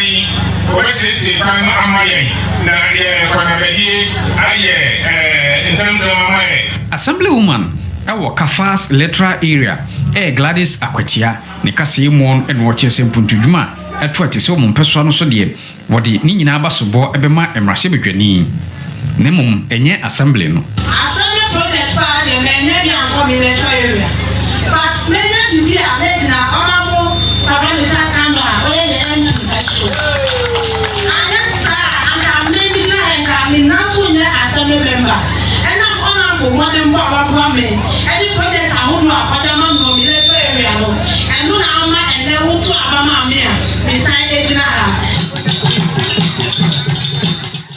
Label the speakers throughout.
Speaker 1: yi obesisi kan amaye na ye konabedi aye ntamdo amaye
Speaker 2: Assemblywoman ewo Kafas electoral area Gladys Akwatia ne kase mu en wo chese mpuntudwuma eto atese o mpeso no so de wodi ni nyina abasobo ebema emrahye bedwani nemum enye assembly no
Speaker 3: assembly project fa de menye bi anko mi electoral area but menye bi a le na honorable Parliamentary Canada oye ye enu electoral assembly member and I'm honorable what them any project I would not but I'm on the area and no and then who to Abama beside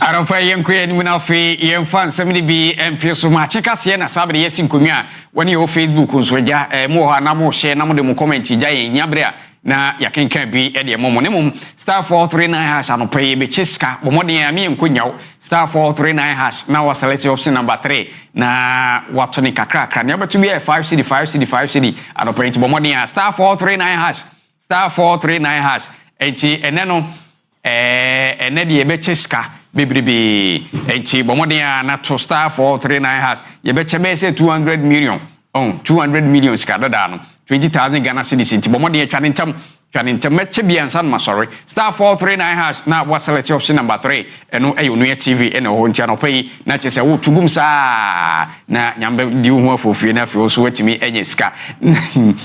Speaker 4: Arafa yenkuye ni munafi yemfa nsɛmde bi MP so ma cheka se na sabere yesin konwa woni o Facebook nso gya mo ha na mo share na mo de mo comment gya yen nyabre a na yakenkan bi e de mo ne mum star 439# anopai be chiska bomodin ya mi enkonyaw star 439# na wa select option number 3 na watoni kakra na betu bi 5 cd anopai ti bomodin ya star 439# star 439# enti eneno ene de be chiska bebrebe enti bomodin na to star 439# ye be chebe se 200 million 200 million ska dada no 20,000 Ghana cedis enti bomodin twanintam meche biansa no masori star 439# na wa select option number 3 eno Onua TV eno ho ntia no pai na chese wo tugum sa na nyambe di ho afofie na afio so watimi enye ska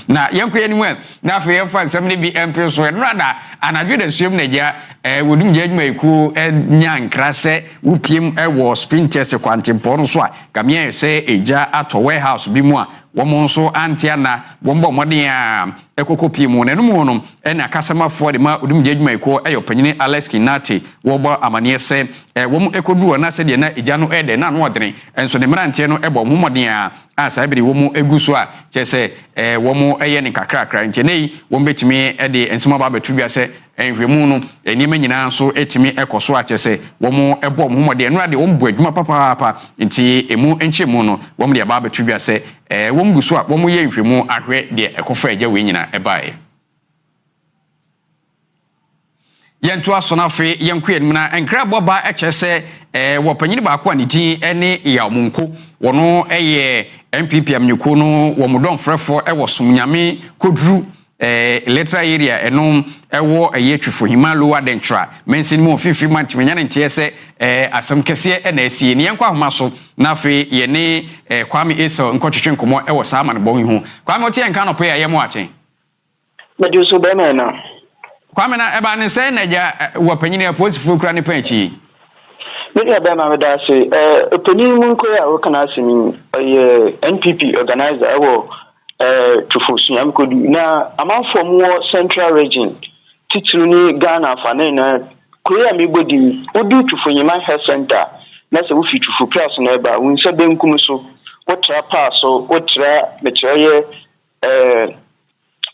Speaker 4: na yankoye ni wen na afie fa nsem ne bi MP so rada anadwe da suem na gya wodum gya adwuma iku nya nkrase wupiem wo sprinters kwantempo no so a kamia se eja ato warehouse bi mu a womo nso antiana wombo modin a ekokopie mu na numu no na kasama fo de ma odum adwuma iku eyopanyine Alex Kinati wobo amane se wom ekodu na se de na eja no ede na no odene enso de mrantie no ebo momodin a asabiri womu eguso a chese womu eye ne kakrakra ntie nei wombetimi ede ensoma ba betu bia se enhwemu no enima nyina nso etimi ekoso a chese womu ebo momodin no ade wombo adwuma papa nti emu enchemu no wom de ba betu bia se wom guso a womu ye nhwemu ahwe de ekofa eja we nyina ebae yentu asonafe yenkwe enmuna enkra boba echese wopanyini ba ko aniti ene ya munko wono eye MPP amnyuko no womodon frefo ewo somnyame kodru electoral area eno ewo eye twefo himalo adentra mensin mo fifi manti menyane ntiese asam kese ena asie ne yenkwa homa so na fe ye ne Kwame Esau nkotwetwe nkomo ewo saama ne bon hu Kwame otie nka no pe ya yemo achen
Speaker 5: medu so be na
Speaker 4: Kwame na eba ne se na ja wopanyini aposifo kura ne panchi
Speaker 5: Media Bema Medasi, opinion Munkoya Okanasimi, NPP organizer, to Fusiam could now amount for more central region, Tituni, Ghana, Fanena, Korea Mibodi, Udu to Funyama Health Center, Nasa Ufi to Fukas neighbor, Winsa Ben Kumuso, what Trapasso, what Metraye,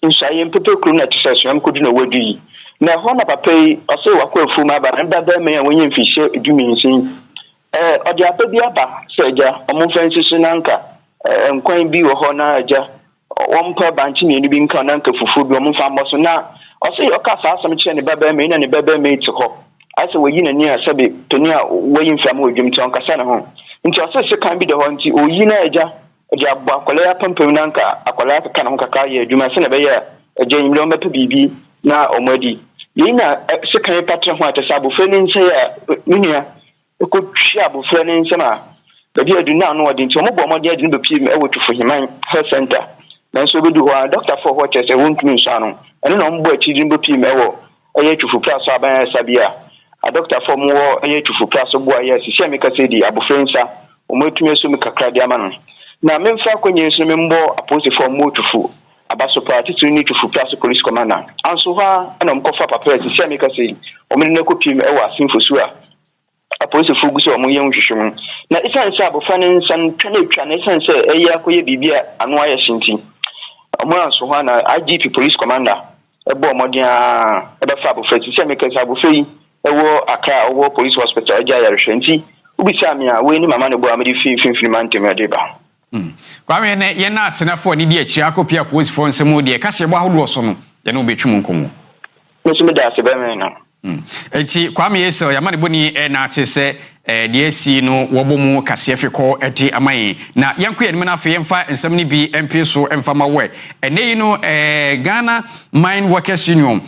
Speaker 5: in Sayan People Kuna Session couldn't know what do you. Na hona papai ose wakwa fuma ba nda ba me wonye mfihye edwumi nsin odi apa bi aba seja omfansi sunanka nkwan bi wo hona aja wompa banchi ne bi nka nanka fufu bi omfa mboso na ose yoka sa asam kire ne baba me na ne baba me ti ho ase woyi na ni asabe toni a woyi mfam odwum ti onka sa ne ho nti ose se kan bi de ho nti oyi na aja odi abba akola ya pampam nanka akola ka na ho kaka ye adwuma se na be ya aja nyimle ompa bibi na omadi Yina sekan patra ho atesa abofra ni nse ya minia ekotwa abofra ni nse ma bedi aduna no odi nti ombo omodi adi no bepie me ewotufo himan health center na so bedu ho doctor for what say wontumi nso ano ene no ombo achidi bepie me ewo eye tufu class aban sabia a doctor for mo eye tufu class bo aye sisi ameka sedi abofra nsa omotumi so me kakra di amano na memfa kwenye so membo apose for mo tufu abaso party to need to full police commander anso ha na mkofa papa ti ameka sei omene na kopim e wa asimfosu a police fugu so omo yen hwehwem na isan se abofa ne nsan twa na isan se eyi akoye bibia anu aye shinti omo anso ha na IGP police commander e bo omodia e da fa abofa ti ameka se abofa yi e wo aka wo police hospital eja ya rehwenti ubi sa me a we ni mama ne bo amedi finfin mantem adeba
Speaker 4: Kwame ne ye na asenafo ni de achi akopia police for nsemo de kase bo ahodo so no ye no betwum nkomo
Speaker 5: Mesu me da se be me na
Speaker 4: eti kwame yesel yamane boni na tese de si no wobomu kasefiko eti amayi na yanko ye na fe yemfa ensem ni bi MP so emfa mawe ene no Ghana Mine Workers Union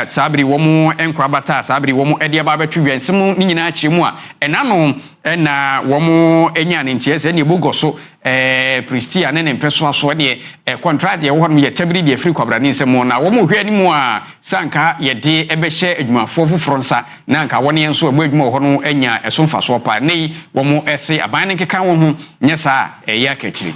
Speaker 4: sabri womu enkrabata sabri womu ede ba betwe ensem ni nyina akyemu a enano na womu enya ne ntiese ne bugoso Pristia ne mpeso aso de contract ye wo no ye tabiri de free kwabra ne nsem na womu hwe animu a sanka ye de ebehye adwumafo fofronsa na nka woni enso agba adwuma ho no enya esomfa so pa nei womu ese aban ne keka wo ho nyesa ya kachiri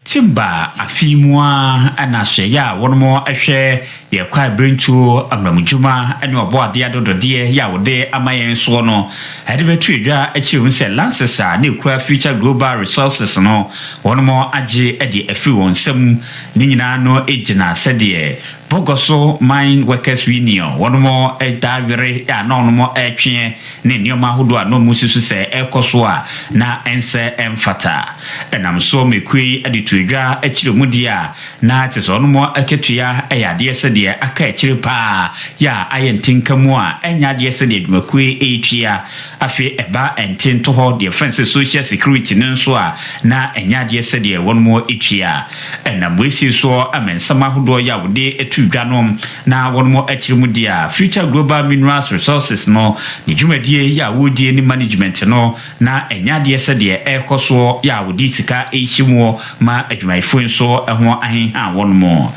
Speaker 6: Timba afimua anahye ya wonomo ahwe ye kwa brentu amramujuma ane obo ade adodode ya wode amayen so no ade betu edwa achirum se lancesa ne kwa future global resources no wonomo age ade afi won sam ni nyina no ejina sede Bogoso Mine Workers Union wonomo edawere ya no no etwe ne nioma hodo a no musisu se ekoso a na ense emfata enam so mekui aditudwa achiromudia na teso no aketua eyade sede aka achire pa ya ayentinkamu a enya de sede dwakui etwia afi eba entinto ho de defense social security nso a na enya de sede wonomo etwia enam wesi so amensama hodo ya wode Dwanom na wonomo achirimudia future global minerals resources no ni dwumadie ya wodie ni management no na enyade sede ekoso ya wodi sika echimu ma adwumaifo nso ho ahen a wonomo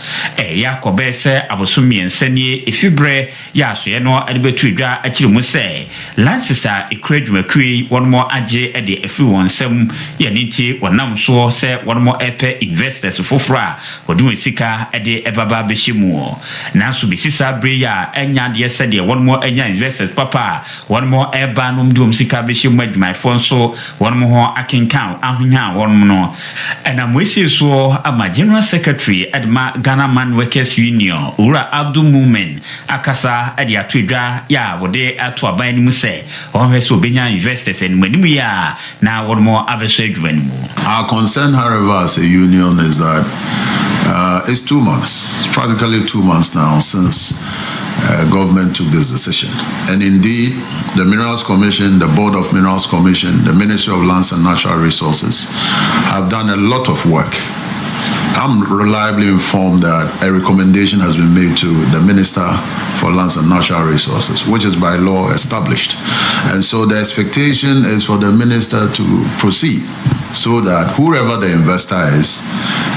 Speaker 6: yakobe se abosomie nsanie efibre ya soye no adebetu dwa achirimu se lancesa ekradwumakui wonomo age ede efi wonsam ya niti wonam so se wonomo epe investors fofora wodun sika ede ebaba beshimu Nasu bisisa breya enya de sede one more enya investors papa one more eba no mdum sika be hye my phone so one more akenkan ahonya one no and am wesi so ama general secretary adma Ghana Man Workers Union ura Abdul Mumen akasa ade atodwa ya wode ato aban ni mu se on so benya investors en manimu ya na one more abeso adwuma ni mu.
Speaker 7: Our concern, however, as a union is that it's 2 months, practically 2 months now since government took this decision. And indeed, the Minerals Commission, the Board of Minerals Commission, the Ministry of Lands and Natural Resources have done a lot of work. I'm reliably informed that a recommendation has been made to the Minister for Lands and Natural Resources, which is by law established. And so the expectation is for the Minister to proceed so that whoever the investor is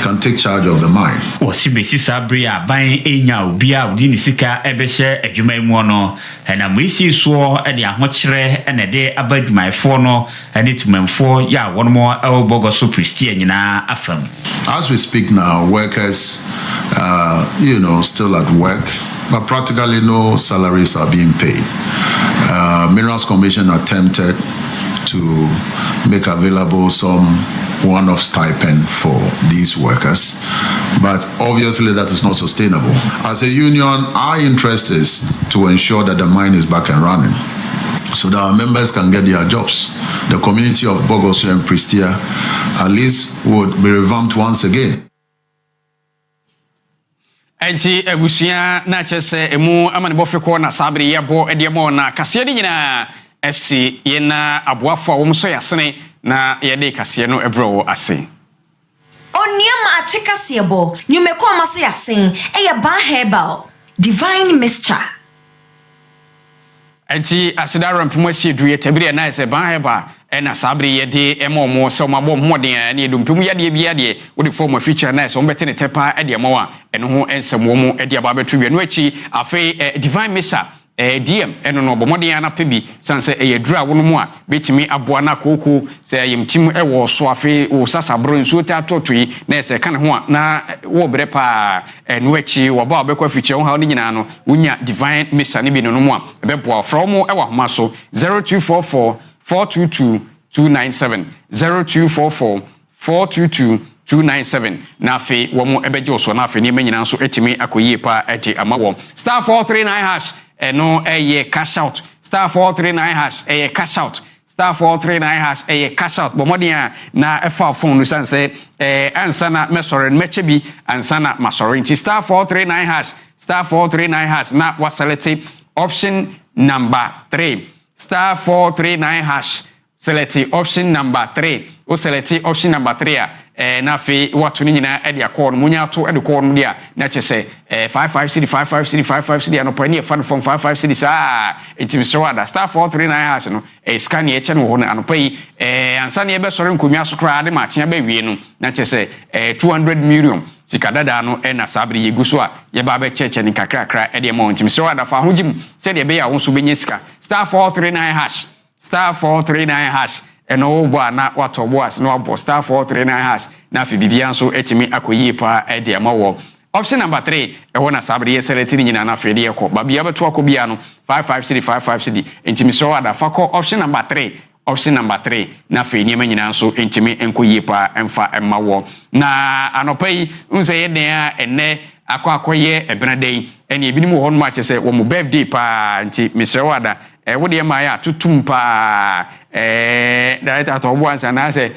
Speaker 7: can take charge of the mine.
Speaker 6: Osibesi sabria ban enya obia odi ni sika ebehye adwuma mu no na mwisi so e de ahokyere na de abadwumaifo no ene tumamfo ya wonomo Bogoso Pristia nyina afam.
Speaker 7: As we speak now, workers still at work, but practically no salaries are being paid. Minerals Commission attempted to make available some one-off stipend for these workers, but obviously that is not sustainable. As a union, our interest is to ensure that the mine is back and running so that our members can get their jobs. The community of Bogoso and Pristia at least would be revamped once again.
Speaker 4: Enti ebusia na chese emu amane bofeko na sabri yebo ediemo na kase de nyina esi yena aboafo a womso yasene na yede kase no ebro ase
Speaker 8: Oniama achekase bo nyumeko amaso yasen eye ba herbal divine mixture.
Speaker 4: Enti asidaro mpumasi duye tabiri na ese ba herbal ena sabri yede emomo se omabo hoden na edumpimu yade biade wodi form of feature na ese ombete ne tepa ede amawa eno ho ensemo mu ede aba betu wie no achi afi divine mixture DM eno no bomoden ana pebi sanse eyedura wono mu a betimi aboa na koko se yemtim ewo so afi o sasabro nsu ta totoi na ese kan ho a na wo bre pa eno achi wo ba obekwa fiche ho ha ni nyina no wonya divine mixture ne bi no mu a beboa from ewa homa so 0244 422 297 0244 422 297 na fe wo mu ebeje so na fe ne manyina so etimi akoyie pa eti amawo star 439 hash eno eye cash out star 439 hash eye cash out star 439 hash eye cash out bomodia na efa phone no sanse ansana mesore meche bi ansana masore nti star 439 hash star 439 hash na waselect option number 3 star 439 hash select option number 3 o select option number 3 na fe watu ni nyina e de akọ no munya to e de kọ no dia na chese 55 city 55 city 55 city anopa ni e fan from 55 city sa etim so ada star 439 hash no scan ye che no ho no anopa yi ansa ne e be sore nkomia so kra de ma chia ba wie no na chese 200 million sika dada no e na sabre ye gu so a ye ba be cheche ni kakra e de ma etim so ada fa hojim se de be ya wo so benye sika star 439 hash star 439 hash eno bo na wato boas no abo star 439 hash na fi bibia so etimi akoyi pa e de ma wo option number 3 e wona sabre ye select ni nyina na fe de ekọ babia beto akobia no 55 city 55 city etimi so ada fakọ option number 3 option number 3 na fe ni ma nyina so etimi enkoyi pa emfa emma wo na anopai unse ye den a ene akoye ebenadei ene ebinim ho no ma che se wo mo birthday pa nti misewada wo de ma ya tutum pa director to bo ansa na say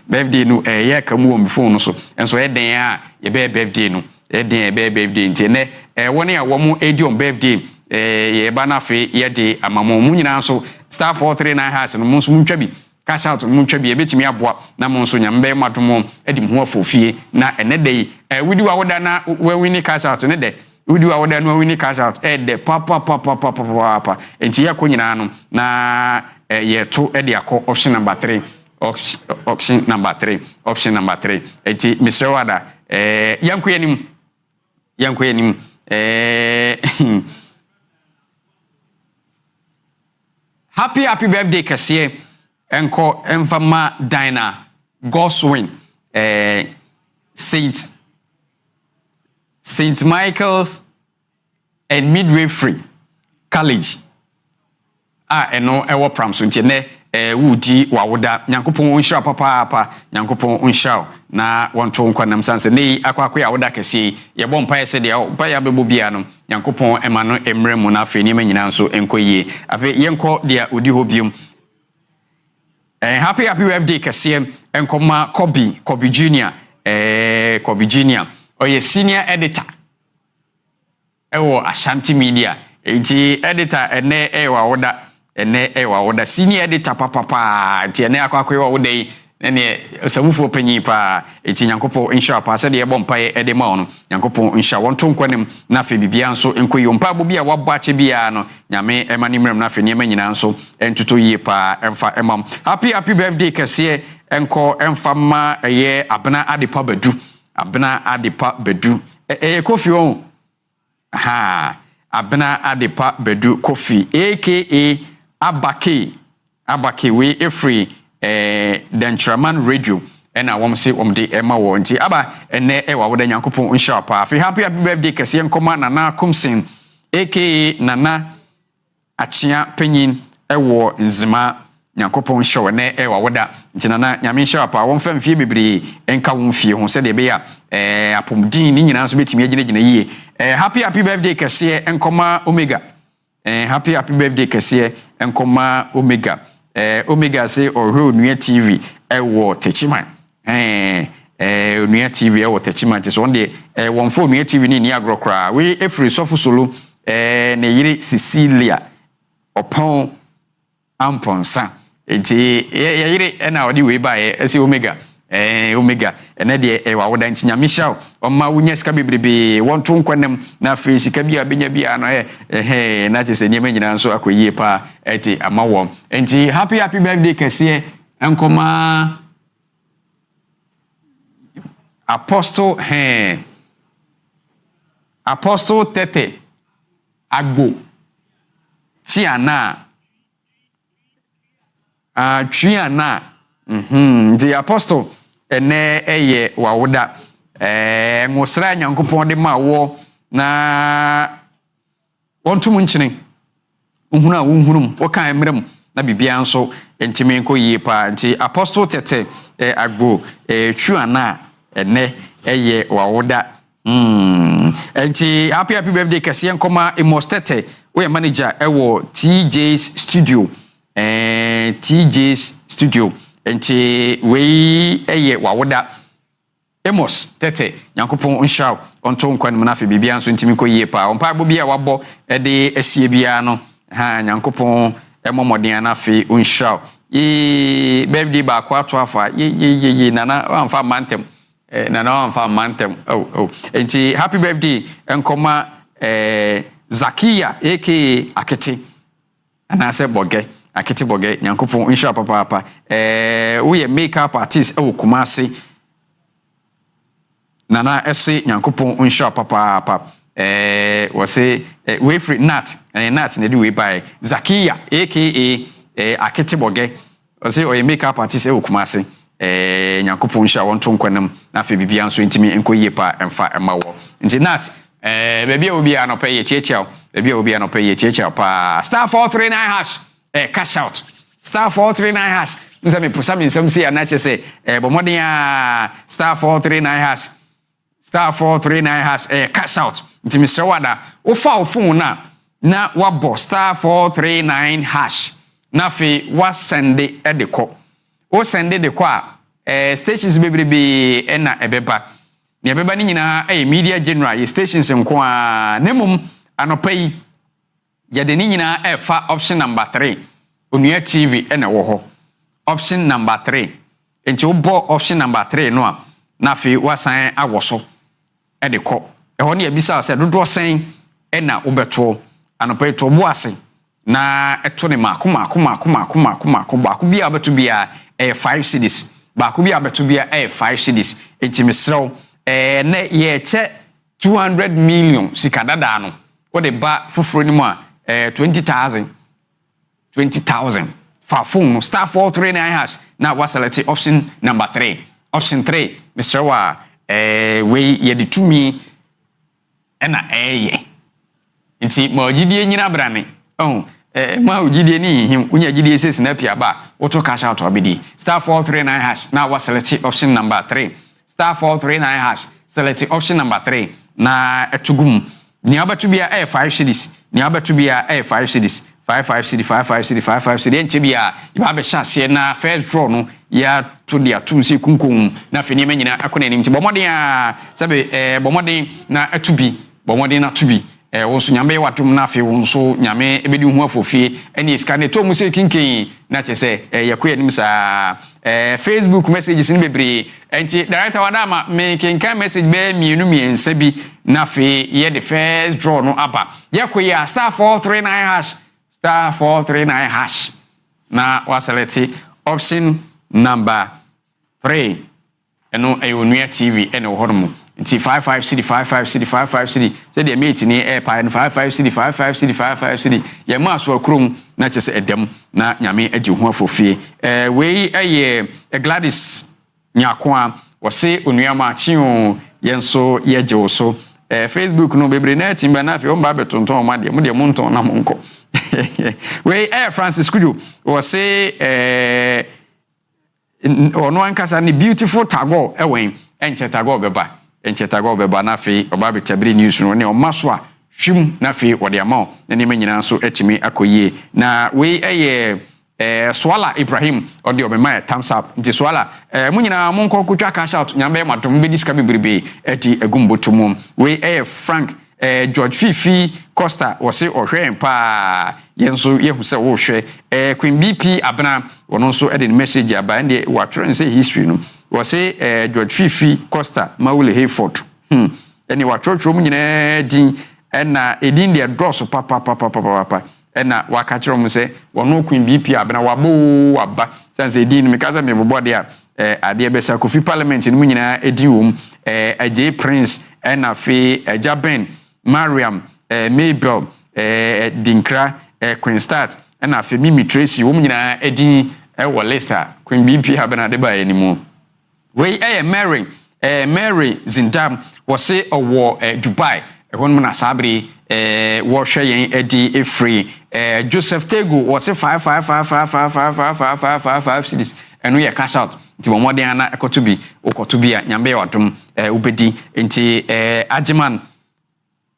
Speaker 4: birthday no ye kamu on phone so enso ye den a ye be birthday no ye den be birthday nti ne woni a wo mu edi on birthday ye ba na fe ye de amamo mu nyina so star 439 hash no mu so mu twa bi cash out mu twa bi e betimi aboa na mu so nyambe madomo edi mu ho afofie na ene dey widi wa woda na we win cash out ne de wudi wa woda no win cash out de papa enti ya ko nyina no na ye to de akọ option number 3 option number 3 enti Mr. Wada yanko yanim happy birthday kase enko emfama Dina Goswin St. Michael's and Midwifery College eno ewo pram so ntie wudi wawoda nyankopon onhira papa nyankopon onhira na wonto nkwanam sanse nei akwakwa ya woda kese ye bom pa ese de pa ya bebo bia no nyankopon ema no emremu na afi ni manyina nso enkoyie afi yenko de odi hobium happy birthday kese enkoma Kobi Junior Kobi Junior oye senior editor ewo Ashanti Media enti editor ene ewa woda senior editor papa ti ene akwakwa wa woda yi ne samufo panyi pa enti nyankopon insha pa se de bompa ede ma ono nyankopon insha wonto nkwanem na fe bibia nso enkoyi mpa bo bia wabọ ache bia no nyame emani mrem na fe ne manyina nso entuto yie pa emfa emam happy birthday kase enko emfa ma ye abena adepa bedu Kofi on abena adepa bedu Kofi aka Abake we free Dentraman radio ena wom se wom de ema wo nti aba ene ewa woda nyankopon nsha pa afi happy birthday kase nkoma Nana Kumsin aka Nana Achia Penyin ewo Nzima nyankopon show ne ewa woda nti Nana nyame nsha pa won fa mfie bebre enka won fie ho se de be ya apomdin ni nyina so betimi agina yie happy birthday kase nkoma Omega happy birthday kase nkoma Omega Omega say Onua TV ewo Techiman Onua TV ewo Techiman so one day won for Onua TV ni agrokra we efri sofu solo ne yire Cecilia Opon Amponsa enti yire na odi we ba ese Omega Omega ene de ewa woda nti nya Michelle oma wunya sika bebrebe wonto nkwanem na fe sika bia benya bia no na chese nyema nyina nso akoyie pa eti amawo enti happy birthday kase enkoma Apostle Tete Agbo Chiana Triana the Apostle ene eye wawoda ngosra nyankopon de ma wo na wontum nkyene uhunu a wonhunum wokan emrem na bibia nso entimi nko yie pa nti Apostle Tete Agbo Chuana ene eye wawoda enti happy birthday kase nkoma Emostete we manager ewo TJ's studio enti we eye wawoda Amos tete Nyankopon nhyira onto nkwan mu na fe bibia nso ntimi kɔ yie pa ompa agbo bia wabɔ de asie bia no ha Nyankopon emomɔden na fe nhyira birthday ba kwa to afa ye nana amfa mantem nana amfa mantem enti happy birthday enkoma Zakia aka Akete anase boge Akete boge Nyankopon nhyira papa wo ye makeup artist ewo Kumasi nana ese Nyankopon nhyira papa wose we free nat nat na di we by Zakia aka Akete boge wose o ye makeup artist ewo Kumasi Nyankopon nhyira wonto nkwanam na fe bibia nso ntimi enkoyie pa emfa emawo nti nat baby obi anope ye chiechao baby obi anope ye chiechao pa star 439 hash cash out star 439 hash nse me pusa me nsem si anache se bomodin star 439 hash star 439 hash cash out nti me se wada wo fa wo phone na wabo star 439 hash na fe wa sende edeko wo sende de kwa stations bebrebe na ebeba ni abeba ni nyina media general ye stations nko a nemum anopai ye de ni nyina fa option number 3 Onua TV ene wo ho option number 3 enti wo bo option number 3 no a na fe wasan awoso e de kɔ ho ne abisa se dodo sen ena wo beto anopai to bo ase na eto ne mako ba bia beto bia 5 cedis ba bia beto bia 5 cedis enti mesrew na ye che 200 million sikadada no wo de ba fufuro ni mu a 20,000 for phone star 439 hash na wa select option number 3 option 3 Mr. Wa we ye de tumi na ye nti ma ogidie nyina brane ma ogidie ni him unya gidie se snapia ba wo to cash out obedi star 439 hash na wa select option number 3 star 439 hash select option number 3 na etugum ni abatu bia 5 cedis ni abatu bia 5 cedis 55 cedi 55 cedi 55 cedi enche bia iba be hye na first draw no ya to dia tumsi kunkum na feni manyina akona ni nti bomodin a sabe bomodin na atubi bomodin na tubi wo so nyame watum na fe wo so nyame ebedi hu afofie eni scan to mu se kinkin na chese yakoya nim sa Facebook messages ni bebre enti director wadama me kinkan message be mienu miensa bi na fe ye the first draw no aba yakoya star 439 hash star 439 hash na wa select option number 3 eno Onua TV eno hodomo nti 55 cedi 55 cedi 55 cedi se de mate ni pa 55 cedi 55 cedi 55 cedi ye ma so akrom na chese edem na nyame agi ho afofie we Gladys Nyakoa wose Onua Maakye yenso ye je so Facebook no bebre na timba na fe o mba betonton ma de mo de monton na monko we Francis Kudu wose ono ankasa ni beautiful tago ewen enche tago beba na fe oba betabiri news no ne o maso a hwim na fe wode ama na ne manyina so etimi akoyie na we Swala Ibrahim odi obema thumbs up nti Swala munyina monko kutwa cash out nyambe madom be diska bebrebe eti agumbotumum we Frank George Fifi Costa wose ohwe pa yenso yehu se wo hwe Queen BP abna wono nso ede message aba ende watro say history no wose George Fifi Costa Mawule Hayford eni watro mu nyina din na edin de dross papa na wakachiro mu se wono Queen BP abna wabo aba sanse edin me kaza me bobode a ade besa Kofi Parliament ni mu nyina edin wom AJ Prince na fe Jaben Mariam Mabel Dinkra Queen Start na fe Mimi Tracy wo nyina edin wo lista Queen BP abana de ba animu we Mary Zindam wose owo Dubai ehon na sabre wo hwe yen edi efree Joseph Tego wose 5 cities enu ye cash out nti bomodin na ekotobi okotobi a nyambe wadom ubedi nti Ajiman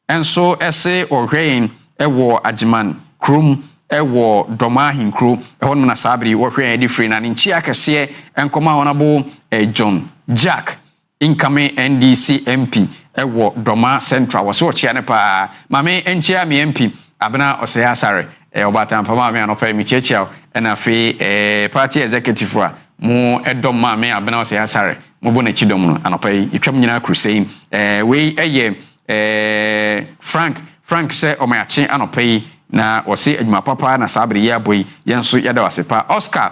Speaker 4: enso ese ohwen ewo Ajiman krum ewo Domahin kru ehon na sabri wo hwen edi free na nchi akese enkoma honabo John Jack incoming NDC MP ewo Doma Central was so chiane pa mame enchia me MP abena osea asare obata mpama me anopa mi chechia na fe party executive a mo edom ma me abena osea asare mo bo na chidom no anopa itwam nyina crusade we Frank say omayache anopa na wose adwuma papa na sabre ya boy yenso yada wasepa Oscar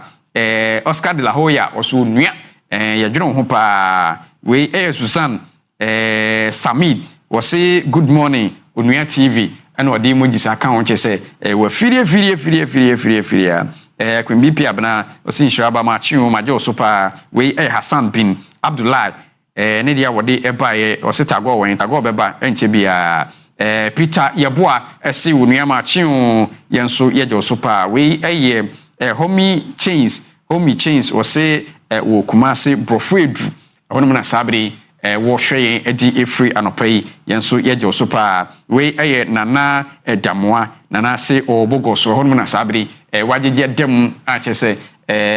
Speaker 4: de la Hoya oso nua yadwene ho pa we Susan Samid wose good morning onua TV and odi mo gisa kan won che say we firie Queen BP abna osin shaba ma chiu ma jo so pa we Hassan bin Abdullah ne dia wode eba ose tago wen tago beba enche bia Peter Yeboa esi onua ma chiu yenso ye jo so pa we Homie chains wose wo Kumasi Brofedu hono na sabre wo hwe edi efri anopai yenso ye jo so pa we nana damoa nana se obogoso hono na sabre wagege dem a chese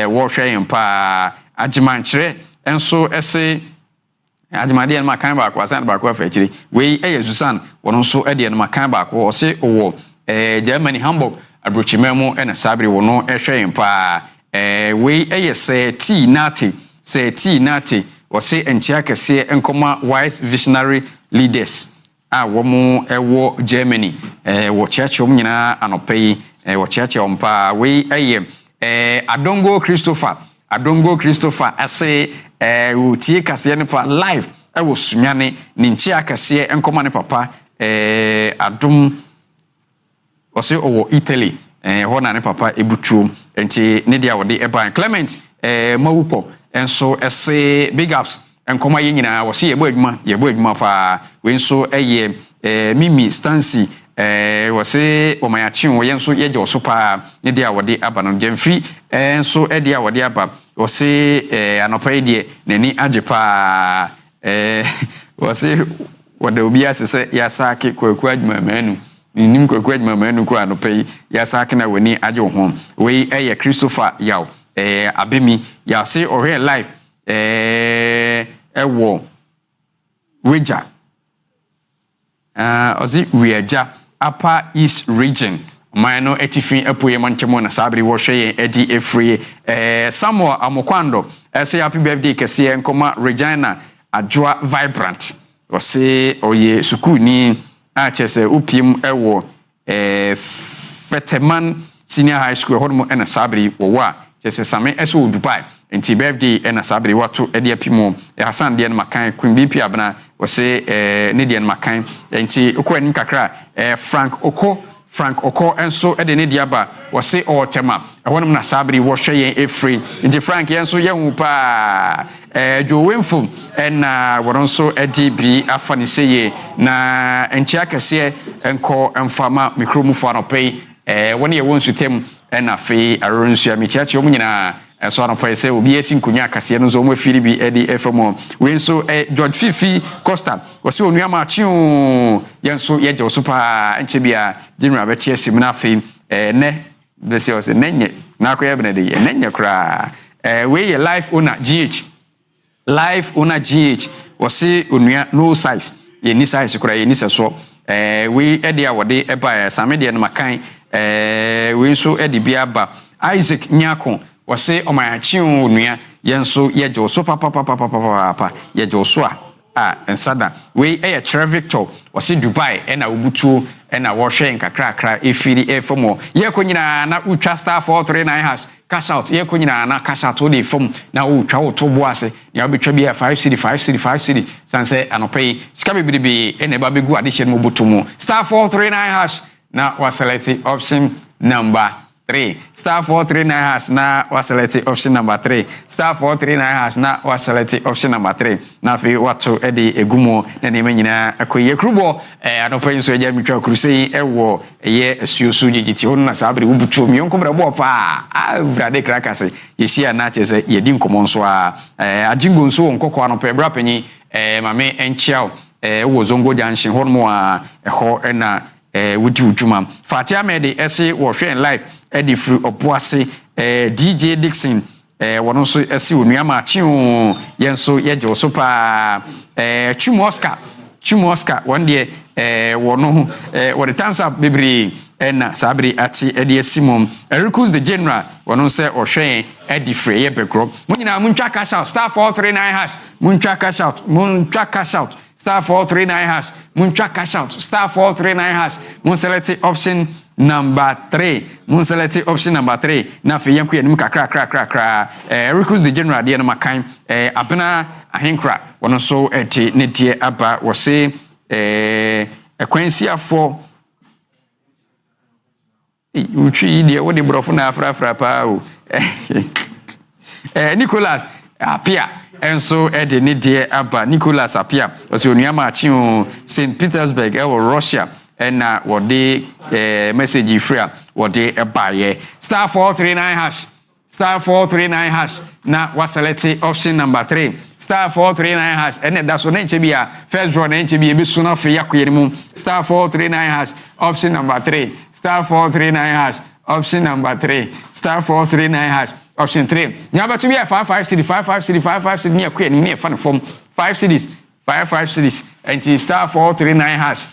Speaker 4: wo hwe pa agimanchire enso ese agimade en makan ba kwa san ba kwa fachiri we Susan wono so ede en makan ba kwa ose owo Germany Hamburg abrochimemu ena sabre wono hwe pa we say T nati wose enchia kese enkoma wise visionary leaders womo ewo Germany wo chechom nyina anopai wo chechom pa we Adongo Christopher ase wo tie kase ne pa live ewo sunyane ni nchia kase enkoma ne papa adom wose owo Italy hona ne papa ebutuo enti ne dia wode eba Clement mawupo enso ese big ups enkoma ye nyina wose yebo adwuma fa we nso Mimi Stancy wose omayachi wo yenso yeje oso pa ne dia wode aba no gemfri enso e dia wode aba wose anopa die nani ajepa wose wode obi asese ya sake kwaku adwuma manu nim kwaku adwuma manu ko anopa ya sake na wani aje ho we Christopher yaw abemi ya say ohwe live ewo weja ozi weja upper east region mano etifi apoye manchemo na sabri wo hwe edi efrie Samuel Amokwando say happy birthday kese nkoma Regina Adjoa Vibrant wose oye sukuu ni a chese upim ewo Feteman Senior High School hodmo ena sabri wo chese same eso Dubai enti birthday ena sabri wato edi apimo Hassan de makan Queen BP abna wose ne de makan enti okwanim kakra Frank Oko enso ede ne diaba wose otema ehonum na sabri wo hwe efree enti Frank yenso yehu pa Jowenfo ena woronso edi bi afani seye na enchi akese enko emfama mikromufo anopei woni ye wonsu tem ena fe aronsu amichiachi omunyina so anopei se obi esinkunya akase no zo mo afiri bi edi efemo wenso George Fifi Costa wose onua ma chiu yenso yeje osupa enche bia general be tie simna fe ne bese wose nenye na akoye benede ye nenye kra we ye life owner GH wose onua no size ye ni size kra ye ni seso we edi awode eba same de no makan we nso edi bia ba Isaac Nyako wose omayachi onua yenso yeje oso papa yeje oso ensada we Victor wose Dubai ena obutuo ena wo hwe nkakra efiri efomo ye konyina na utwa star 439# cash out ye konyina na cash out odi fom na utwa otobo ase ya obetwa bia 5 cedi sanse anopei sika bebibi ena ba begu ade hye mo botomo star 439# na was select option number 3 star 439# na was select option number 3 star 439# na was select option number 3 na fi wato edi egumo na ne manyina akoye krubo anopen so eja mitwa krusei ewo ye asuosu gigiti honu na sabri wubutu mi onko brabo pa brade krakase yeshia na chese yedi nkomo nso ajingo nso nkoko anope brapanyi mame enchiao wo zongo janshin honu mo eho na wudi ujuma Fatia Medi ese wo hwe live edi free opuase DJ Dixon wono so esi onua Maakye o yenso yeje so pa Chumu Oscar one day wono what the times up bibri na sabri ati edi esimom Recruits the general wono se ohwe edi free ye bekro munyina muntwa cash out star 439 hash muntwa cash out star 439 hash muntwa cash out star 439 hash mun select option number 3 na fe yanku yanum kakra Recruits the general de no makan abena ahenkra wono so eti ne die aba wo se ekwansiafo utwi de wo de brofo na afrafra pa o Nicholas apia enso ede ne de aba Nicholas apia osi onua Maakye o St Petersburg Russia na wo de message free wo de ebaye star 439 hash na wa select option number 3 star 439 hash ene da so na nchebia first draw na nchebia bi so na fe yakoyenimu star 439 hash option number 3 star 439 hash option number 3 star 439 hash option 3 nyaba to be 55 cedi ne yakoyenimu ne fa ne form 5 cedis 5 cedis and star 439 hash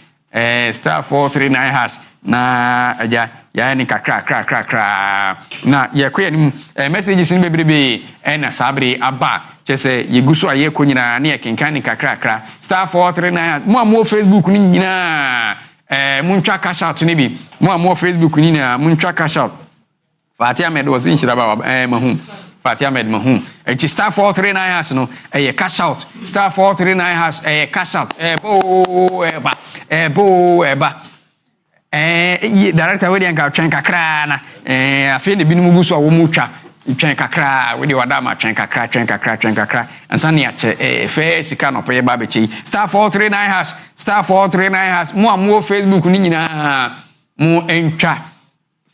Speaker 4: star 439 hash na aja ya ni kakra na yakoyenimu messages ni bebrebe na sabre aba chese yeguso aye ko nyina na yekenkan ni kakra star 439 mo Facebook ni nyina muntwa cash out ni bi mo Facebook ni na muntwa cash out Fatia Med was in shiraba mahum Fatia Med mahum star 439 hash no cash out star 439 hash cash out eba director we dey nka twen kakra na afi ne binum guso awo mu twa twen kakra we dey wada ma twen kakra ansa ne ache fe sika no pe ba bechi star 439 hash mo Facebook ni nyina mo entwa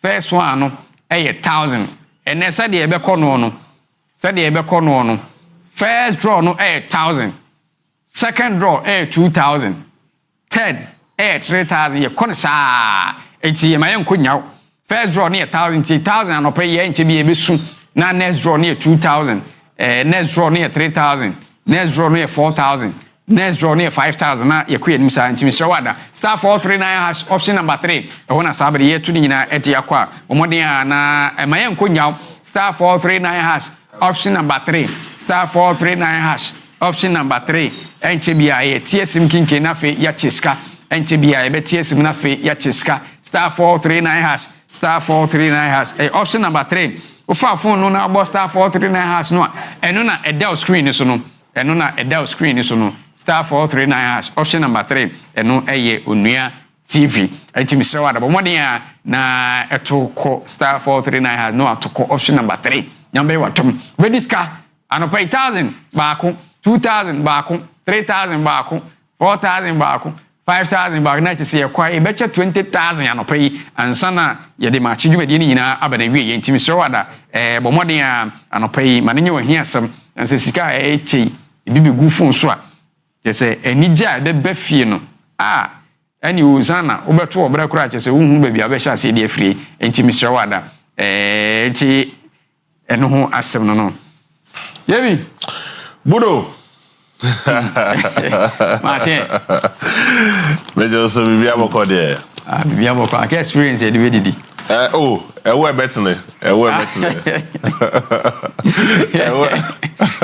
Speaker 4: first one no 1000 ene se de ebe kono no first draw no 1000 second draw 2000 third 3,000 ye kono sa enti ma yen konyaw first draw ne 1000 and pay ye nche bi ebesu na next draw ne 2000 next draw ne 3000 next draw ne 4000 next draw ne 5000 na ye ko yenim sa enti mi wada star 439 hash option number 3 e wona sabre ye tu ni nyina eti akwa omoden na ma yen konyaw star 439 hash option number 3 star 439 hash option number 3 enche bi aye tiesim kinke na fe ya chiska enche bia ebe tiesim na fe ya chiska star 439 hash star 439 hash option number 3 ofa phone no na abo star 439 hash no eno na edel screen so no star 439 hash option number 3 eno eye Onua TV enti misre wada bo modern na etoko star 439 hash no atoko option number 3 nyambe watom we diska anopa 1000 baako 2000 baako 3000 baako 4000 baako 5,000 back na chese yakwa e beche 20,000 anopai ansana ye de Maakye dwumadi ni nyina abana wie ye ntimi sro wada bomoden anopai manenye ohia asem anse sika chei bibi gu phone so a chese enija e be fie no ani uzana obeto obra kura chese unhu ba bia be sha se de afrie ntimi sro wada enti eno ho asem no yebi
Speaker 9: budo
Speaker 4: Maakye
Speaker 9: Major so bibia boko de
Speaker 4: bibia boko ake experience e de wedidi
Speaker 9: ewe betene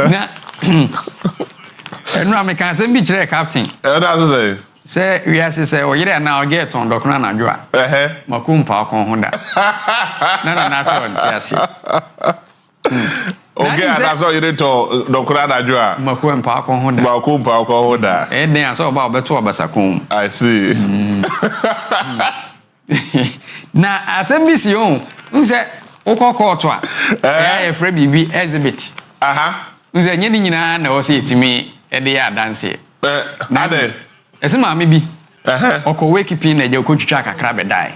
Speaker 4: na enu am kan se bi kire captain
Speaker 9: that's
Speaker 4: say we are say o yire na o get on dokuna na dwo a makumpa akon ho da na so on tiase
Speaker 9: okay that's all you need to dokura na dwo a
Speaker 4: makumpa akon ho da den aso ba obeto obasakon
Speaker 9: I see
Speaker 4: na asembisi on nse ukoko a ya efre bibi exhibit nse nye ni nyina na o se etimi e de ya dance
Speaker 9: na de
Speaker 4: ese ma me bi oko wake pin na je okotwitwa kakra be dai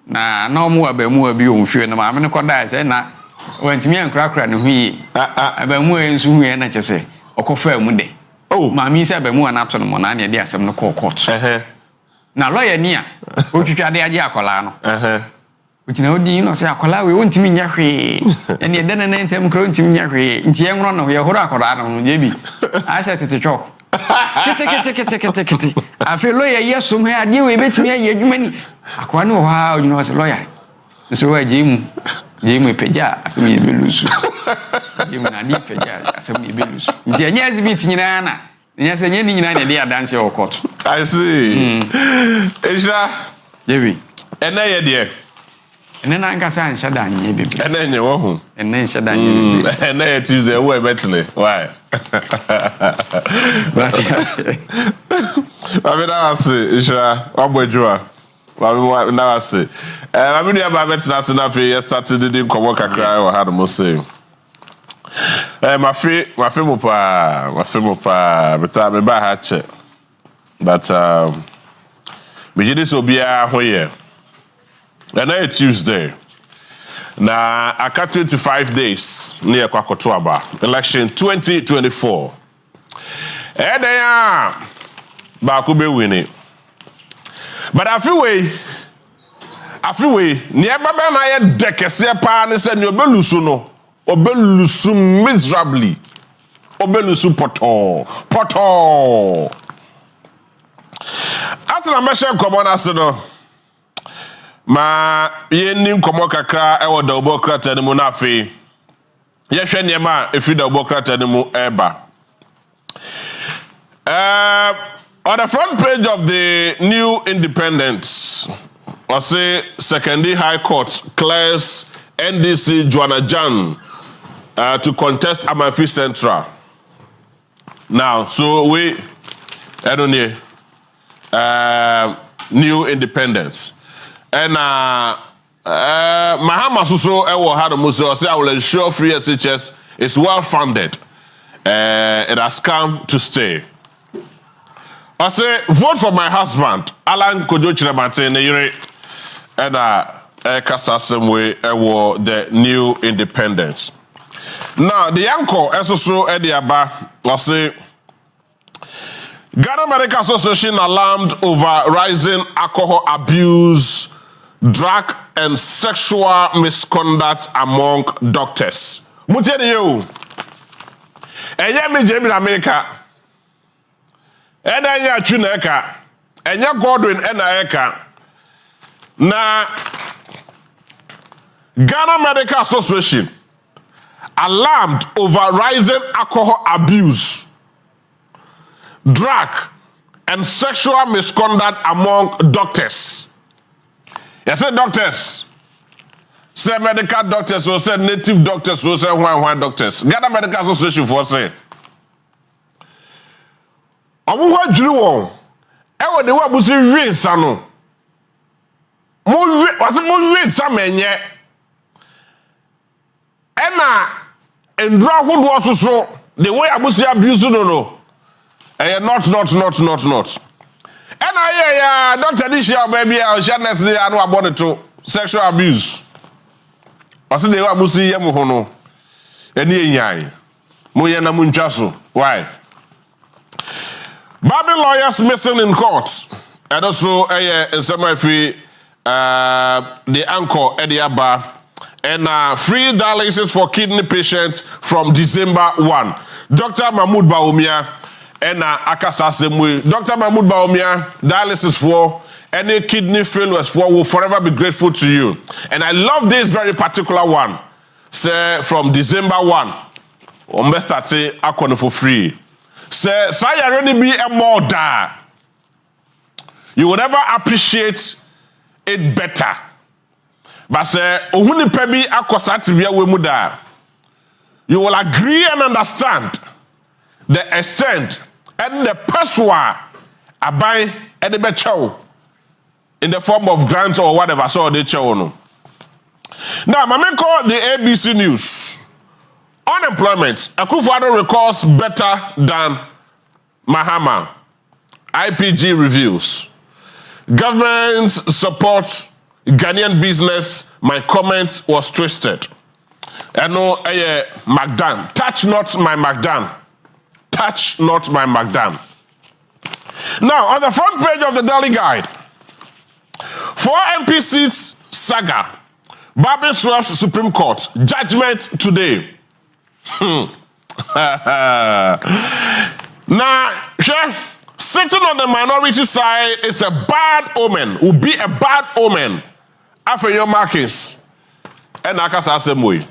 Speaker 4: na omu abamu abi o mfie na ma me ne ko dai se na wantimi ankrakra ne hu yi abamu ensu hu na chese okofa mu de ma mi se abamu anapso no mo na ne de asem no court na lawyer ni a otwitwa de age akola no Which now do you know say akola we won't me nya hwe. And ye den na ntem kro ntimi nya hwe. Nti ye nwro no ye horo akola no je bi. A se tete chok. Kete. I feel lawyer yes so me ade we betimi aye adwuma ni. Akola no ha you know say lawyer. So we jemu peja asem ye belusu. Jemu na ni peja asem ye belusu. Nti anya exhibit nyina na. Nya se nya ni nyina na dey dance your court.
Speaker 9: I see. Esha.
Speaker 4: Jebi.
Speaker 9: Ena ye de.
Speaker 4: Ena na nka sa nsha da nye bebe.
Speaker 9: Ena nye wo hu.
Speaker 4: Ena nsha da nye bebe.
Speaker 9: Ena ye Tuesday wo ebetene. Why?
Speaker 4: But yes.
Speaker 9: Mami na ase Esha obojua. Mami na ase. Mami ni aba betena ase na fe yesterday didn't come work kakra o had mo say. My mo pa beta me ba ha che. But we did this obia hoye. And now Tuesday. Now I got 25 days near Kwakoto aba. Election 2024. And then ba ko be winning. But I feel way near baba na ye dekese pa ne se ne obelusu no. Obelusu miserably. Obelusu poto. Asina meshe komo na se no. Ma ye nim komo kakra e wo da obokrata ne mu na afi. Ye hwe niema efi da obokrata ne mu eba. On the front page of the New Independent, I say Secondary High Court clears NDC Joanna Jan to contest Amafi Central. Now, so we, I don't know, New Independence. And Mahama Suso Ewo Hadamuso say I will ensure free SHS is well funded. It has come to stay. I say vote for my husband, Alan Kojo Chiremate Neyire, and Kasa Semwe Ewo the New Independence. Now the anchor SSO Ediaba, I say Ghana Medical Association alarmed over rising alcohol abuse, drug and sexual misconduct among doctors. Mutieni you. Enya mi Jamie America. Ena enya Chuneka. Enya Godwin ena eka. Na Ghana Medical Association alarmed over rising alcohol abuse, drug and sexual misconduct among doctors. Yes, say doctors. Say medical doctors, or say native doctors, or say white doctors. Ghana Medical Association for say. Amu wa jiri won. Ewo de wa busi wi sano. Mo wi sa menye. Ena endra hodo soso the way abusi abuse no. Not. And I Dr. Judicial baby, I'll share next day. I know about it too. Sexual abuse. I said they were Musi Yamuhono. And ye Muyana Munchasu. Why? Baby lawyers missing in court. And also in some free the anchor Ediaba and free dialysis for kidney patients from December 1. Dr. Mahmoud Baumia. And Akasa Semwe. Dr. Mahmoud Baumia, dialysis for any kidney failures for will forever be grateful to you. And I love this very particular one. Say from December 1. Ombestate akone for free. Say say already be a more da. You will never appreciate it better. But say ohuni pebi akosati bia we mu da. You will agree and understand the extent and the perswa abai and the bechow in the form of grant or whatever, so they chow no. Now, my call the ABC News. Unemployment. Akufo-Addo records better than Mahama. IPG reviews. Government supports Ghanaian business. My comment was twisted. I know Magdan. Touch not my Magdan. Touch not my Magdan. Now, on the front page of the Daily Guide, 4 MP seats saga Barbara Swaff's Supreme Court judgment today. Now, sitting on the minority side is a bad omen. Will be a bad omen. After your markings, and Akasa Assembly.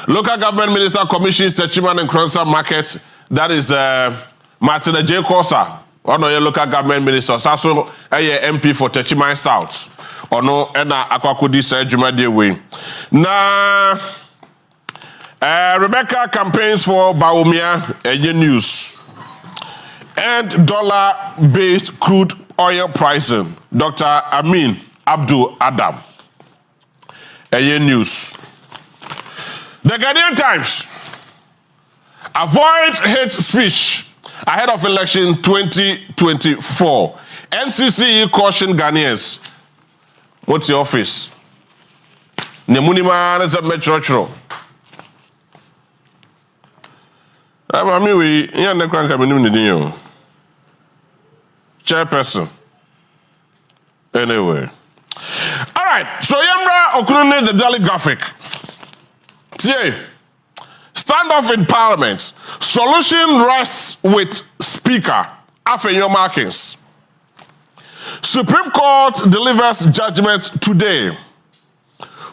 Speaker 9: Local Government Minister commissions Techiman and Kronsa Market. That is Martina J. Kosa. Or no, your local government minister. Also, a MP for Techiman South. Or no, and Akwakudi said Jumadi way. Now, Rebecca campaigns for Baumia, news. And dollar-based crude oil pricing. Dr. Amin Abdul Adam. News. The Ghanaian Times. Avoid hate speech ahead of election 2024. NCCE caution Ghanaians. What's your office? Nemunima is a metro. I mean, we chairperson. Anyway. All right. So, Yambra Okunune, the daily graphic. Today, standoff in Parliament. Solution rests with Speaker. After your markings. Supreme Court delivers judgment today.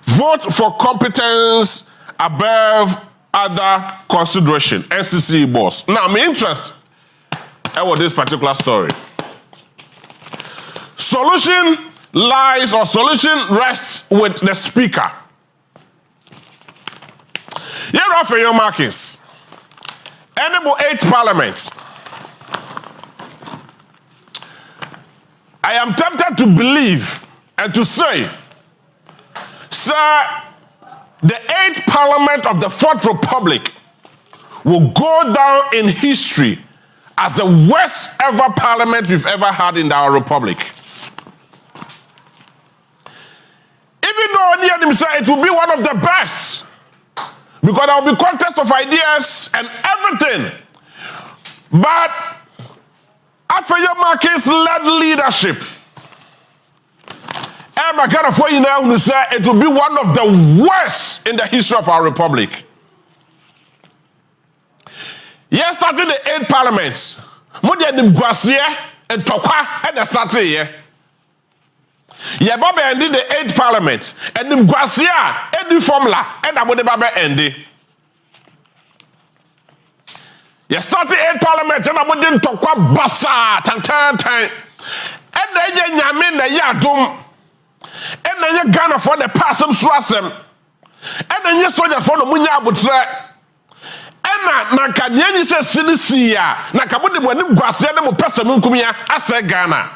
Speaker 9: Vote for competence above other consideration. NCC boss. Now, I'm interested in this particular story. Solution rests with the Speaker. Here are for your markings. Enable 8th Parliament. I am tempted to believe and to say, sir, the 8th Parliament of the 4th Republic will go down in history as the worst ever parliament we've ever had in our republic. Even though near them say it will be one of the best, because there will be contest of ideas and everything. But after your markets led leadership, it will be one of the worst in the history of our republic. Yes, starting the 8th Parliament. And started here. Yeah, Baba ended the 8th Parliament. And the Gracia, and the formula, and the Baba ended. You started 8th Parliament, and I wouldn't talk about Bassa, Tantan. And then you Yamin, the Yadum. And then you Ghana for the Passam Swasem. And then you soldiers for the Munya Butre. And na Kanyani says Sinisia. Na Kabudi when you Gracia, the Passam Kumia, I said Ghana.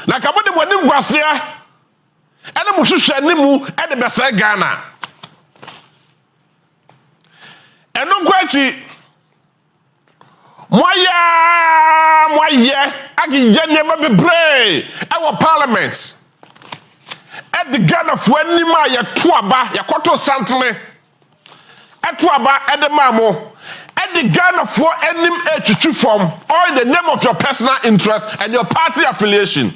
Speaker 9: Na Kabudi when you Gracia, and the Mushusha Nimu, and the Bessa Ghana. And no question. Moya, I never be brave. Our parliament. At the Ghana for any ma ya tuaba, ya koto santime. At tuaba, at the mamo. At the Ghana for any HQ form, or in the name of your personal interest and your party affiliation.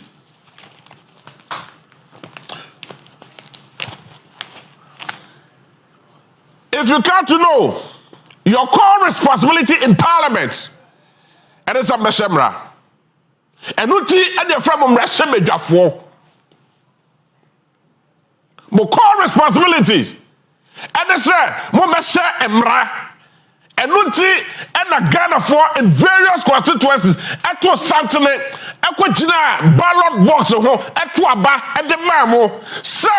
Speaker 9: If you can't know your core responsibility in parliament, and it's a meshemra. And uti and your from meshemejafo. Mo core responsibility. And it's mo meshe emra. And uti and a Ghana for in various constituencies. Eto santene, eko jina ballot box ho, eto aba and the mamo. Sir,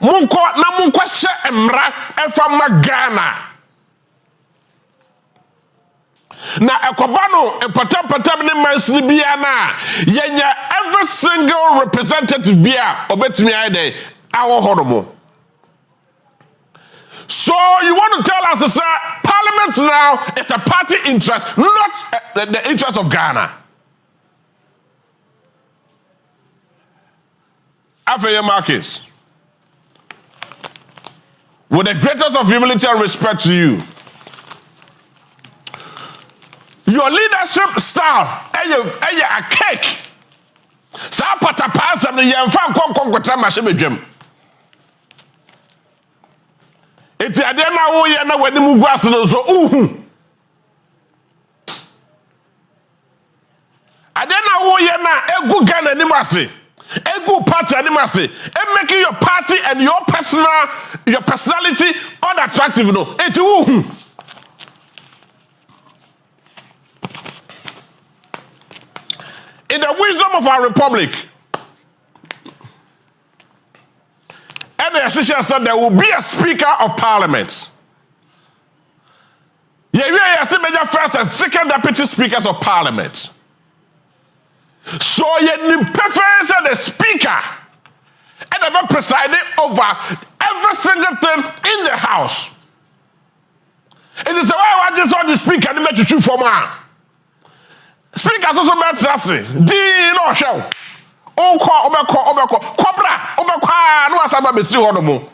Speaker 9: munko na munko she emra efama Ghana. Na ekobano epatam ne mansini bia na yenya every single representative bia obetumi ayde awo hodomo. So you want to tell us sir, parliament now is a party interest, not the interest of Ghana. After Marcus, with the greatest of humility and respect to you, your leadership style, a cake. Sa patapa asem ne yemfa nkonkonkotra mahye bedwam. Eti ade na wo ye na wani mu guase no so uhu. Ade na wo ye na egu Ghana ni mase. Egu party ni mase. And making your party and your personality unattractive no. Eti uhu. In the wisdom of our republic, and the association said there will be a speaker of parliament. Yeah, major first and second deputy speakers of parliament. So you prefer the speaker and ever presiding over every single thing in the house. It is why I just want the speaker and make you for man. Speakers also meant to say, "Di no show." Obeko, Cobra, Obeko, no asaba besi honomo.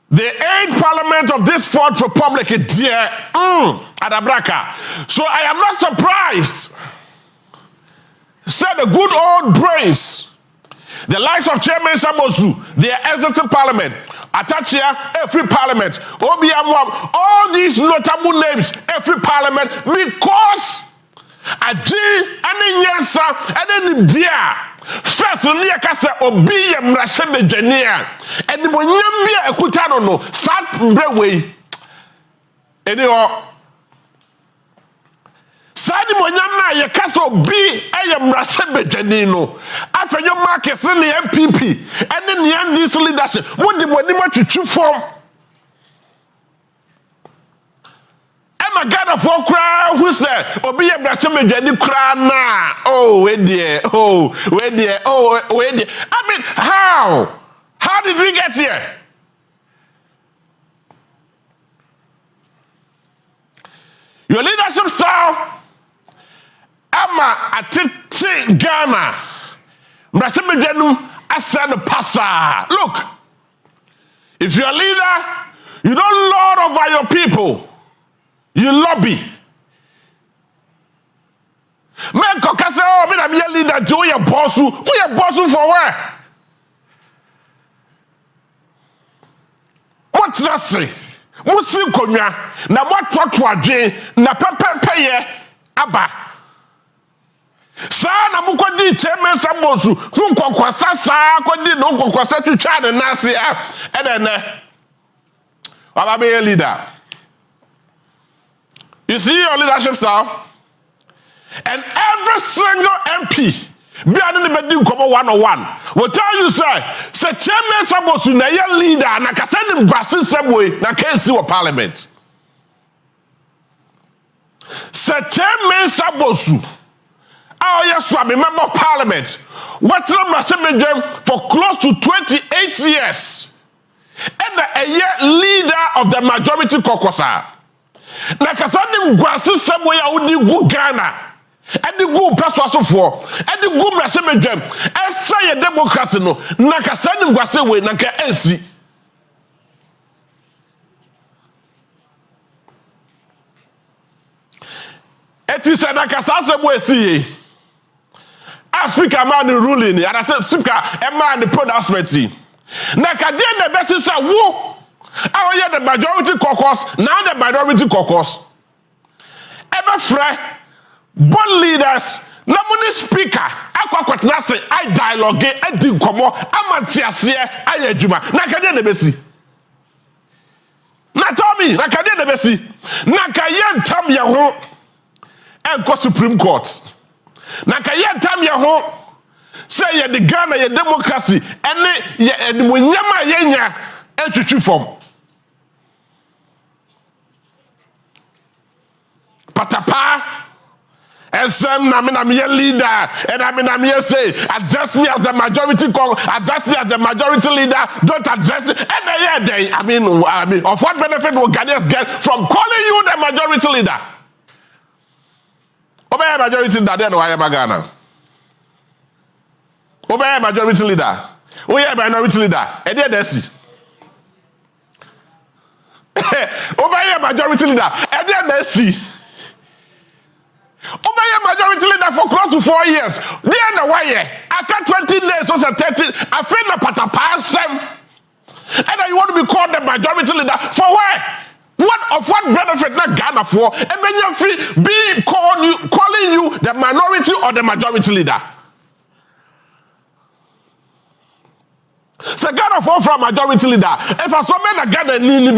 Speaker 9: The 8th parliament of this 4th republic is dear Adabraka. So I am not surprised. Said the good old brains, the likes of Chairman Samosu, they are exiting parliament. Atachia, every parliament. Obiamwam, all these notable names, every parliament, because Adi, any yansa, any dear. First, near Cassa, Obi, and Rashebe Jania, and the Monyambia Ekutano, no, Sat Brewe. Anyhow, Sadi Monyama, your castle B, I am Rashebe Janino. After your market, send the MPP, and then the end this leadership. What the Monima to chew from? I'm a God of all crowd who said, Obi a Rashebe Jani Krana. Oh, where dear, oh, where dear, oh, where dear. I mean, how? How did we get here? Your leadership style. Ama atete Ghana. Mrashemejenu asana pasa. Look, if you're a leader, you don't lord over your people. You lobby. Men kokase oh, me na me leader do your boss. Who your boss for where? What's that say? Musi konya na mwatwatwa adwen na pepepe aba. Sa na mukodi Chairman Samosu nkonkwasa sa kodi no nkonkwasa twitwa ne nase ene baba be leader. You see your leadership style? And every single MP be an independent come 101 will tell you say Chairman Samosu na your leader na ka send him Brazil same way na case of parliament. Say Chairman Samosu oh yes, I'm a member of parliament. What's the matter for close to 28 years? And a year leader of the majority caucus. Like I said, the Brazil same way I would do Ghana. And the good person for and the good message and say a democracy no naka send Brazil way naka NC. It is a naka sase way see. I speak a man ruling and I said speak a man the pronouncement. Naka den the best is a woo. I hear the majority caucus, now the minority caucus. Ever free board leaders, namuni speaker, I dialogue, I do come on, I'm I ejuma. Nakadia the besi. Natomi, Nakadia the besi. Nakayen tam ya ho and go Supreme Court. Nakayen tam ya ho say ya the Ghana ya democracy and when yama yenya entry form. Patapa and some Namina leader, and I'm here say, address me as the majority leader, don't address it. And I mean, of what benefit will Ghanaians get from calling you the majority leader? Obey majority leader, then why am I Ghana? Obey majority leader. Oh yeah, minority leader. And then they see. Obey majority leader. And then they see. Obey leader for close to 4 years. Then the why? After 20 days, or 30, I feel the patapasem. And then you want to be called the majority leader for what? What benefit not Ghana for? And then you're free be calling you the minority or the majority leader. So Ghana for from majority leader. If I saw men Ghana ni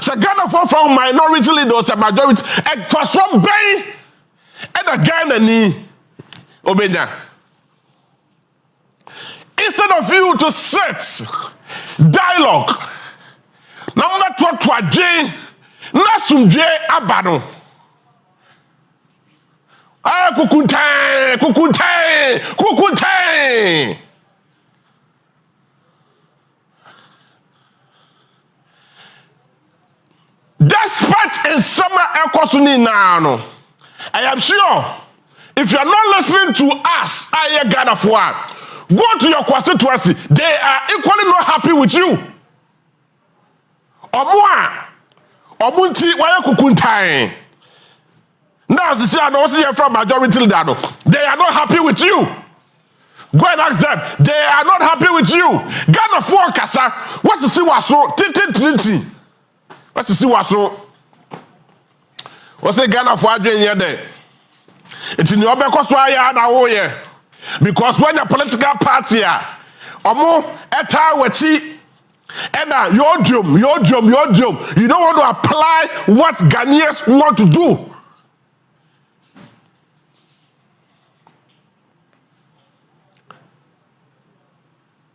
Speaker 9: so Ghana for from minority leader or majority. And for some bay and a Ghana ni obenya. Instead of you to sit dialogue. Number 12 J Nasumje Abano. Ah kukuntai. Despite in summer ekosuni now, I am sure if you are not listening to us, I gather for go to your constituency. They are equally not happy with you. Onua, Obunti, why kukuntai? Now, see, I don't see you from majority leader. They are not happy with you. Go and ask them. They are not happy with you. Ghana for Kasa. What's the see what so? Titi. What's the see what so? What's the Ghana for Adrian here there? It's in your back of why because when a political party are omo eta wechi. And your job. You don't want to apply what Ghanaians want to do.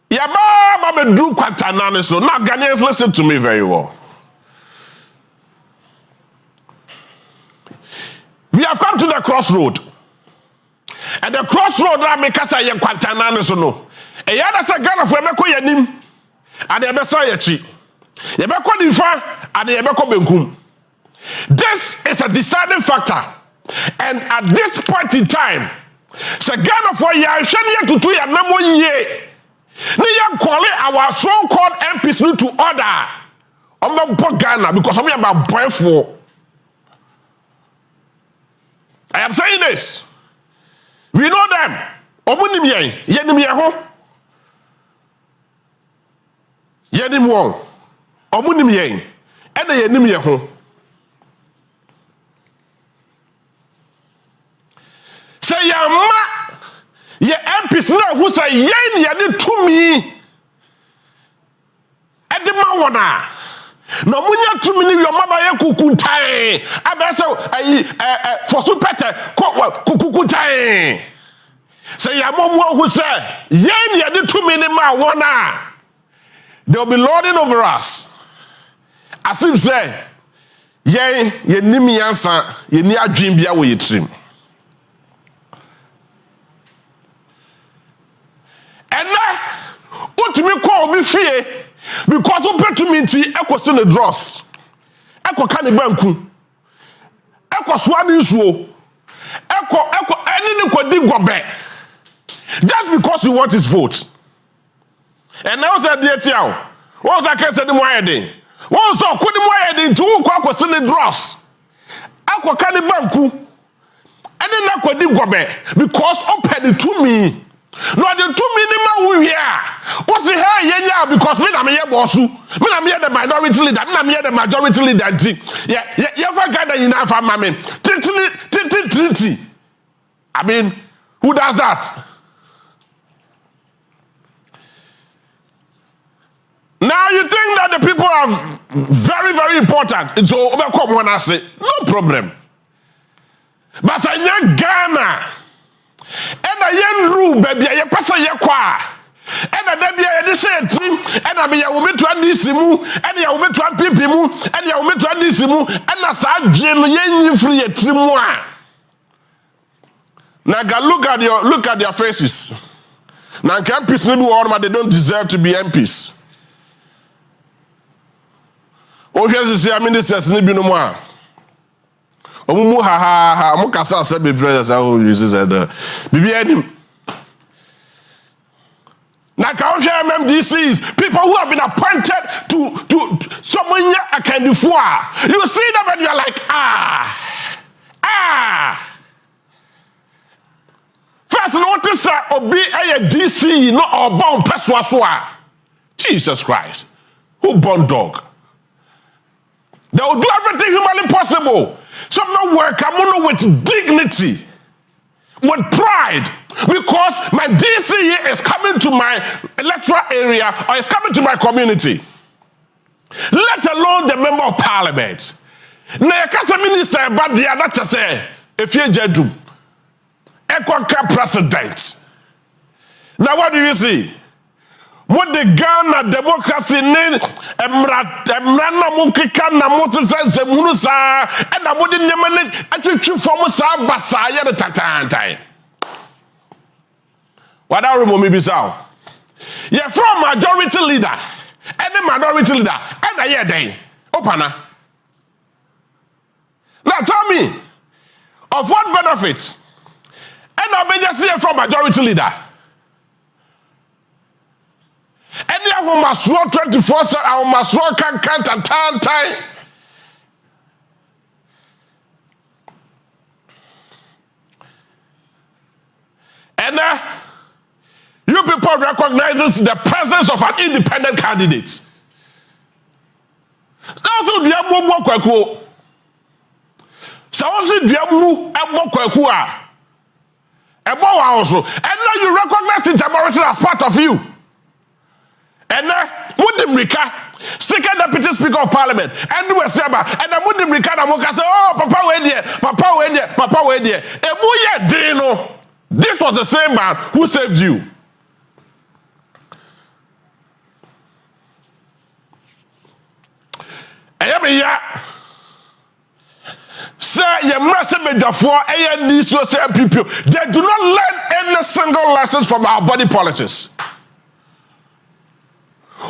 Speaker 9: Yaba do kwatanane so. Now Ghanaians, listen to me very well. We have come to the crossroad. And the crossroad that make us say kwatanane so no. E yada say Ghana for emeko yanim. And this is a deciding factor. And at this point in time, so Ghana for year to 2 years, no more year. They call our so-called MPs to order. I'm not Ghana because I'm about boyful. I am saying this. We know them. Yenim won. Omunim yen. Ene yenim ye ho. Say ya ma ye MPs na who say yen ye de tumi. Ede ma wona. No munya tumi ni yo maba ye kukuntai. Abese for supete kukuntai. Say ya momo who say yen ye de tumi ni ma wona. They'll be lording over us. As if say, ye nimi yansa, ye ni adwin bia wo yetrim. And now, what me call me fear because you pay to me nti ekosi ne dross. Eko ka ne banku. Eko swa ni nsuo. Eko eni ni ko di gobe. Just because you want his vote. And now say dear tiao. What's that case the moyedin? What's so kudi moyedin to who kwa send the dross? Akwa ka ne banku. Eni na ko di gobe because open it to me. No the to me ni ma wu here. What's the hair yenya because me na me ye bossu. Me na me the minority leader, me na me the majority leader. Yeah, for Ghana you na for mama. Titi. I mean, who does that? Now you think that the people are very, very important. It's all come when I say, no problem. But I young Ghana. And I young rule, baby, I pass a yakwa. And I baby, I say team, and I be a woman to Andisimu, and I will to Pipimu, and I will to Andisimu, and I said, Jim, yen free a trimwa. Now look at their faces. Now MPs they don't deserve to be MPs. Oh, here's the say, ministers ni bi no mo a. Omumu ha mo kasa say be brothers how uses that. Bibi anim. Na ka MMDCs, people who have been appointed to someone akandifo. You see them and you're like That's not to say obi a DC no or born peswaswa. Jesus Christ. Who born dog? They will do everything humanly possible. Some not work, I'm with dignity, with pride, because my DCE is coming to my electoral area or is coming to my community. Let alone the member of parliament. Na yakasa minister but the other say if you jedum Ekwaka president. Now what do you see? What the Ghana democracy need emrana mukika na mutse munusa and na mudi nyamane atwitwi form sa basa ye de tatantai. What are we bisa? You from majority leader. Any minority leader and a year day. Opana. Now tell me, of what benefits? And I'll be just here from majority leader. Any of them must roll 24/7, I must roll can't and time. And you people recognize the presence of an independent candidate. That's what we have more kwaku. So also we have more kwaku also. And now you recognize the Morrison as part of you. And Mudim Rika, second deputy speaker of parliament, and we say and Mudim Rika na moka say, oh, Papa wait there. Ebuye Dino. This was the same man who saved you. Sir, your message for AND social people, they do not learn any single lessons from our body politics.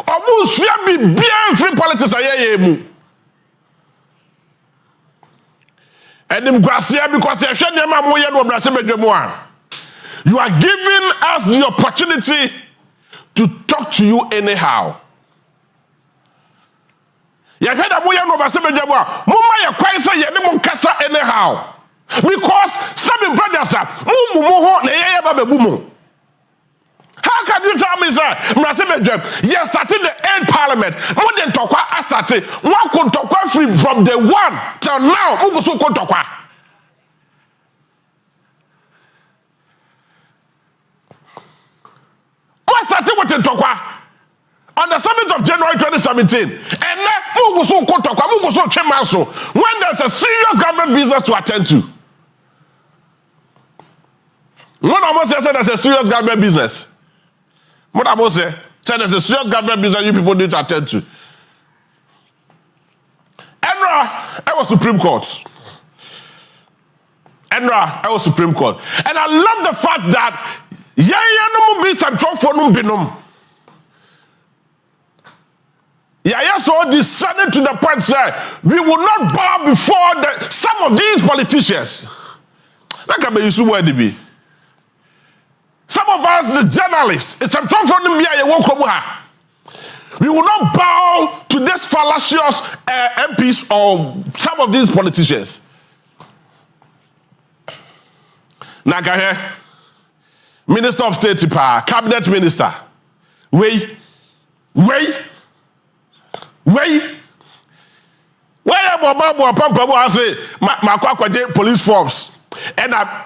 Speaker 9: Almost be bien free politics ayemu. And because you are giving us the opportunity to talk to you anyhow. Anyhow. Because some brothers are how can you tell me, sir? Yes, starting the end parliament. More than Tokwa, I started. One could Tokwa free from the one till now. Mugusu could Tokwa. What started with the Tokwa? On the 7th of January 2017, and Mugusu could Tokwa, Mugusu Chemaso, when there's a serious government business to attend to. One almost said there's a serious government business. What I must say, there's a serious government business you people need to attend to. Enra, I was Supreme Court. And I love the fact that so descended to the point say we will not bow before some of these politicians. That can be used to where they be. Some of us, the journalists, we will not bow to these fallacious MPs or some of these politicians. Nagahe, Minister of State, Cabinet Minister, wait. Where I say, my police force. And I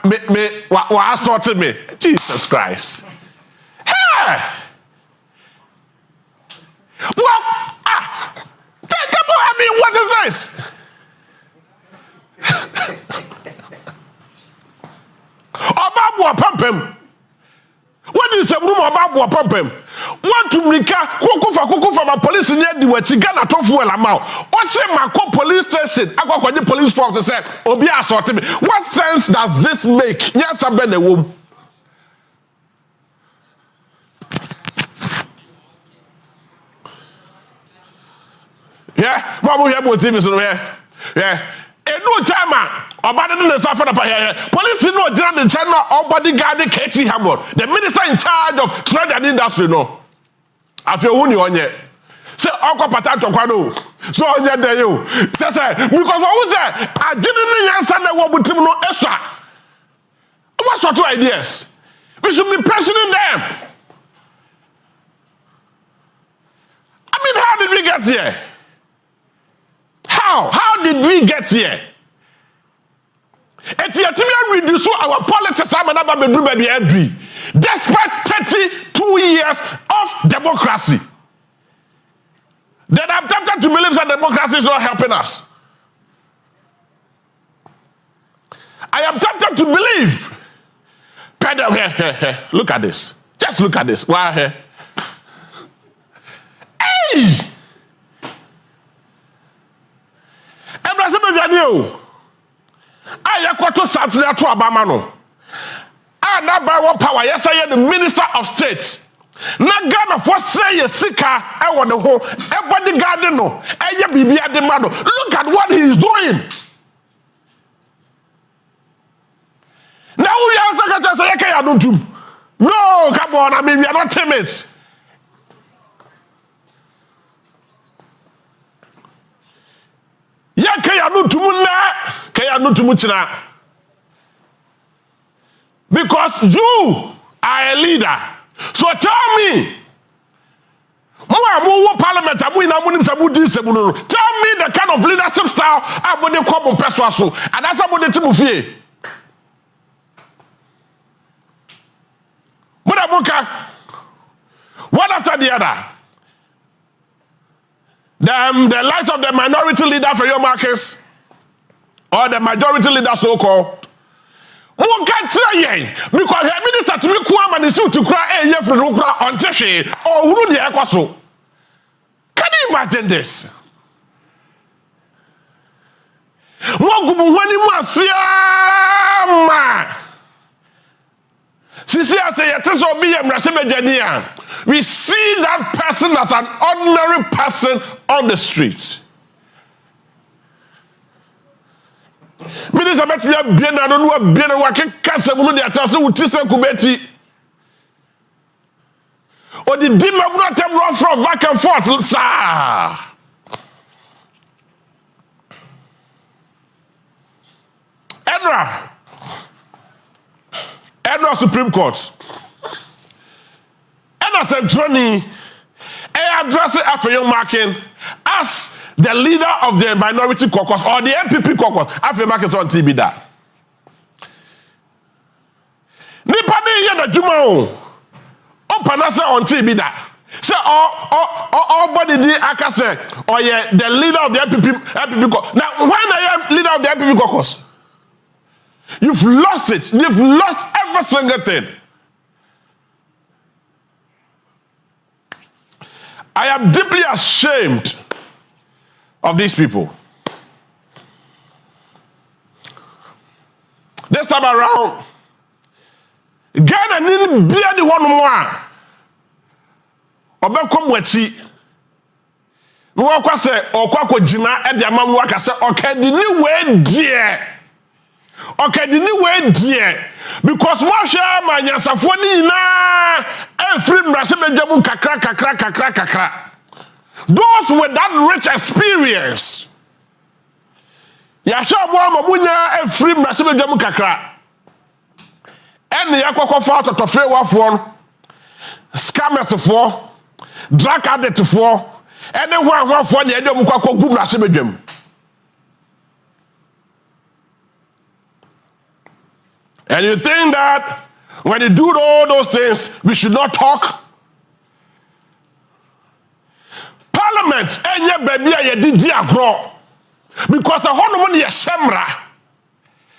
Speaker 9: assaulted me. Jesus Christ. Hey! What? I mean, what is this? What is the room about Pampem? What to Rika, Kuku from a police in the Wachigana Tofu Lamau. What say my police station? I got the police force and said, Obia assaulted me. What sense does this make? Yes, I've been a woman. Yeah, Mamu here, what TV so yeah. A no time, about the suffer police no general China or bodyguard Katie Hammond, the minister in charge of trade and industry. No, I feel who you on yet. Say, Uncle Patato Quano, so on your day, you just say, because what was that? I didn't answer the one with no extra. What's your 2 ideas? We should be pressuring them. I mean, how did we get here? How did we get here? And yet we reduce our politics despite 32 years of democracy. Then I'm tempted to believe that democracy is not helping us. I am tempted to believe. Pedal here. Look at this. Just look at this. Why here? Hey! I to Saturday to Abamano. And that by what power, yes, I am the Minister of State. Na Ghana for say a sika, I want the whole everybody garden no. Look at what he is doing. Now we are say I don't do. No, come on, I mean we are not timid. Because you are a leader. So tell me, Parliament, tell me the kind of leadership style I would come on persuasion, and that's about the Timothy. One after the other. The lives of the minority leader for your markets, or the majority leader so-called. Because her minister to me and is to cry on Teshe or who the Equaso. Can you imagine this? We see that person as an ordinary person on the street. Minister Betia Biena no Biena wake kasa mu de atase utise kubeti. O di dima bro tem run from back and forth sir. Edra Supreme Court. Edra Centroni address Afeyo Maakye as the leader of the minority caucus or the MPP caucus. Afeyo Maakye on TV that. Nipa ni ye na juma o. Panasa on TV that. Say all body di akase or yeah the leader of the MPP caucus. Now when I am leader of the MPP caucus, you've lost it. You've lost every single thing. I am deeply ashamed of these people. This time around, Ghana need be the one more. Obekom wachi. No kwa se okwa jina e dia mamu aka se okay the new way dear. Okay, the new way dear. Because what share my Yasafoni na every Rashabejamu kakra. Those with that rich experience. Yashabu Mamunya every Rashabejamu kakra. And the Aqua Fat of Free Wafon, scammers for, drug addict for, and then one for the Edomuka Gum Rashabejam. And you think that when you do all those things, we should not talk? Parliament, because a whole money is Shemra.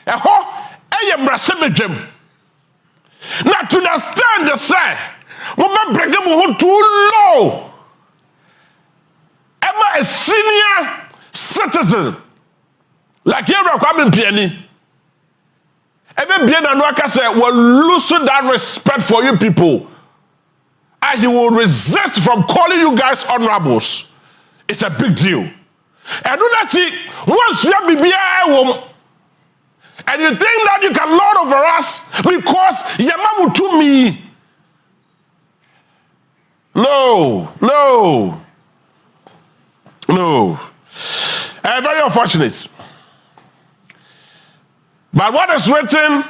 Speaker 9: A whole not to understand the say, we bring them too low. Am I a senior citizen? Like you're a coming piani. Even bien Anuaka said, will lose that respect for you people. And he will resist from calling you guys honorables. It's a big deal. And do that once you have and you think that you can lord over us because Yamamu to me. No. Very unfortunate. But what is written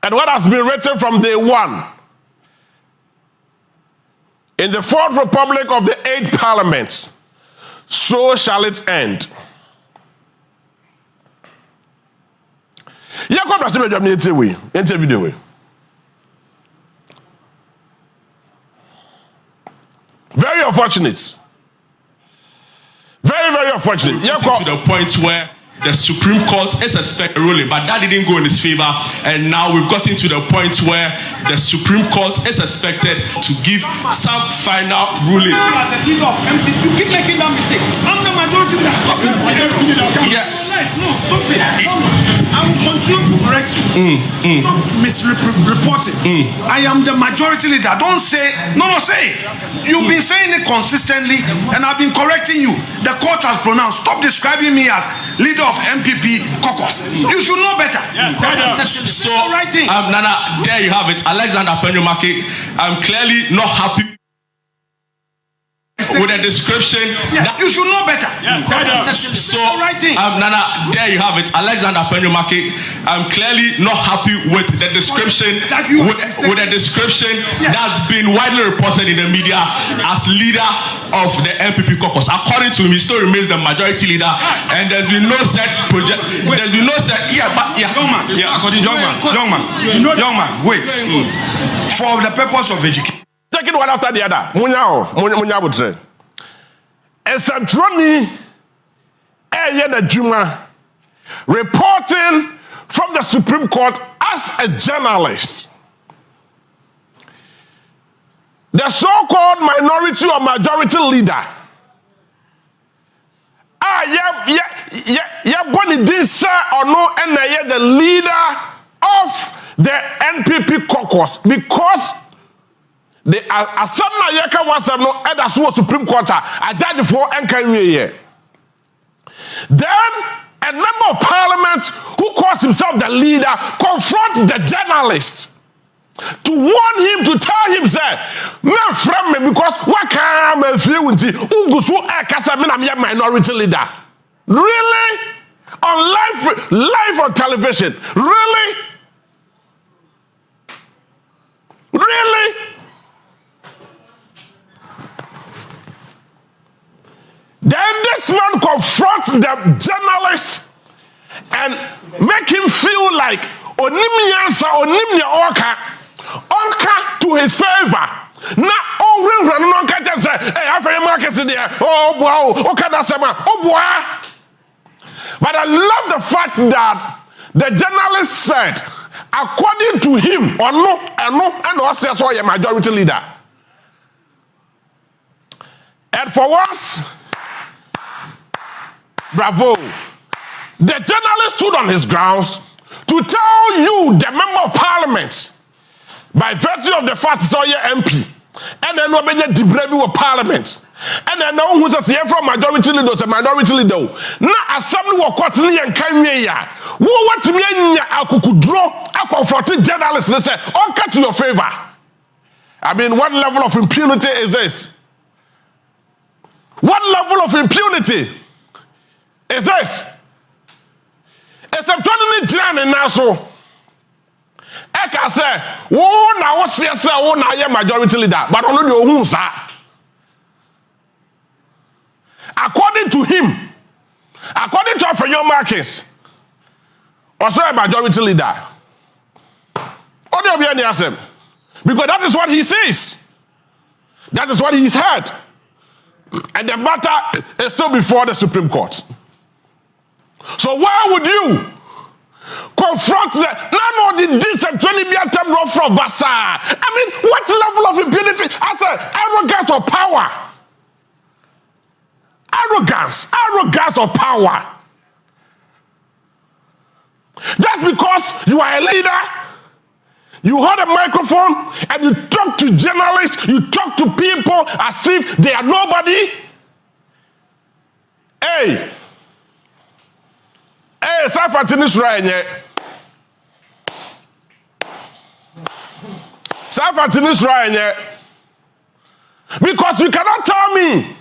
Speaker 9: and what has been written from day one. In the Fourth Republic of the Eighth Parliament, so shall it end. Very unfortunate. Very, very unfortunate.
Speaker 10: To the point where the Supreme Court is expected ruling, but that didn't go in his favor. And now we've gotten to the point where the Supreme Court is expected to give some final ruling.
Speaker 11: As a leader of MP, you keep making that mistake. I'm the majority that stop it.
Speaker 10: Yeah.
Speaker 11: No, stop it. I will continue to correct you. Stop misreporting. I am the majority leader. Don't say, no, say it. You've been saying it consistently, and I've been correcting you. The court has pronounced. Stop describing me as leader of MPP caucus. You should know better.
Speaker 10: So, Nana, there you have it. Alexander Maakye, I'm clearly not happy with the description.
Speaker 11: You should know better.
Speaker 10: So, Nana, there you have it. Alexander Maakye, I'm clearly not happy with the description with the description that's been widely reported in the media as leader of the MPP caucus. According to him, he still remains the majority leader, and there's been no set project. There's been no set. Young man, wait. For the purpose of education.
Speaker 9: Taking one after the other. Munya would say. Esantroni Eyena Juma reporting from the Supreme Court as a journalist. The so-called minority or majority leader. Boni this or no, and the leader of the NPP caucus because the Asana Yaka was no other so Supreme Court a judge for NKMA. Then a member of parliament who calls himself the leader confronts the journalist to warn him, to tell him, say, man from me because what can I feel with you? I'm a minority leader. Really? On live on television? Really? Really? Then this man confronts the journalist and make him feel like Onka to his favor. Now, Onka just say, hey, I feel Marcus there. Oh, wow. Okay, that's a man. Oh, boy. But I love the fact that the journalist said, according to him, and also saw a majority leader. And for once, bravo. The journalist stood on his grounds to tell you, the member of parliament, by virtue of the fact he's your MP, and then no be the brevi of parliament, and then no who's a from majority leader, a minority leader. Now assembly wa kwatni and kanwe ya. Wo what me anya akukudro akomforting journalists they say, "On cut to your favor." I mean, what level of impunity is this? What level of impunity is this? Except 20 Jan now so. Eka say, "Oh, now what's yes, oh, now you're majority leader, but only your own sir." According to him, according to Onua Marcus, also a majority leader. Because that is what he says. That is what he's heard. And the matter is still before the Supreme Court. So why would you confront the none of the decent 20 million term rough from Basa? I mean, what level of impunity? I said, arrogance of power. Arrogance of power. Just because you are a leader, you hold a microphone and you talk to journalists, you talk to people as if they are nobody. Hey, Safatini Sranye. Safatini Sranye. Because you cannot tell me.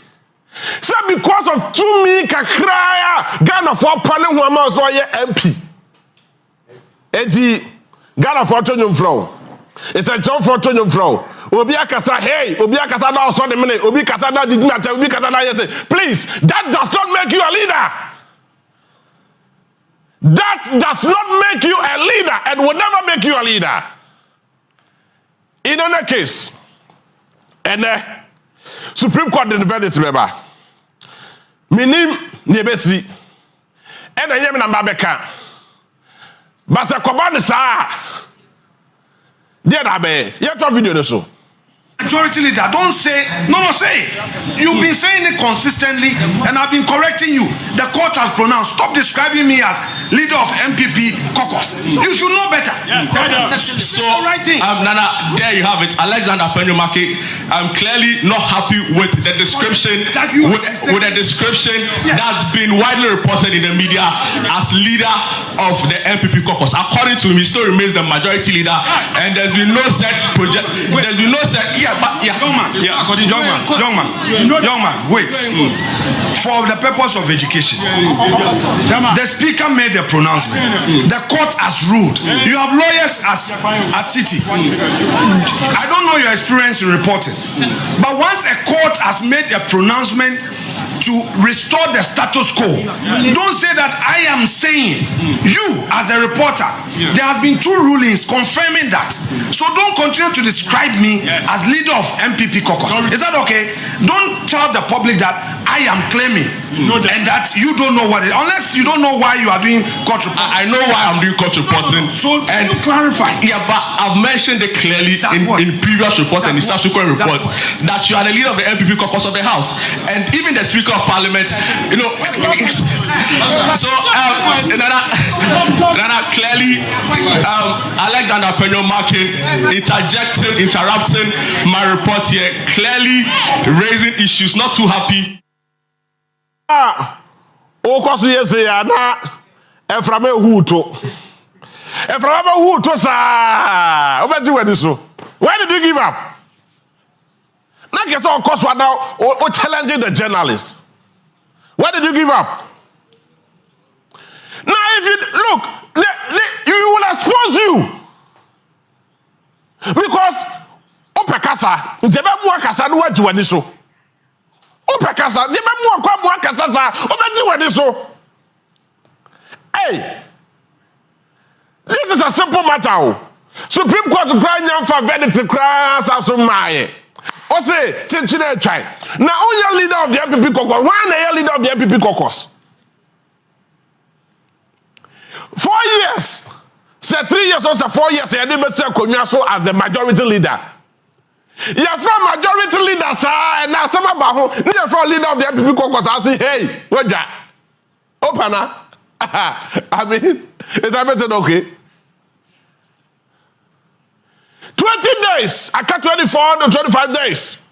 Speaker 9: Say because of 2 me kakraya Ghana for panel who am also MP. Eji Ghana for Tonyum Flow. It's a job for Tonyum Flow. Obi akasa, hey, Obi akasa now so the minute, Obi kasa now did not Obi kasa now yes. Please, that does not make you a leader. That does not make you a leader and will never make you a leader. In any case, and Supreme Court in the verdict, remember. Minim nebesi. And I am in Babeka. But a command, sir. Dear Abe, you have video so.
Speaker 11: Majority leader, don't say, no, say it. You've been saying it consistently, and I've been correcting you. The court has pronounced. Stop describing me as leader of MPP caucus. You should know better.
Speaker 10: So, Nana, there you have it. Alexander Maakye, I'm clearly not happy with the description, with the description that's been widely reported in the media as leader of the MPP caucus. According to him, he still remains the majority leader, and there's been no set project. There's been no set. Young
Speaker 11: man, wait. For the purpose of education, the speaker made a pronouncement. The court has ruled. You have lawyers at City. I don't know your experience in reporting, but once a court has made a pronouncement to restore the status quo, don't say that I am saying. You as a reporter, there has been 2 rulings confirming that. So don't continue to describe me as leader of MPP caucus. Is that okay? Don't tell the public that I am claiming and that you don't know what it is, unless you don't know why you are doing court reporting.
Speaker 10: I know why I'm doing court reporting.
Speaker 11: So and you clarify.
Speaker 10: Yeah, but I've mentioned it clearly in previous report and the subsequent report that you are the leader of the MPP caucus of the House, and even the Speaker of Parliament. You know, so Nana, clearly Alexander Maakye interrupting my report here, clearly raising issues, not too happy.
Speaker 9: Okosu yese ya na eframe huto sa obeti wedi so. Why did you give up? Na kese okosu now o challenging the journalists. Why did you give up? Now if you look, you will expose you. Because opekasa nzebe mu akasa no wagi wani so. Opekasa nzebe mu akwa mu akasa sa obeti wani so. Hey, this is a simple matter. Supreme Court cry nyamfa verdict cry asasumaye. O say chinchine try. Now only leader of the MPP caucus. Why the leader of the MPP caucus? 4 years. Say 3 years or say 4 years. You didn't say Konyaso as the majority leader. You are from majority leader, sir. And now some about who you are from leader of the MPP caucus. I say, hey, what's that? Open up. I mean, is that better? Okay. 20 days. I cut 24 to 25 days.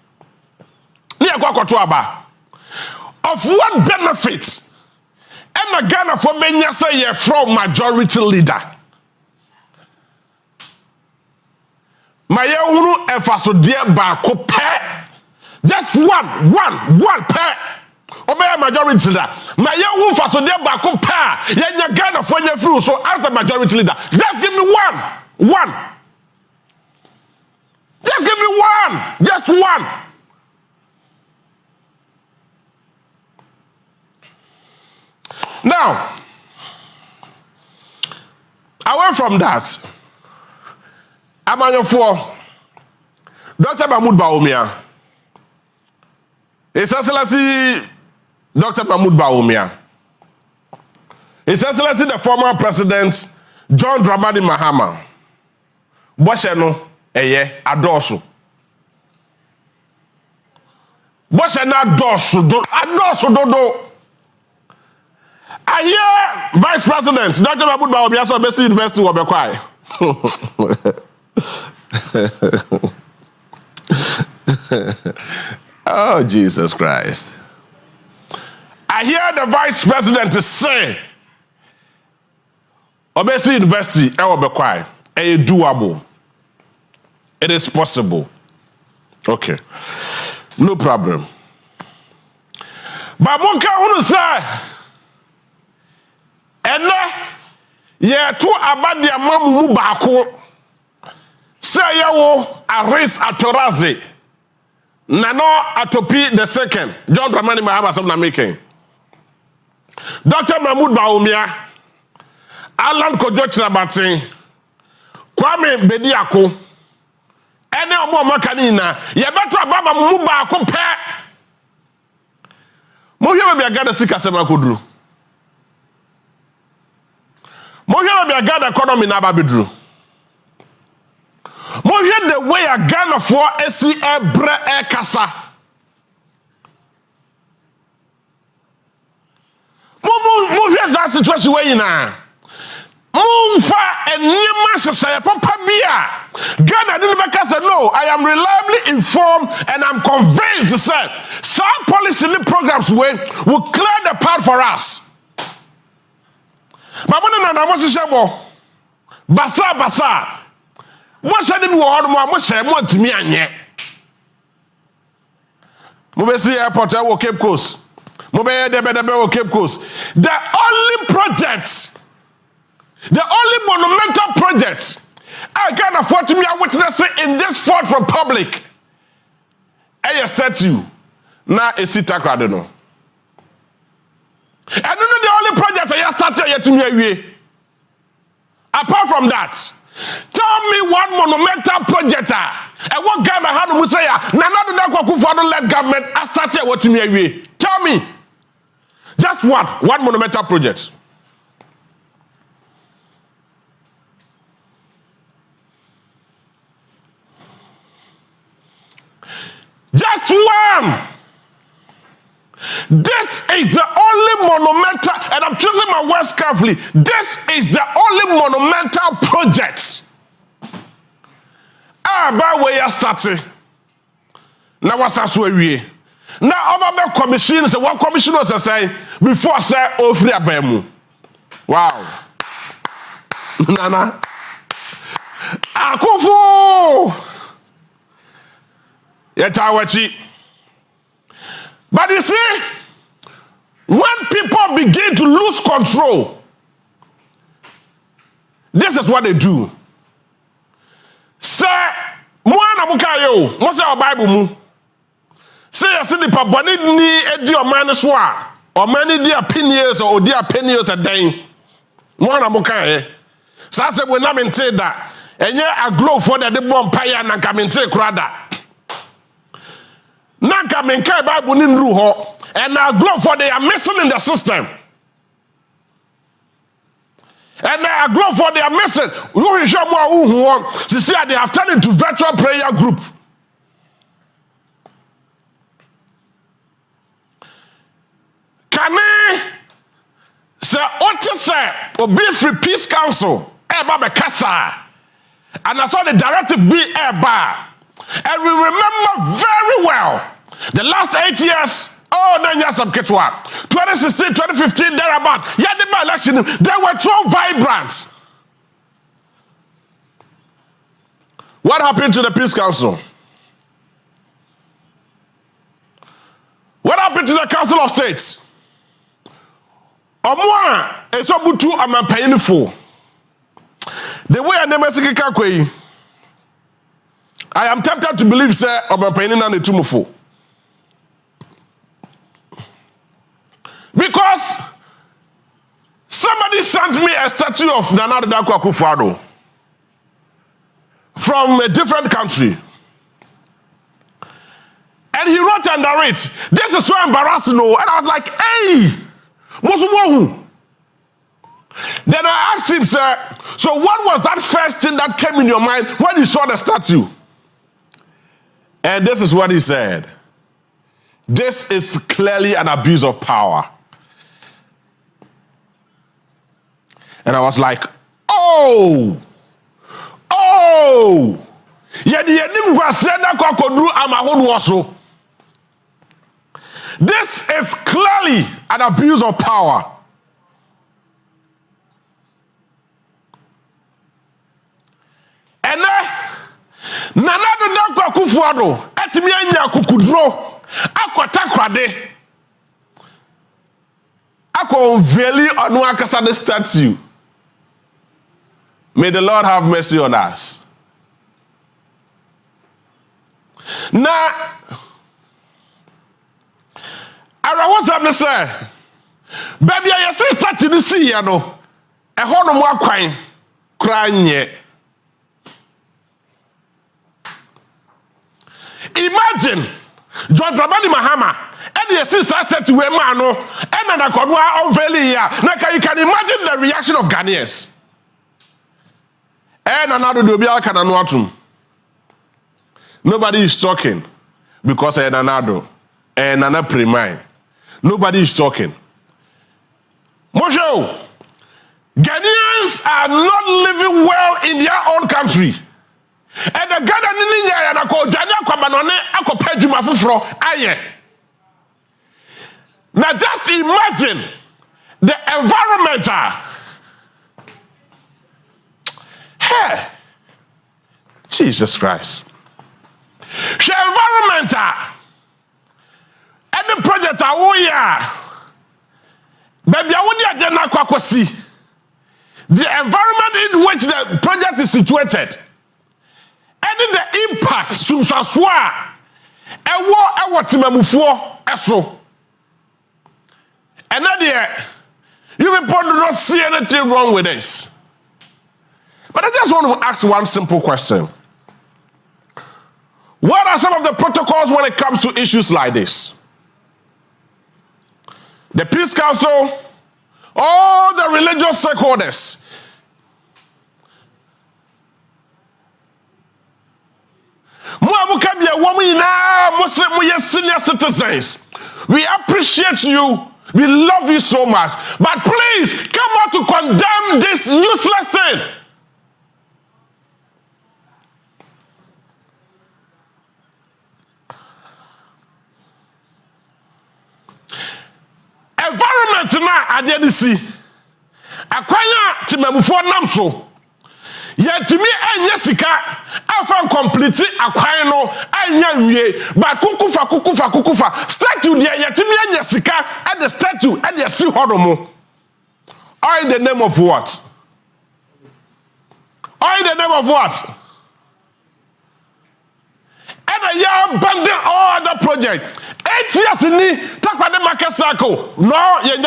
Speaker 9: Of what benefits? And Ghana for Benya say you're from majority leader. My young effaso dear barco pair. Just one pair. Obey majority leader. My young faso dear barco pair. You're Ghana for your fruit. So as a majority leader, just give me one. Just give me one. Just one. Now, away from that, I'm on your floor. Dr. Mahmoud Bawumia. His Excellency Dr. Mahmoud Bawumia. His Excellency the former President John Dramani Mahama. Bosheno eye adosu. Bosheno adosu dodo. I hear Vice President Dr. Mahmoud Bawumia so Best University will be quiet. Oh, Jesus Christ. I hear the Vice President say Obesi University will be quiet. It's doable. It is possible. Okay. No problem. But Monka want to say, and ye to abadia mamu baako say yawo Aris Atoraze Nano Atopi the second John Dramani Mahama some na making Dr. Mahmoud Baumia Alan Kojo Chirabatin Kwame Bediako ene omo makanina ye beto abama mu baako pe mo hwe be agada sika sema koduru mo hwe be agada economy na babeduru mo hwe the way agana for esi ebre ekasa mo hwe za situation we na Mumfa and Nimasha Papa Bia. Ghana didn't make us say no. I am reliably informed and I'm convinced that some policy programs will clear the path for us. Mamona na mo se bo. Basa. Mo se de wo hodo mo se mo ntimi anye. Mo be see airport e wo Cape Coast. Mo be de wo Cape Coast. The only projects the only monumental projects I can afford to me a witness in this Fourth Republic. A statue na a sita crowd no. And the only project I started yet to me. Apart from that, tell me one monumental project. And what Ghana had to say, Nana let government start what to me. Tell me. Just one monumental project. Just one. This is the only monumental, and I'm choosing my words carefully. This is the only monumental project. By way of starting. Now what's that way? Now over the commission, so one commissioner say before say ofri abemu. Wow. Nana. Akufo. But you see, when people begin to lose control, this is what they do. Say, Moana Mukayo, what's our Bible mu? Say, I see the Pabani ni edi or manuswa, or many dear pennies or dear pennies a day. Moana Mukaye. So I said, when I'm in that, and yeah, a glow for the bomb paya and come in take rather. Nanka menkai Bible nindru ho and our globe for they are missing in the system. And our globe for they are missing. You show more who want to see they have turned into virtual prayer group. Can I say what to say obi free peace council eba kasa and I saw the directive be eba. And we remember very well the last 8 years, 9 years of Ketwa, 2016, 2015, thereabout, the election, they were so vibrant. What happened to the Peace Council? What happened to the Council of States? Onua is obutu amampayinfo. The way I never see Kakwe. I am tempted to believe, sir, Omampaini. Because somebody sent me a statue of Nana Dankwa Akufo-Addo from a different country. And he wrote under it, this is so embarrassing. And I was like, hey, what's wrong? Then I asked him, sir, so what was that first thing that came in your mind when you saw the statue? And this is what he said. This is clearly an abuse of power. And I was like, oh. This is clearly an abuse of power. And Nana Dankwa Akufo-Addo etimi anya kukudro akwatakwade akọ unveil Onua kasa the statue May the Lord have mercy on us. Now, I was up to say, baby, I see start to see, you know, a whole more crying yet. Imagine John Dramani Mahama, and the sister said to Emano, and an Onua of Velia. Now, you can imagine the reaction of Ghanaians. And another Dobia Kananwatum. Nobody is talking because I another and another pre-mine. Nobody is talking. Mosho, Ghanaians are not living well in their own country. And the Ghana Ninya and Ako Jania Kwabanone Ako Pejuma Fufro Aye. Now just imagine the environment. Hey, Jesus Christ. The environment. Any project baby, I want you to Kwakwasi. The environment in which the project is situated. And the impact Sunsaswa Ewo Timamufuo Eso. And that you people do not see anything wrong with this. But I just want to ask one simple question. What are some of the protocols when it comes to issues like this? The Peace Council, all the religious stakeholders, Muslim senior citizens, we appreciate you, we love you so much, but please come out to condemn this useless thing. Environment now at the NDC. Akwanya timemufo namso. Yet to me and Jessica, I found complete akwan no anya nwie. But kukufa. Statue there yet to me and Jessica at the statue at the sea hodomo. All in the name of what? All in the name of what? And a year abandon all other project. 8 years in the talk about the market cycle. No, ye.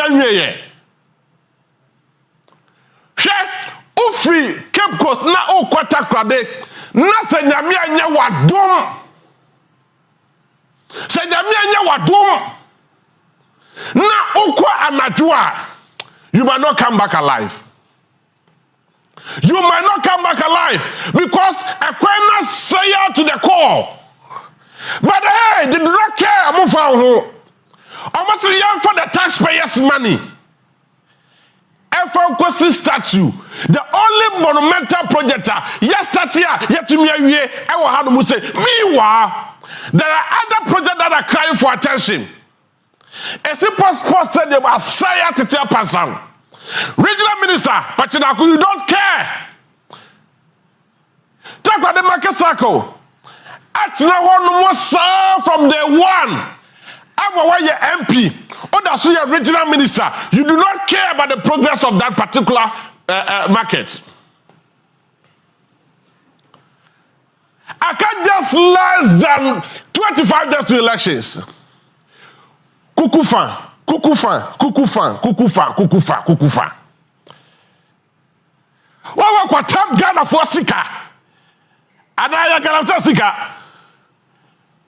Speaker 9: Share Ufri Cape Coast na o kwata krade na se nyame anya wadom. Se nyame anya wadom. Na okwa anadwoa. You might not come back alive. You might not come back alive because Aquena say out to the call. But hey, they do not care about who. Almost a year for the taxpayers' money. And for Kusi statue, the only monumental project, yes, statue, yet to me, I will have to say, meanwhile, there are other projects that are crying for attention. A simple sports stadium, I say at the person. Regional minister, but you don't care. Talk about the market circle. At now one more from day one. I'm a MP. Or that's your regional minister. You do not care about the progress of that particular market. I can't just less than 25 days to elections. Kukufa. What top Ghana for Sika? And I can Sika.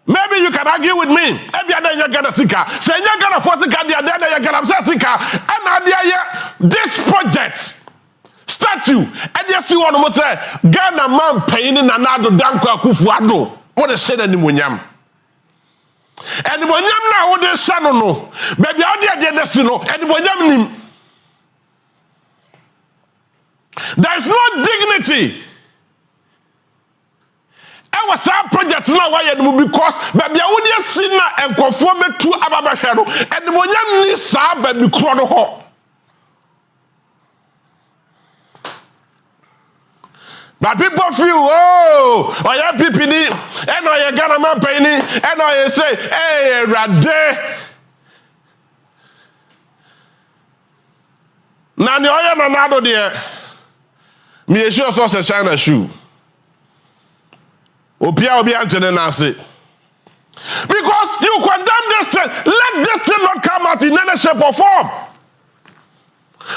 Speaker 9: Maybe you can argue with me. Maybe you're gonna Sika. Say you're gonna for Sika, the other you're gonna Sika. And this project statue, and you see one almost say Ghana man paying in another Danko Kufuado. What is said anymore? And when you now what they say no, baby, how dare they say no? And when you there is no dignity. I was a project now why you because baby I would just see now and conform to Ababashado and when you need sa baby chrono ho. But people feel oh yeah PPD and I Ghana man paying and I say hey Rade Nani oya nanado there Me sure so say China shoe. Opia obi antene na ase. Because you condemn this thing, let this thing not come out in any shape or form.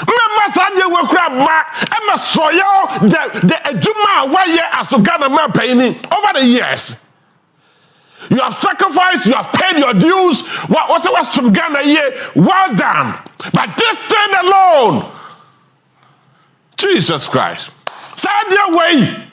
Speaker 9: Remember, Sunday we grab ma, Emma Soyo, the Juma, 1 year as a Ghana man paying over the years. You have sacrificed, you have paid your dues. What was from Ghana here? Well done. But this thing alone, Jesus Christ, Sunday way.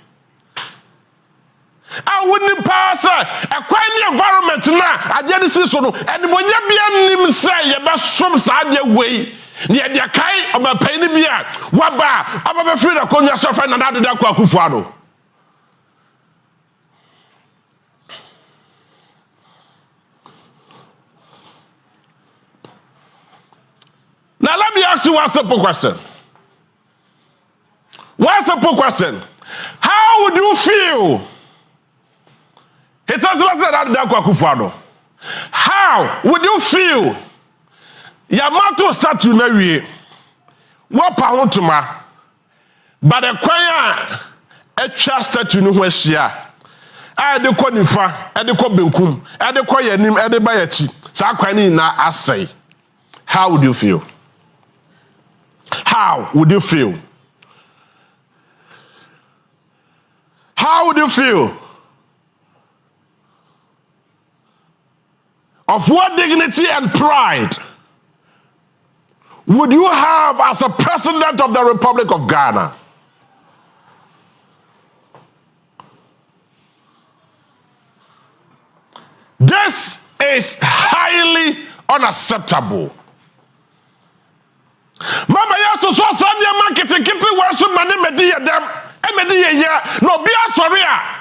Speaker 9: I wouldn't pass a quiet environment now. I didn't see so. And when you be an say about some side way, near the kai of my penny beer, Waba, I'm afraid of Konya Sofa and another Dakufado. Now let me ask you one simple question. One simple question. How would you feel? It says, how would you feel? Yamato statue na what pound to ma, but a choir a chast statue no weshia. I de conifa, I de cobinkum, I de choir nim, I de bayachi, Saquani na assay. How would you feel? How would you feel? How would you feel? Of what dignity and pride would you have as a president of the Republic of Ghana? This is highly unacceptable. Mama yaso so Sunday market kiti wasu mani mediya dem emediya ya no bia sorry a.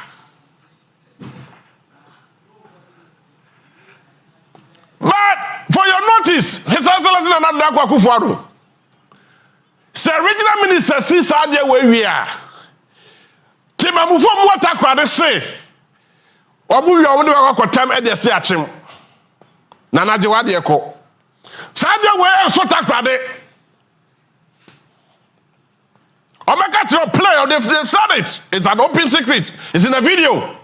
Speaker 9: But for your notice, His Excellency Nana Akufo-Addo, Sir Regional Minister see Sadia where we are. Timamufo mwata kwa de say. Obu yo wo de kwa tam e de say achim. Nana je wade ko. Sadia where so takwa de. Omeka to play, they've said it. It's an open secret. It's in the video.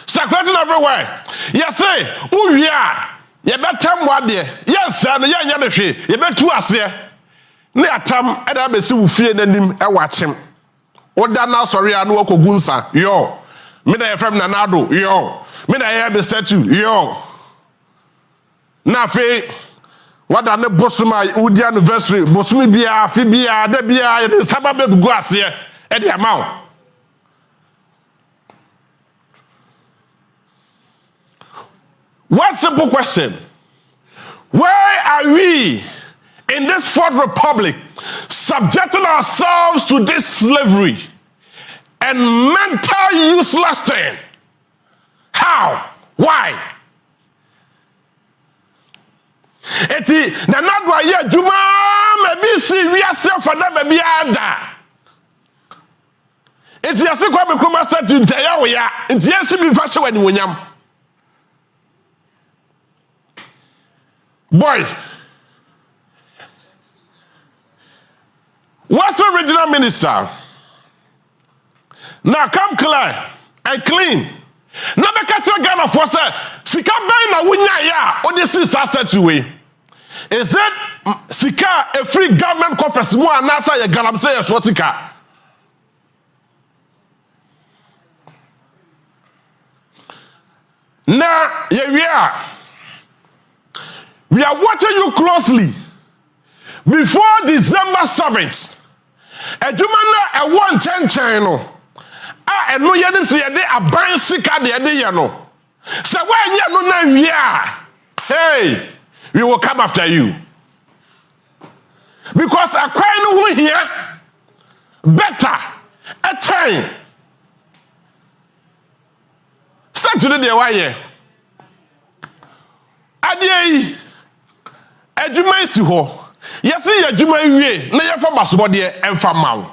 Speaker 9: Circulating everywhere. Yes, say, who we are. You better what there. Yes, sir, you better us here. Near Tam, and I be see fear and him and watch him. What that now, sorry, I know Kogunsa. Yo, me there from Nanado. Yo, me there have a statue. Yo, na fe. What are the Bosuma Udi anniversary? Bosumi Bia, Fibia, Debia, the Sababe Guas here at the amount. One simple question. Why are we in this Fourth Republic subjecting ourselves to this slavery and mental useless thing? How? Why? Eti na nadwa ye juma maybe see we are for them maybe ada. Eti yase kwa be kuma start to tell we ya. Eti yase bi fa hwe wani wonyam. Boy. What's the original minister? Now come clear and clean. Now be catch Ghana for say sika ben na wunya ya odisi start to we. Is it sika a free government coffers mo anasa ye galam say ye sika? Now we are watching you closely. Before December 7th, a jumana a one chen no. And no yedim say ye dey aban sika de dey ye no. Say when ye no na wia. Hey, we will come after you. Because a crying no here better a time. Say today dey why here. Adie adwuma isi ho. Yesi adwuma wie na ye fa basobode emfa mawo.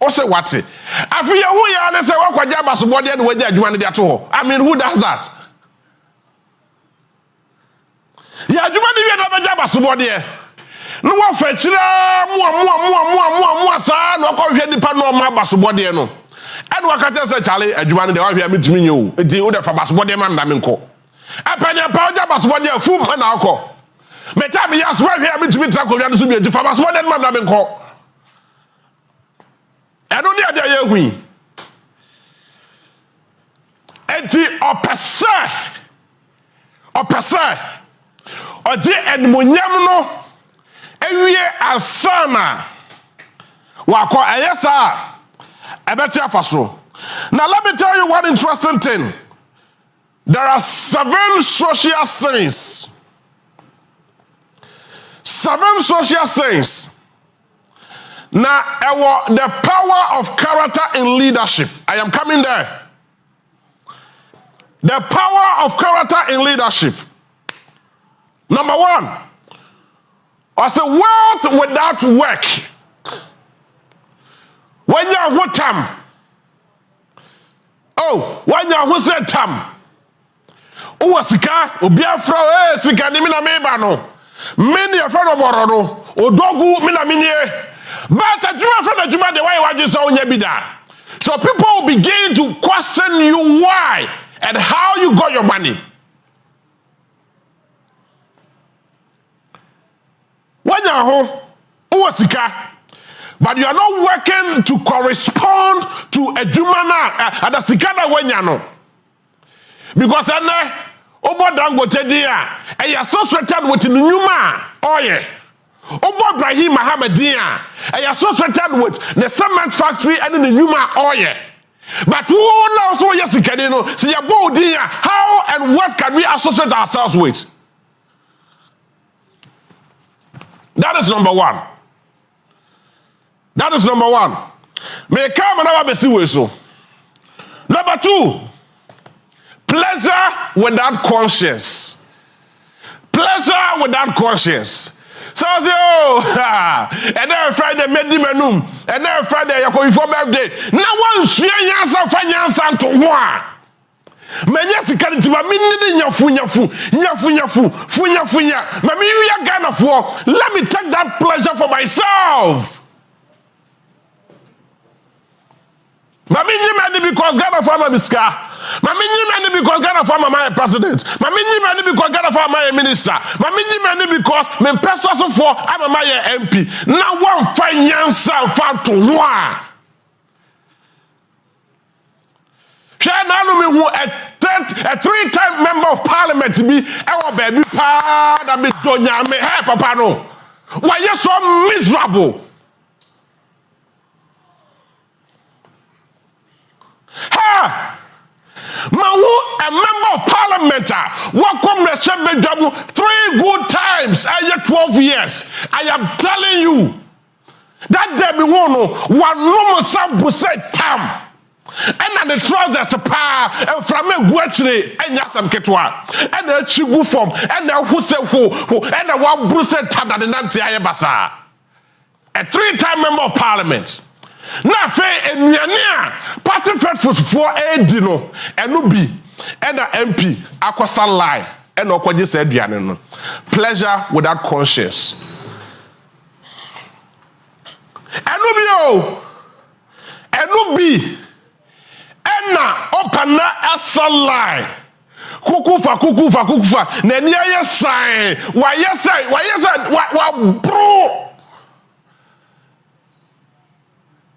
Speaker 9: O say what? Afi ye hu ya na say wakwaja basobode na waja adwuma ne de ato ho. I mean, who does that? Ya adwuma de wie na baja basobode. no wa fa chira mo sa no ko hwe nipa no ma basobode no ene wa kata se chale adwuma no de wa hwe ametumi nye o enti wo de fa basobode ma ndame nko apanya pa oja basobode afum na akọ meta me yaso wa hwe ametumi tra ko hwe no so bi enti fa basobode ma ndame nko eno ni ade ye hui enti opese oje enmonyam no ewie asana wako ayesa ebeti afaso. Now let me tell you one interesting thing. There are 7 social sins. 7 social sins. Now the power of character in leadership. I am coming there. The power of character in leadership. Number 1. I say wealth without work. When you are tam. Oh, when you are say tam. Oh, sika, obia fra sika ni mina meba no. Many a friend of Borono, Odogu mina minye. But a Juma friend of Juma the way you say onya bida. So people will begin to question you why and how you got your money. When you are home, oh sika, but you are not working to correspond to a Jumana at the Sikana when you know. Because I know Obo Dangote dia and you associated with the Numa oil. Obo Ibrahim Mohammedia and you associated with the cement factory and the Numa oil. But who knows what yes can you know? See your dia, how and what can we associate ourselves with? That is number 1. That is number 1. May come and never be see so. Number 2. Pleasure without conscience. Pleasure without conscience. So I say, oh, and then Friday made the menu, and then Friday you go for birthday. Now one answer finance to one. Menya sikari ba minni nyafu. Mami you ya Ghana for. Let me take that pleasure for myself. Mami nyimani because Ghana for my biska. Mami nyimani because Ghana for my president. Mami nyimani because Ghana for my minister. Mami nyimani because me person for I'm my MP. Now one finance fan to one. A 3-time member of Parliament be our baby pa that be donya me hey papa no. Why you so miserable? Ha! A member of Parliament welcome the Shebe 3 good times 12 years. I am telling you that there be one no more say tam. And the trousers pa from a guachre and yasam ketwa and the chigu form and the who say who and the one Bruce tada the nanti ayabasa. A 3-time member of Parliament. Na fe enuania party faithful for edino enubi and the MP akwasa lie and okwaje say aduane no. Pleasure without conscience. Enubi Ena opana asalai. Kukufa. Neni aye sai. Why bro.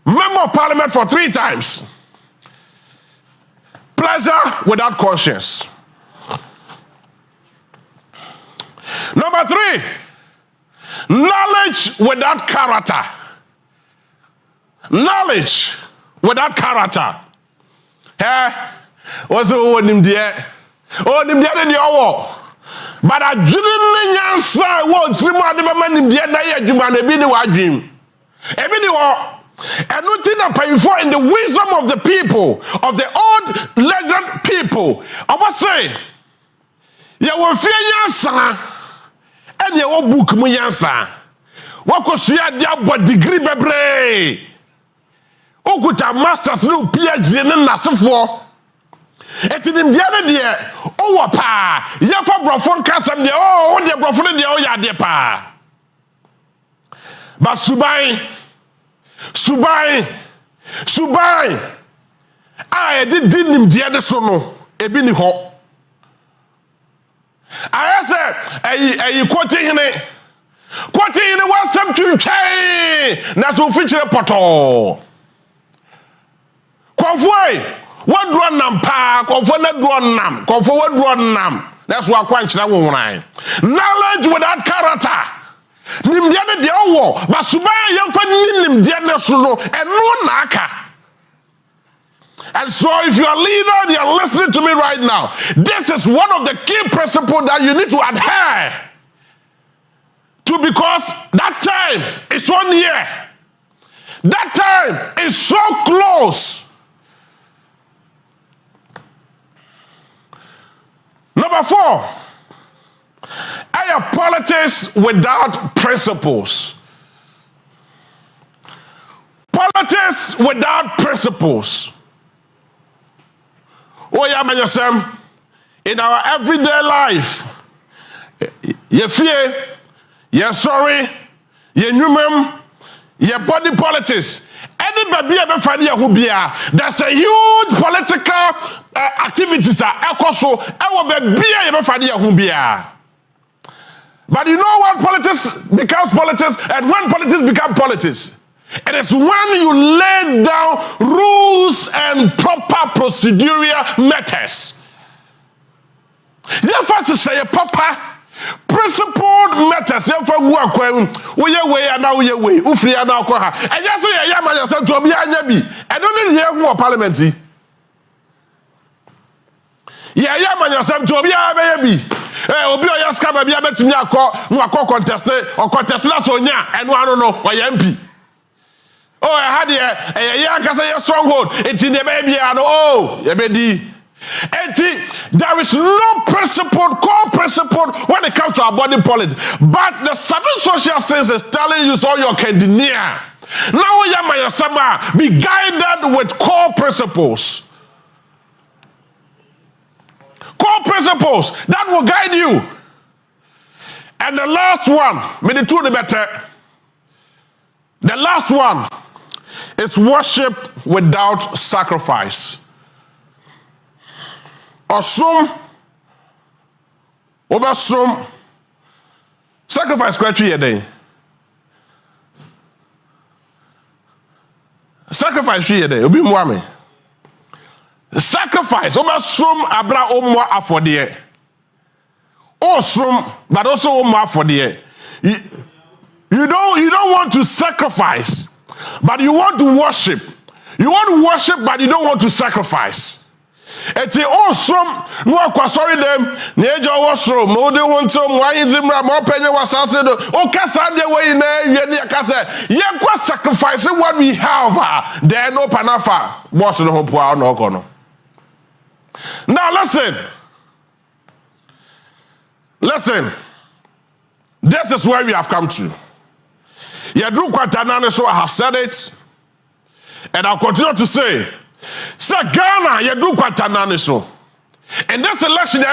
Speaker 9: Member of Parliament for 3 times. Pleasure without conscience. Number 3. Knowledge without character. Knowledge without character. Was nimdia de owo but I didn't answer what Simo de man nimdia na ye adwuma na bi ni wadwim ebi ni wo eno tin na payfo in the wisdom of the people of the old legend people obo say ye wo fie yansa and ye wo book mu yansa wakosua dia bo degree bebre okuta masters no PhD ne nasefo etinim dia ne de owo pa ye fa brofo kasam de o de brofo ne de o ya de pa But Subai. I did him the other sono. Ebini ho. I said, a quoting in it. Quoting in the WhatsApp to chain. That's what feature poto. Convoy. What run nam pa? Convoy run nam. Convoy run nam. That's what quench that woman. Knowledge without character. Nim the other day, but Subaya young for nim the other sono and no naka. And so if you're a leader, you're listening to me right now. This is one of the key principles that you need to adhere to, because that time is 1 year. That time is so close. Number 4, I have politics without principles. Politics without principles. Oh, yeah, man, in our everyday life, you fear, you're sorry, you're human, your body politics. Anybody ever find who be there's a huge political activities are also ever find who be. But you know what politics becomes politics, and when politics become politics, it is when you lay down rules and proper procedural methods. You first say proper principled methods. You for work when we way and now we way. Ufri and now koha. And just say ya man yourself to be anyabi. I don't need hear who parliamentary. Ya man yourself to be anyabi. Obi oya scam be abetumi akọ no akọ contest or contest la so nya eno ano no or MP. Oh, I had a stronghold. It's in the baby. Oh, there is no core principle when it comes to our body politics. But the seven social sense is telling you so you can deny. Now, be guided with core principles. Core principles that will guide you. And the last one, maybe two the better. The last one is worship without sacrifice. Osum, obasum, sacrifice kwatwi yeden. Sacrifice yeden, obi mu ame. Sacrifice, obasum abra omwa afode. Osum, but also omwa afode. You don't want to sacrifice, but you want to worship. You want to worship, but you don't want to sacrifice. Eti awesome, no akwasori dem, nejo wasro, mode wonto, mwayizimra, mo penye wasase do. O kasa de we na yeni akase, ye kwa sacrifice what we have. There no panafa, boss no hopo no kono. Now listen. This is where we have come to. Yadru Kwatanane, so I have said it, and I'll continue to say, Sir Ghana, Yadru Kwatanane, so. In this election,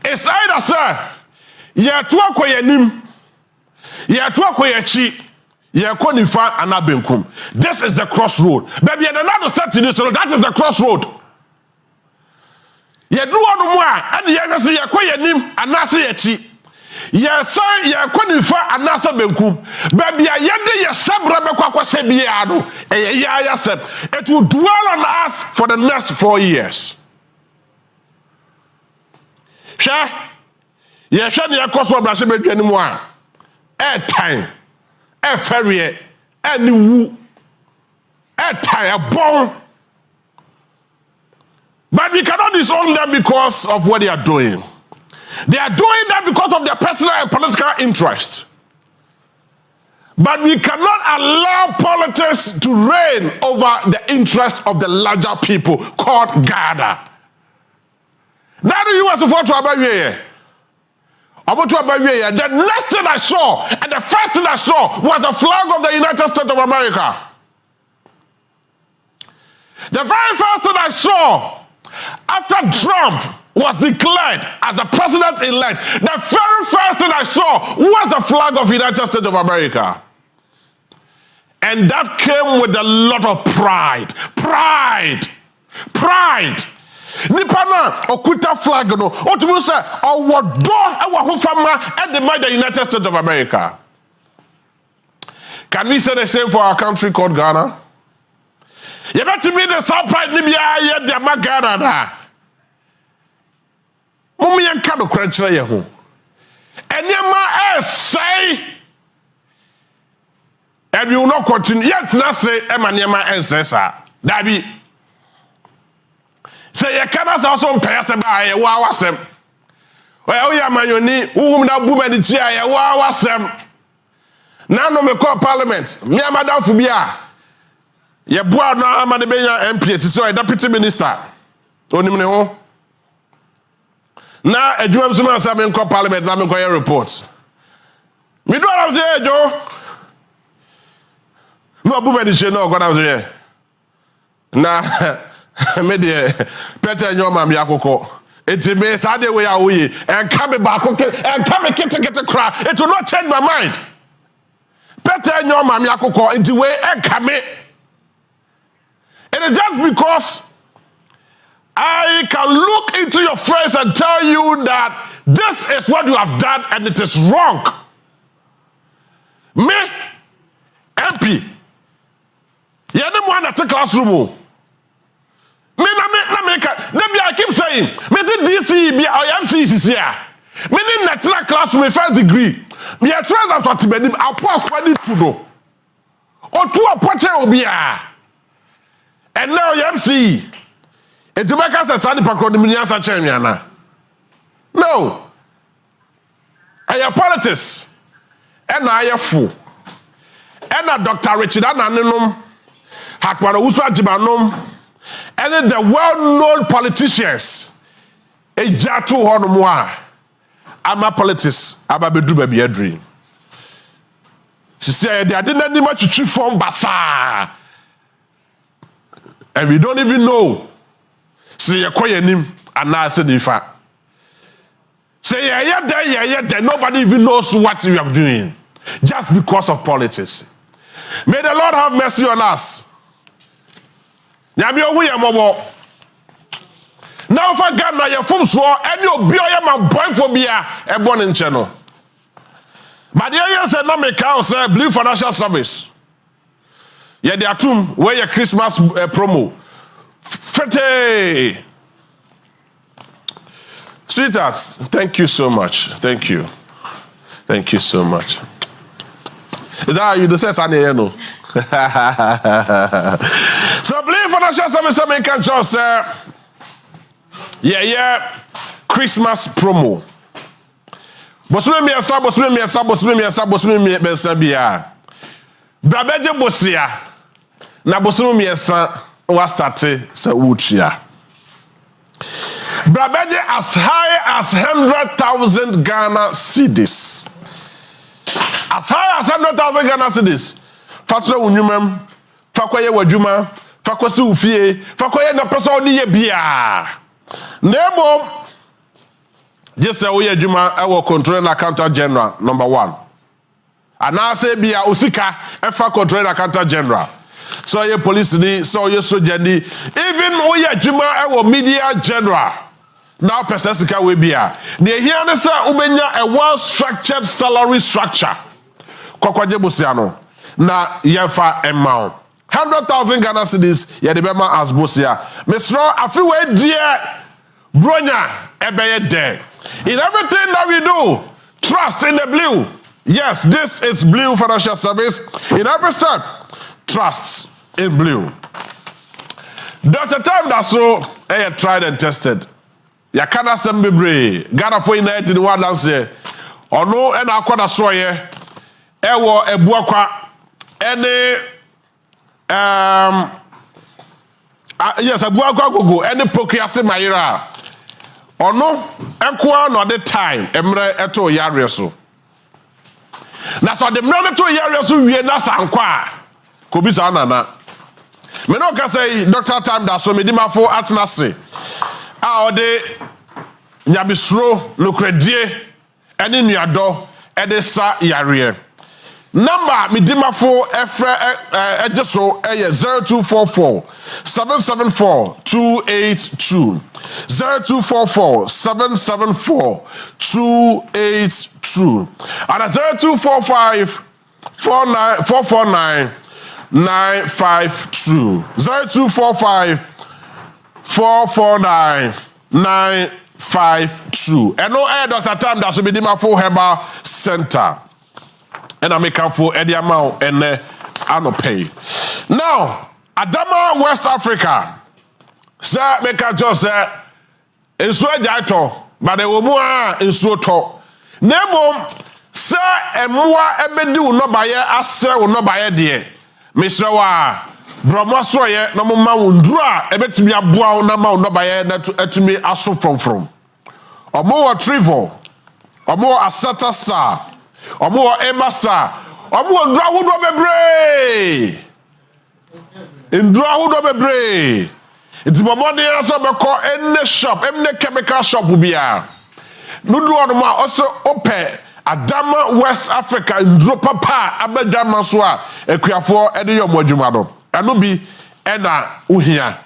Speaker 9: it's either, sir, Yatuako Yanim, Yatuako Yachi, Yakonifa, and Abenkum. This is the crossroad. Baby, and another step to this, so that is the crossroad. Yadru Onua, and Yakasi Yakoyanim, and Nasi Yachi. Yes, sir, ya kwanifa anasa benkum. Baby, ya yede ya sabra bekwa sebiado. Ya said it will dwell on us for the next 4 years. Sha, ya sha ni yakoso obrase bedwani mu a. Time, ferie, ni wu. Time bon. But we cannot disown them because of what they are doing. They are doing that because of their personal and political interest. But we cannot allow politics to reign over the interest of the larger people called Ghana. Now the US afford to about here. The next thing I saw, and the first thing I saw, was the flag of the United States of America. The very first thing I saw after Trump was declared as the president-elect, the very first thing I saw was the flag of the United States of America. And that came with a lot of pride. Pride. Nipa na okuta flag no. Otumu say owodo ewa hofama at the United States of America. Can we say the same for our country called Ghana? You better be the same pride ni bia ye de ma Ghana na. Mummy and Kado Cruncher Yahoo. And Yama say, and you will not continue. Yet, not say, Emma and Sessa. Dabi. Say, you cannot also pay us by a wow, sem. Well, Yamayoni, whom that woman in chair, a wow, sem. Now, no, me call Parliament. Me, Madame Fubia. Ye boy, now, I'm the MP, so a deputy minister. Only now, a Jew Suman Samin called Parliament, I'm going to report. Me do what I'm saying, Joe. No, Boomer, did you know what I'm saying? Now, me dear, Peter and your mom, Yakoko. It's a mess, I way away, and come back, and come and get a cry. It will not change my mind. Peter and your mom, Yakoko, into way and come in. It is just because I can look into your face and tell you that this is what you have done and it is wrong. Me, MP, you don't want to take classroom. Me, I keep saying, me DC, me IMC is here. Me in natural classroom, first degree. Me a try that what me I pour credit to do. Or to a portrait will be and now IMC. And to make us a study for the Chemiana. No. I am politics. And I am fool. And a Dr. Richard Ananum, Hakwana Uswa Jibanum, and the well-known politicians. A Jatu Honumwa. I'm a politics. I'm a bedu baby a dream. She said, I didn't need much to treat from Basa. And we don't even know. Say you're quiet him and now say the fact. Say yeah, there. Nobody even knows what you are doing. Just because of politics. May the Lord have mercy on us. Now for Ghana, your folks swore and your beer, my boy for beer, a born in channel. But the area said, no, make council, Blue Financial Service. Yeah, they are two where your Christmas promo. Fete! Sweethearts, thank you so much. Thank you. Thank you so much. Is that how you say something? No. So, Blue Financial Service American Jones, yeah, Christmas promo. Bosumi miasa. Brabeje bosia. Na bosumi miasa was started sa utria. Brabeje as high as 100,000 Ghana cedis. As high as 100,000 Ghana cedis. Fatra unyumem, fakwaye wajuma, fakwasi ufie, fakwaye na pesa odiye bia. Nebo, just say we juma our controlling accountant general number 1. And now say bia usika efa controlling accountant general. So ye police ni, so ye soldier ni, even we juma our media general. Now pesesika we bia. They hear ne say ubenya a well structured salary structure. Kwakwaje busiano. Na yefa amount 100,000 Ghana cedis ye de bema as bosia. Mesro afiwe dear bronya ebeye there. In everything that we do, trust in the blue. Yes, this is Blue Financial Service. In every step, trust in blue. Dr. Time that's so tried and tested. Ya kana sembebre. Ghana for in the one dance here. Or no, and I call a soye. Ewo ebuakwa. Any yes, ebuakwa gogo. Any procreation mayira. Ono enkwa no the time emre eto yare so. Na so the emre eto yare so wie na sankwa ko bi sa nana. Me no ka say Dr. Time that so me di mafo atnase. A ode nyabisro nokredie ene nuado ede sa yare number midimafo efre ejeso 0244 774 282 0244 774 282 and 0245 449 952 0245 449 952 and no air Dr. Tam that should be Dimafo Herbal Center and I make up for Eddie Amount and Anopay. Now, Adama, West Africa, sir, make a just say, in Swajato, but the woman in Soto. Nemo, sir, and more ebedu no buy a sir will not buy a dear. Mr. Wa, Bromosoye, no more undra, a bit to be a bow, no more no buy a to me aso from. Or more trivial, or more asata sa, or more emasa, or more drawwood of a bray. In drawwood of a bray. It's my money answer call any shop, any chemical shop will be here. No do also open Adama West Africa in Dropapa Abedama Swa Equiafo Edio Mojumado. And no be ena uhia.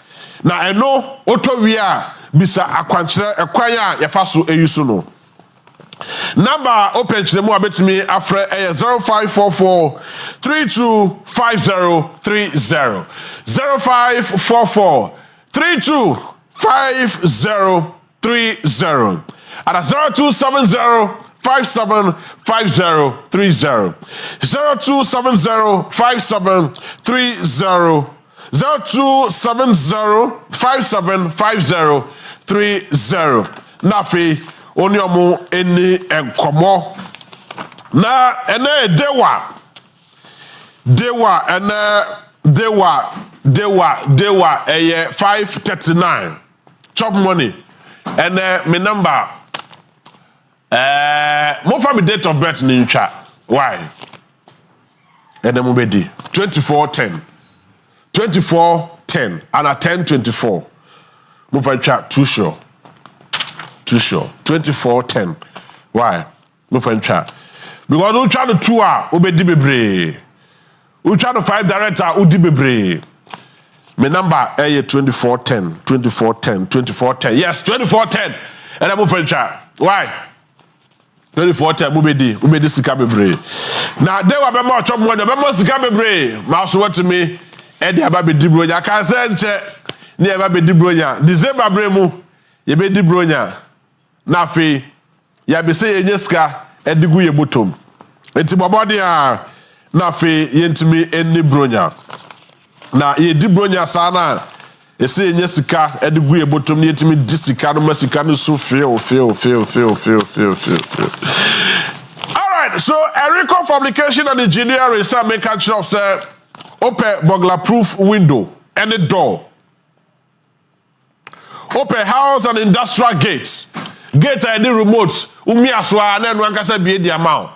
Speaker 9: Na eno otowia bisa akwankyere ekwanya yefaso eyusuno. Number open chemo abetimi afre 0544 325030 0544 325030 and 0270 575030 0270 5730 0270 575030 Nafi onyomu eni enkomo na ene dewa 539 chop money and my number more for me date of birth ni ntwa why and then be 2410 and a 1024 move for ntwa too sure 2410 why move for ntwa because we try to 2 obedi bebre we try to 5 director udi bebre. My number is 2410. Yes, 2410. And I'm for chat. Why? 2410. Ubedi sika bebre. Now they were more chop money. Bema sika bebre. Mouse what to me. Edi ababe dibronya. Can say nche. Ni ababe dibronya. December bremu. Ye be dibronya. Na fe. Ya be say enye sika. Edi gu ye bottom. Enti bobodi a. Na fe yentimi eni bronya. Na ye di bronya sana ese enye sika edigu ye bottom ye timi di sika no masika no so feel. All right, so Erico Fabrication and Engineering say make a sure say open burglar proof window and the door. Open house and industrial gates. Gate and the remote umi aswa na nwan kasa bi di amount.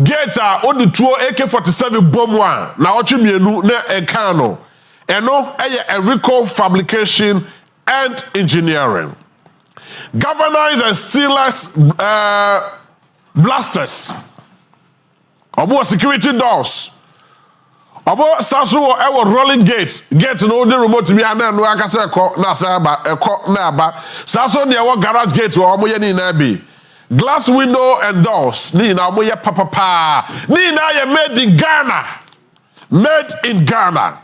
Speaker 9: Gate odi tuo AK47 bomb one na otwemienu na enkano eno eye Erico Fabrication and Engineering. Galvanized and steelers blasters. Obo security doors. Obo sasu ewo rolling gates. Gate no the remote bi ana no akase ekọ na asaba ekọ na aba. Sasu de ewo garage gate wo omo ye ni na bi. Glass window and doors. Ni na mo ye papa. Ni na ye made in Ghana. Made in Ghana.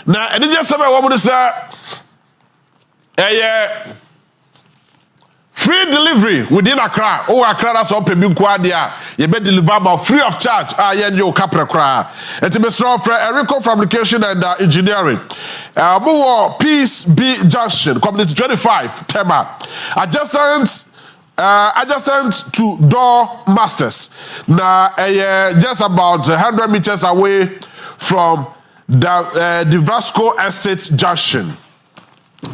Speaker 9: Na eni je sebe wo mo say free delivery within Accra. Oh, Accra that's open bi kwa dia. Ye be deliver about free of charge. Ye nyo kapre kra. Enti be strong for Erico Fabrication and Engineering. Peace B Junction, Community 25, Tema. Adjacent to Door Masters. Now, just about 100 meters away from the Vasco Estate Junction.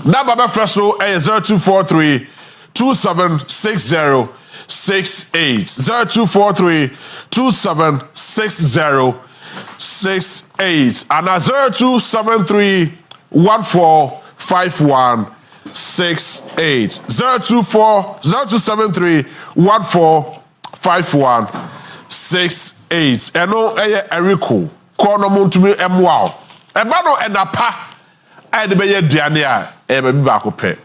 Speaker 9: Now, Baba Fresso 0243 2760 68 0243 2760 68 and 0273 1451 024 0273 145168 eno Eriko kono montumi emwa eba no enapa ade be ye duane a be ba ko pe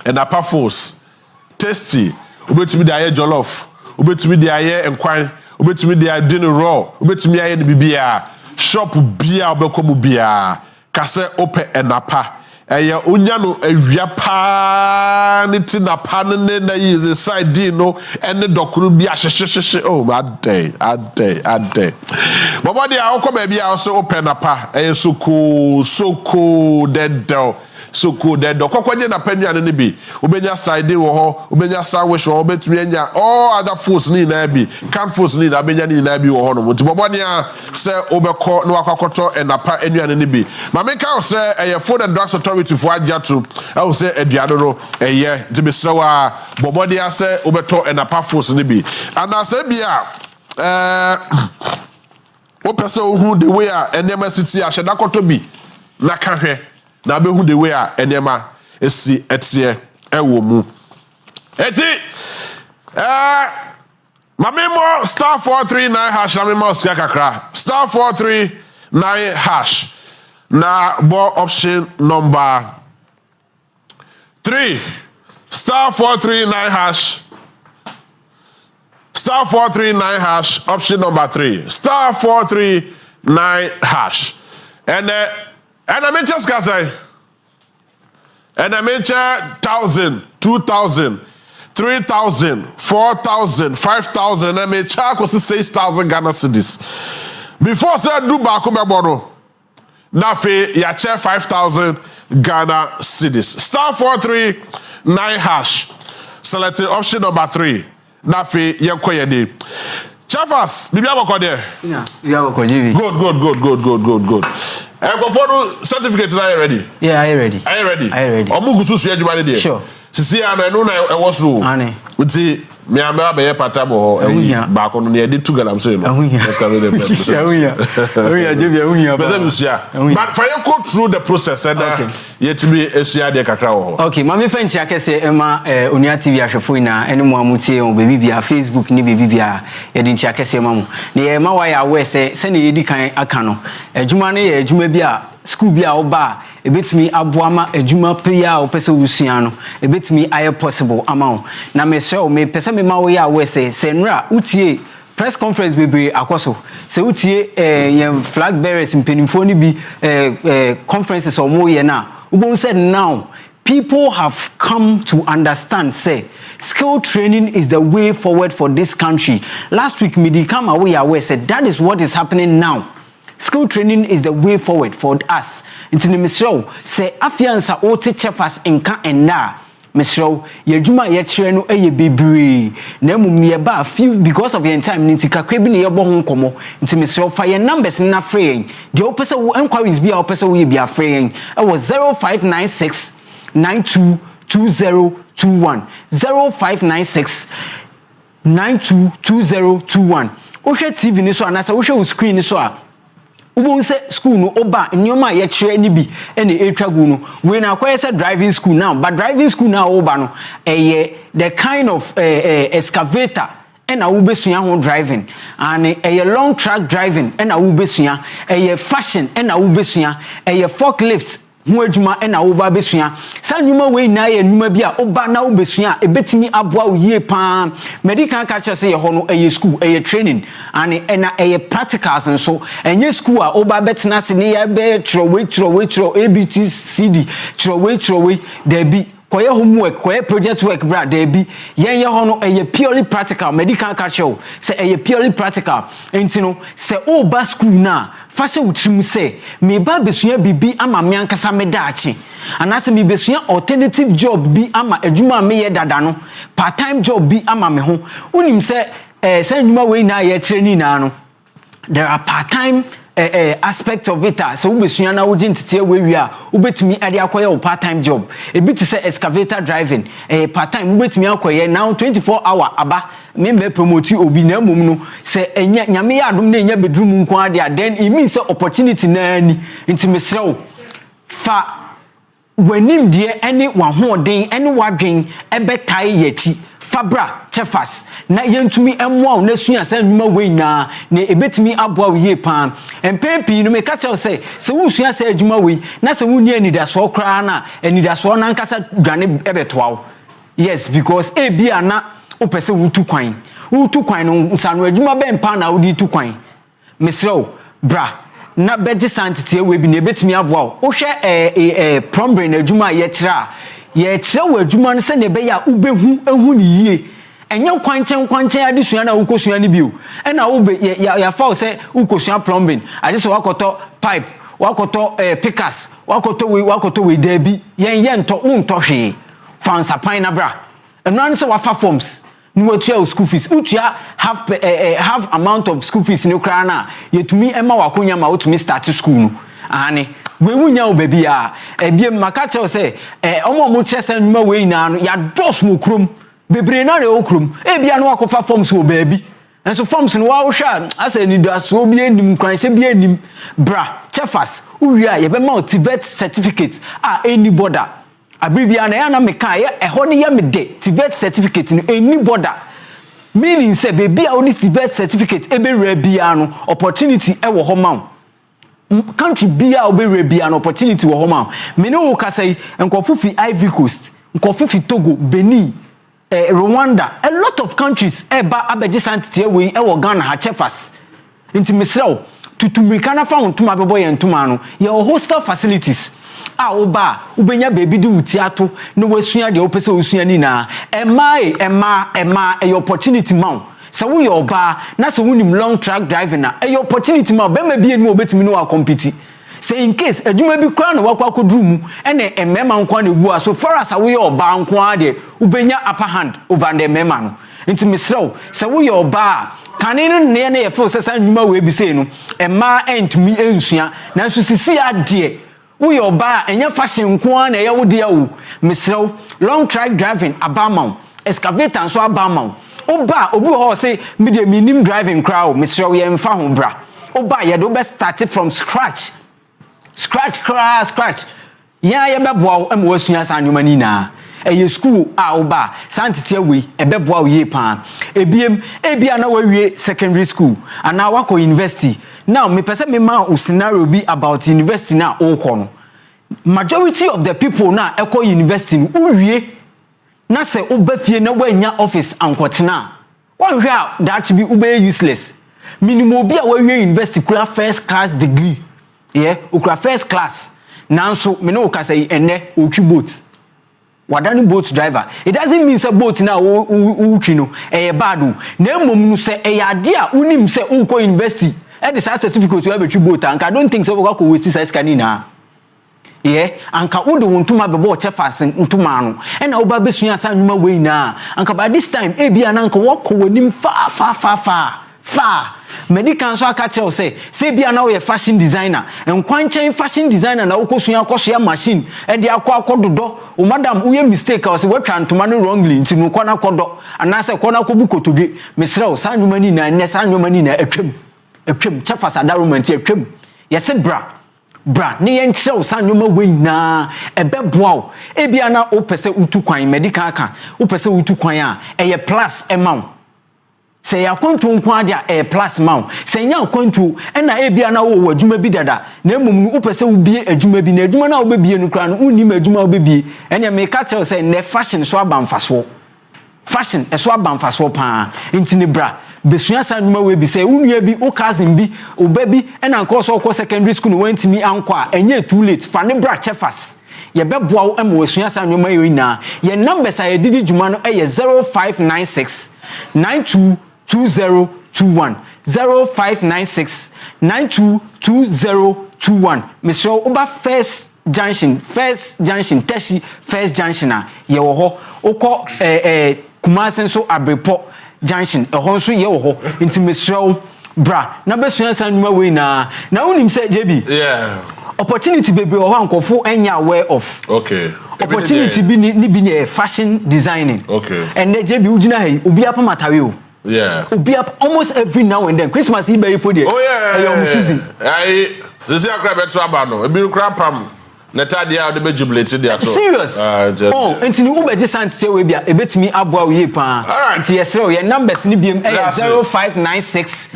Speaker 9: enapa force tasty obetumi de aye jollof obetumi de aye enkwan obetumi de aye dinner raw obetumi aye de bibia shop bia obekomu bia kase ope enapa eye onya no awia pa ne ti na pa ne na yi the side din no ene dokuru bia hyehyehye oh ade bobo dia akoma bia so ope na pa eye soko dedo soko dedo kokwaje na panuane ne bi obenya side wo ho obenya sandwich wo betumi anya all other foods ni na bi can foods ni na benya ni na bi wo ho no nti bobo dia se obekọ no akwakoto enapa anuane ne bi ma me ka se eye Food and Drugs Authority for agiato I will say aduane no eye nti be sewa bobo dia se obeto enapa foods ne bi ana se bia o pese ohu the way a enema city a sheda koto bi na kahwe na be hu the way a enema esi etie ewo mu eti mamemo star 439 hash na memo ska kakra star 439 hash na bo option number 3 star 439 hash star 439 hash option number 3 star 439 hash and I mean just say and I mean 1,000 2,000 3,000 4,000 5,000 I mean charge was 6,000 Ghana cedis before say do back me bono na fe ya che 5,000 Ghana cedis star 439 hash select option number 3 na fe yenkoyede Chafas bibia boko there
Speaker 12: yeah boko jibi
Speaker 9: good go for certificate are you ready?
Speaker 12: Yeah, are you ready?
Speaker 9: Are you ready?
Speaker 12: Omugusu
Speaker 9: su adwuma there.
Speaker 12: Sure.
Speaker 9: Sisi ana no na e was ro.
Speaker 12: Ane.
Speaker 9: Uti me amba be patabo ba ko no ne dey tugalam say no.
Speaker 12: Let's come with the purpose. Ahunya jibi ahunya ba.
Speaker 9: But for you go through the process and yet be esua de kakra wo.
Speaker 12: Okay, mama fanchi akese ema Onua TV ahwefo ina ene mo amutie o bebi bia Facebook ni bebi bia ye di nchi akese mamu. Ne ye ma wa ya we se ne yedi kan aka no. Adwuma ne ye adwuma bi a school bi a oba ebetumi aboama adwuma pria o pese wusua no ebetumi aye possible amount na me se o me pese me ma wo ya we se nra utie press conference bebre akoso se utie ye flag bearers mpenimfo ni bi conferences o mo ye na ubon said now people have come to understand say skill training is the way forward for this country. Last week Midikama we aware said that is what is happening now. Skill training is the way forward for us. Into the Misro, say Afiansa Ote Chefas enka enda. Misro, Yajuma Yacheno a baby. Nemu nearby few because of your time, Nintika Crabin Yabo Hong Como. Into Misro, fire numbers in a fraying. The officer who inquiries be our person will be a fraying. I was 0596 922021. 0596 922021. Osha TV ni so anasa osha screen ni so a ubon se school no oba nyoma ye kire ni bi ene etwagu no we na kwese say driving school now but driving school now oba no the kind of excavator ena ubesua ho driving and long track driving ena ubesua fashion ena ubesua forklift ho adwuma ena oba besua sa nyuma we na ye nyuma bi a oba na obesua ebetimi aboa oye pa medical culture say ye ho no school training and ena practicals and so enye school a oba betena se ne ye be trowe abtcd trowe there be koye homework koye project work bra there be yen ye ho no purely practical medical culture say purely practical entino say oba school na fase utrim say me ba besua bibi ama me ankasa me daachi anase me besua alternative job bi ama adwuma me ye dada no part time job bi ama me ho unim say say nyuma we na ye training na no there are part time aspect of it so ubesua na woji ntete we a ubetumi ade akoye o part time job e bit say excavator driving part time ubetumi akoye now 24 hour aba membe promote obi na mum no say enya nyame ya adom na enya bedroom nko ade then it means say opportunity na ani nti mesrew fa w'anim deɛ ɛne w'ahoɔden ɛne w'adwen ɛbɛtae yɛkyi fabra chefas na yɛntumi ɛmoa wo na sua sɛ nnwuma wei nyinaa na ɛbɛtumi aboa wo yie paa mpɛn pii no meka kyɛw sɛ wosua sɛ adwuma wei na sɛ wonni anidasoɔ koraa na anidasoɔ no ankasa dwane ɛbɛtoa wo yes because ebia na wopɛ sɛ wotu kwan no nsano adwuma bɛmpa na wode tu kwan mesrɛ wo bra na bɛgye santeteɛ wei bi na ɛbɛtumi aboa wo wohwɛ plumbering adwuma a yɛkyerɛ a yɛkyerɛ wo adwuma no sɛ ne ɛbɛyɛ a wobɛhu ehu ne yie ɛnyɛ kwankyɛn adesua na wokɔsua ne bio ɛna wobe yɛfa wo sɛ wokɔsua plumbing ade sɛ wakɔtɔ pipe wakɔtɔ pickers wakɔtɔ wei daabi yɛntɔ wontɔ hwee fa nsapan na bra ɛno ano sɛ wafa forms na watua wo school fees wotua half amount of school fees ne koraa na yɛtumi ɛma wakonya ma wotumi start school no ane we wunya wo baby a ebie maka kyerɛ sɛ ɔmo kyerɛ sɛ nnuma we nyinaa no ya dos mo krom bebre na re okrom ebia no akɔfa forms wo baabi enso forms no wa wo hwɛ asa ni do aso bi enim kwanhyɛ bi enim bra chefas uwi a yɛbɛma wo TVET certificate a any border abribia na ya na meka ɛhɔ ne ya me de TVET certificate no any border meaning sɛ baby a wo ni TVET certificate ebewura bia no opportunity ɛwɔ hɔ ma wo country bia obere bia an opportunity wo homa me no wo kasai nkofo fi Ivory Coast nkofo fi Togo Benin Rwanda a lot of countries eba abeji santete we e wo Ghana ha chefas nti mesrew tutumika na fa hontuma bebo ye ntuma no ye hostel facilities a oba ubenya baby di utiato no wasua de opese osua ni na ema e opportunity man so we oba na so wunim long track driving na e opportunity ma be ma bi enu obetumi no compete say in case adwuma bi kra na wakwa kodru mu ene emema nkwa na egu so far as we oba nkwa de ubenya upper hand over the mema no nti misrew so we oba kanene ne na ye fo sesa nnwuma we bi sei no ema entumi ensua na so sisi ade we oba enya fashion nkwa na ye wo de awu misrew long track driving abamount excavator so abamount oba obi ho say minim driving crowd misrew ye mfa ho bra oba ye do be start from scratch ya ye beboa wo am wasua san nwuma ni na eye school a oba santete awi e beboa wo ye pa ebia na wawie secondary school ana wako university now me pese me ma o scenario bi about university na o ko no majority of the people na eko university uwie na se obafie na wanya office ankotena won hwe a that be ube useless minimum bi a wawie university kula first class degree ukra first class nanso me no ka say enne otwi boat wadani boat driver it doesn't mean say boat na utwi no bad o na emom no say ade a unim say uko university e the certificate we betwi boat anka I don't think so we go waste size kanina anka wo de wontuma bebo chefas ntuma no na wo ba besua sa nwuma we na anka by this time bia na anka wo ko wanim fa medical so aka tell say bia na wo ye fashion designer enkwanchan fashion designer na wo kosua akosoa machine e de akododo o madam wo ye mistake o say watwa ntoma no wrongly nti no kona kodo ana say kona kobu kotodwe mesrew sa nwuma ni na ne sa nwuma ni na atwam chefas adaromant atwam yese bra ne yen kyerɛw san nyoma we na ɛbɛboa wo ebia na opese utu kwan medical aka opese utu kwan a ɛyɛ plus amount sɛ ya kwantu nkwa de a plus amount sɛ nya kwantu ɛna ebia na wo adwuma bi dada na emum no opese ubie adwuma bi na adwuma na wo bebie no kra no unnim adwuma wo bebie ɛnya me ka kyerɛw sɛ ne fashion so abamfaso fashion ɛso abamfaso pa ntini bra besua san nwuma we bi say unua bi o cousin bi oba bi na nko so ko secondary school no wantimi anko a enye too late fa ne bra chefas ye beboa wo am wasua san nwuma we na ye numbers a ye didi djuma no ye 0596 922021 0596 922021 Mr. Oba first junction tashi first junction a ye wo ho okọ Kumasen so Abrepo junction ehonso ye wo ho nti mesrew bra na besua san nwuma we na unim say JB opportunity baby o hankofo enya aware of opportunity bi ni bi fashion designing and JB ugina hey obi apa matawe o obi up almost every now and then Christmas e be po there season
Speaker 9: this year crab to aba no e bi crab pam Netadia de be jubilated there.
Speaker 12: Serious? Oh, enti ni ube just say we bia ebetimi aboa we pa. Enti yesre o ye numbers ni biem 0596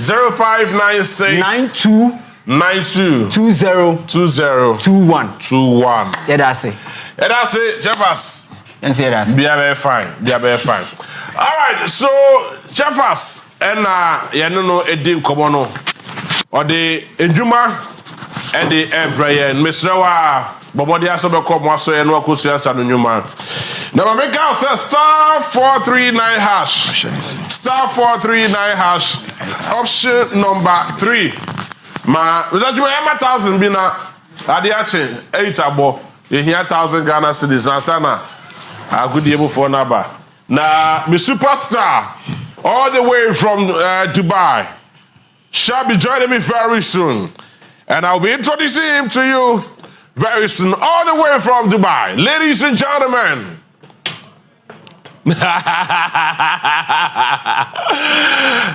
Speaker 12: 92 20 21. Yeah, that's it.
Speaker 9: Yeah, that's it, Jeffers.
Speaker 12: Yes, yeah, that's it.
Speaker 9: Be fine. All right, so Jeffers and you know Edim Komono or the Enjuma and the Brian Mr. Bobodi asobe come so eno Kusi asa no nyuma. Now my make out says star 439 hash. Star 439 hash. Option number 3. Ma, without you 1,000 bi na ade ache 8 abo. You hear 1,000 Ghana cedis na sana. I could able for number. Now, my superstar all the way from Dubai shall be joining me very soon. And I'll be introducing him to you very soon, all the way from Dubai. Ladies and gentlemen.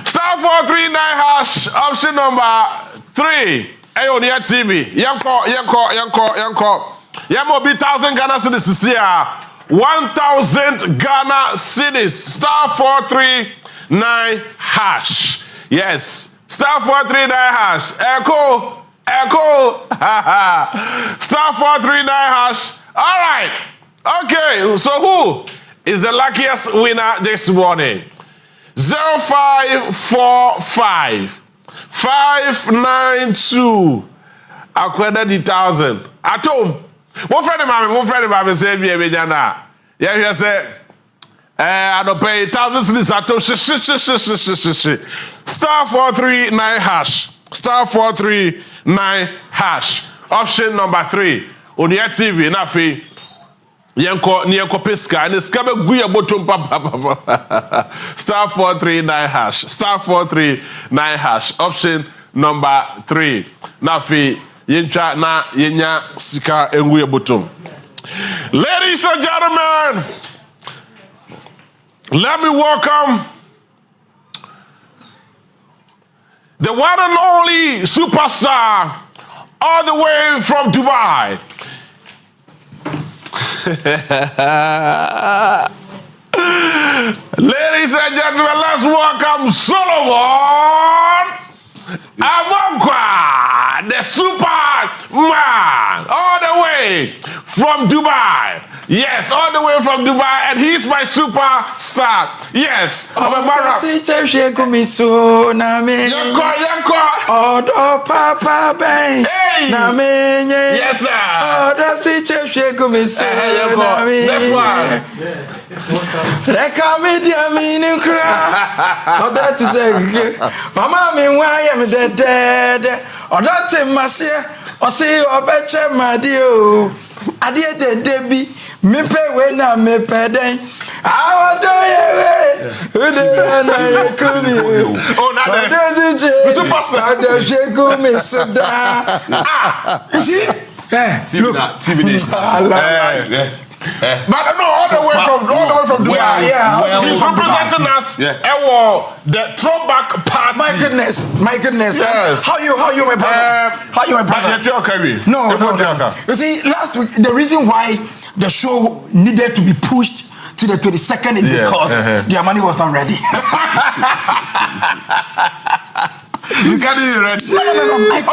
Speaker 9: Star 439 hash, option number 3. Ayonia TV. Yanko. Yamo be 1,000 Ghana cedis this year. 1,000 Ghana cedis. Star 439 hash. Yes. Star 439 hash. Echo. Star 439 hash. All right. Okay. So who is the luckiest winner this morning? 0545 592. Akweda the 1,000. Atom. One friend of mine say be a jana. Yeah, he say I don't pay 1,000 cedis atom. Star 439 hash. Star 439 hash. Option number 3. Onua TV na fe yenko peska and skabe guya bottom papa. Star 439 hash. Star 439 hash. Option number 3. Na fe yencha na yenya sika enguye bottom. Ladies and gentlemen, let me welcome the one and only superstar all the way from Dubai. Ladies and gentlemen, let's welcome Solomon Amankwa, the Superman, all the way from Dubai. Yes, all the way from Dubai, and he's my superstar. Yes,
Speaker 13: Yanko. Odo Papa Ben.
Speaker 9: Hey. Yes, sir. That's why.
Speaker 13: That is Mama, me why am dead? Or that Masia, or say, or betcha, my dear. I did the Debbie, me pay when I me pay then. I do it. Oh, not that. You see? TV.
Speaker 9: But no, all the way from Dubai.
Speaker 13: Yeah,
Speaker 9: he's representing us. The throwback party.
Speaker 13: My goodness.
Speaker 9: Yes.
Speaker 13: How you my brother? How you my brother? No. You see, last week the reason why the show needed to be pushed to the 22nd is because their money was not ready.
Speaker 9: You can't even ready. No.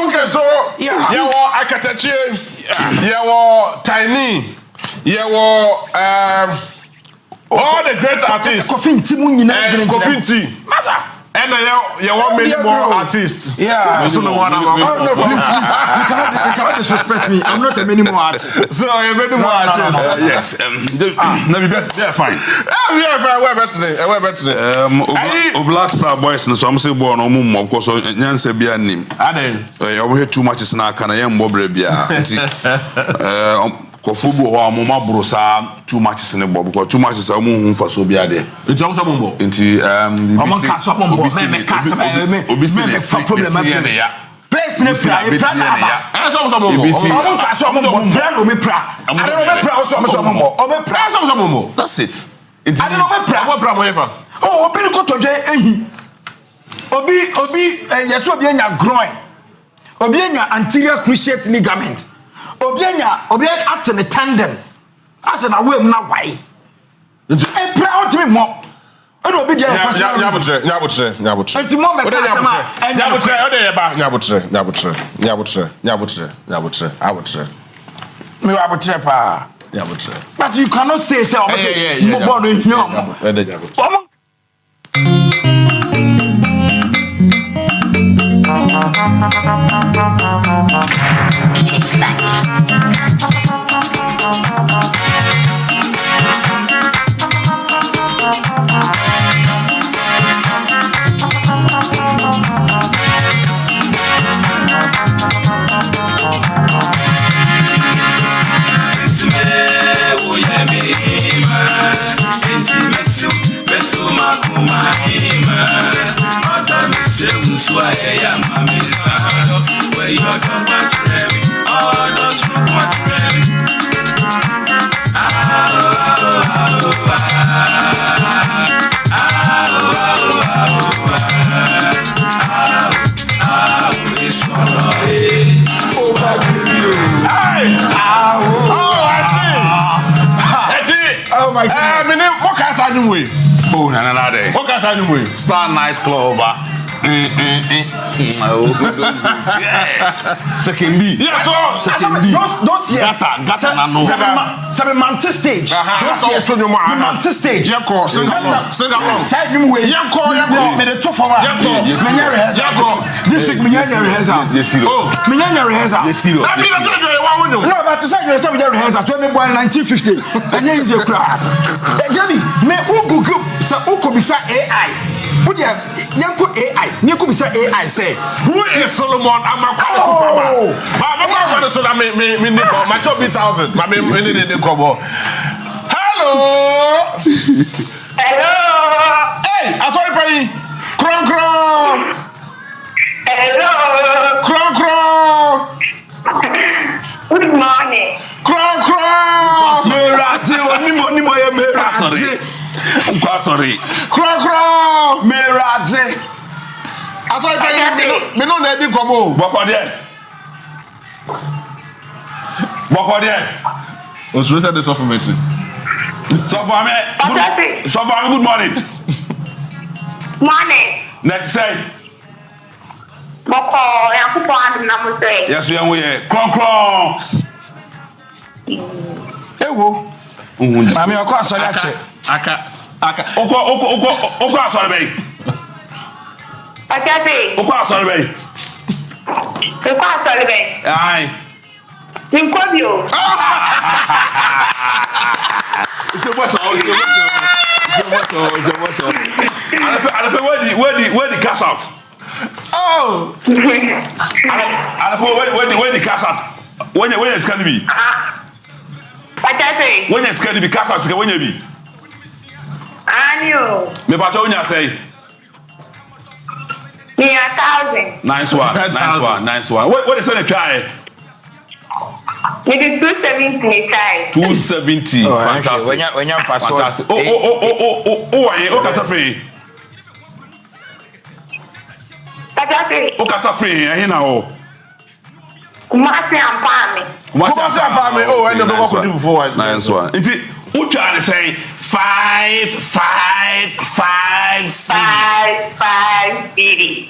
Speaker 9: Okay, so Akatachi, Tiny. All the great artists.
Speaker 13: Kofinti.
Speaker 9: Masa. And you want many more artists.
Speaker 13: Yeah.
Speaker 9: So no,
Speaker 13: please. You cannot disrespect me. I'm not a many more artist.
Speaker 9: So you're many more artists.
Speaker 13: Yes.
Speaker 9: Let me bet. Yeah, fine. We're better.
Speaker 14: Black Star Boys, so I'm saying, born on Mum, of course, Nancy Bianim. I hear too much is not can I am Bobrebia. Football mama brosa too much is in the bob because too much is a moon for so be there. It's also mumbo. Into that's it.
Speaker 13: I don't know. Oh, Obi ko to je ehi. Obi yeso obi enya groin. Obi enya anterior cruciate ligament. obi at in a tandem. As an away na why. E proud to me more. I don't be there.
Speaker 9: Nyabutre.
Speaker 13: And to mom
Speaker 9: Nyabutre.
Speaker 13: Me abutre pa. But you cannot say
Speaker 8: It's back.
Speaker 14: Oh, na de.
Speaker 9: What can I do?
Speaker 14: Star Night Club. Second B.
Speaker 9: Yes, sir.
Speaker 13: Second B. Those years.
Speaker 14: Gata na no.
Speaker 13: Seven months stage.
Speaker 9: Those years.
Speaker 13: Months stage.
Speaker 9: Yanko. Sing.
Speaker 13: Side you way. Yanko. Me the two for one. Yanko. This week me rehearsal. Oh, me rehearsal.
Speaker 14: Yes, zero.
Speaker 9: I mean, that's what you want to know.
Speaker 13: No, but the side you start rehearsal. 20 boy 1950. And here is your crowd. Jenny, me Google. So uko bisa AI. What ya yanko AI? Niko bisa AI say.
Speaker 9: Who is Solomon Amakwale Superman? Amakwale so that me niko. My job be 1,000. My me niko. Hello.
Speaker 3: Hello.
Speaker 9: Hey, I saw you playing. Kron.
Speaker 3: Hello.
Speaker 9: Kron.
Speaker 3: Good morning.
Speaker 9: Kron.
Speaker 13: Merati oni mo ye merati.
Speaker 14: Sorry.
Speaker 9: Kron.
Speaker 13: Merati.
Speaker 9: I saw you playing. Me no na di komo.
Speaker 14: Boko there.
Speaker 9: Os resa de sofrimento.
Speaker 14: So for me. Good morning.
Speaker 3: Morning.
Speaker 14: Let's say.
Speaker 3: Boko yankupo anu na mo say.
Speaker 14: Yes, we are. Kron.
Speaker 13: Ewo. Mami ọkọ asọri ache.
Speaker 14: Aka. Oko asọri bẹyì. Oko asọri bẹyì. Aye.
Speaker 3: Ninkobio.
Speaker 14: It's a what's where the cash out?
Speaker 9: Oh.
Speaker 14: Where the cash out? When it's going to be? When it's going to be cash out, when you be?
Speaker 3: Annual.
Speaker 14: Me pato unya say.
Speaker 3: Me 1,000.
Speaker 14: Nice one. What is the try?
Speaker 3: It is 270 try.
Speaker 14: 270.
Speaker 13: Oh,
Speaker 14: fantastic.
Speaker 13: When you're
Speaker 14: fantastic. Oh, kasa free. Oh, kasa free. Here now.
Speaker 3: Kumasi ampame.
Speaker 9: Oh, I never worked with you before.
Speaker 14: Nice one. Indeed, who trying to say 5 cities?
Speaker 3: 5 cities.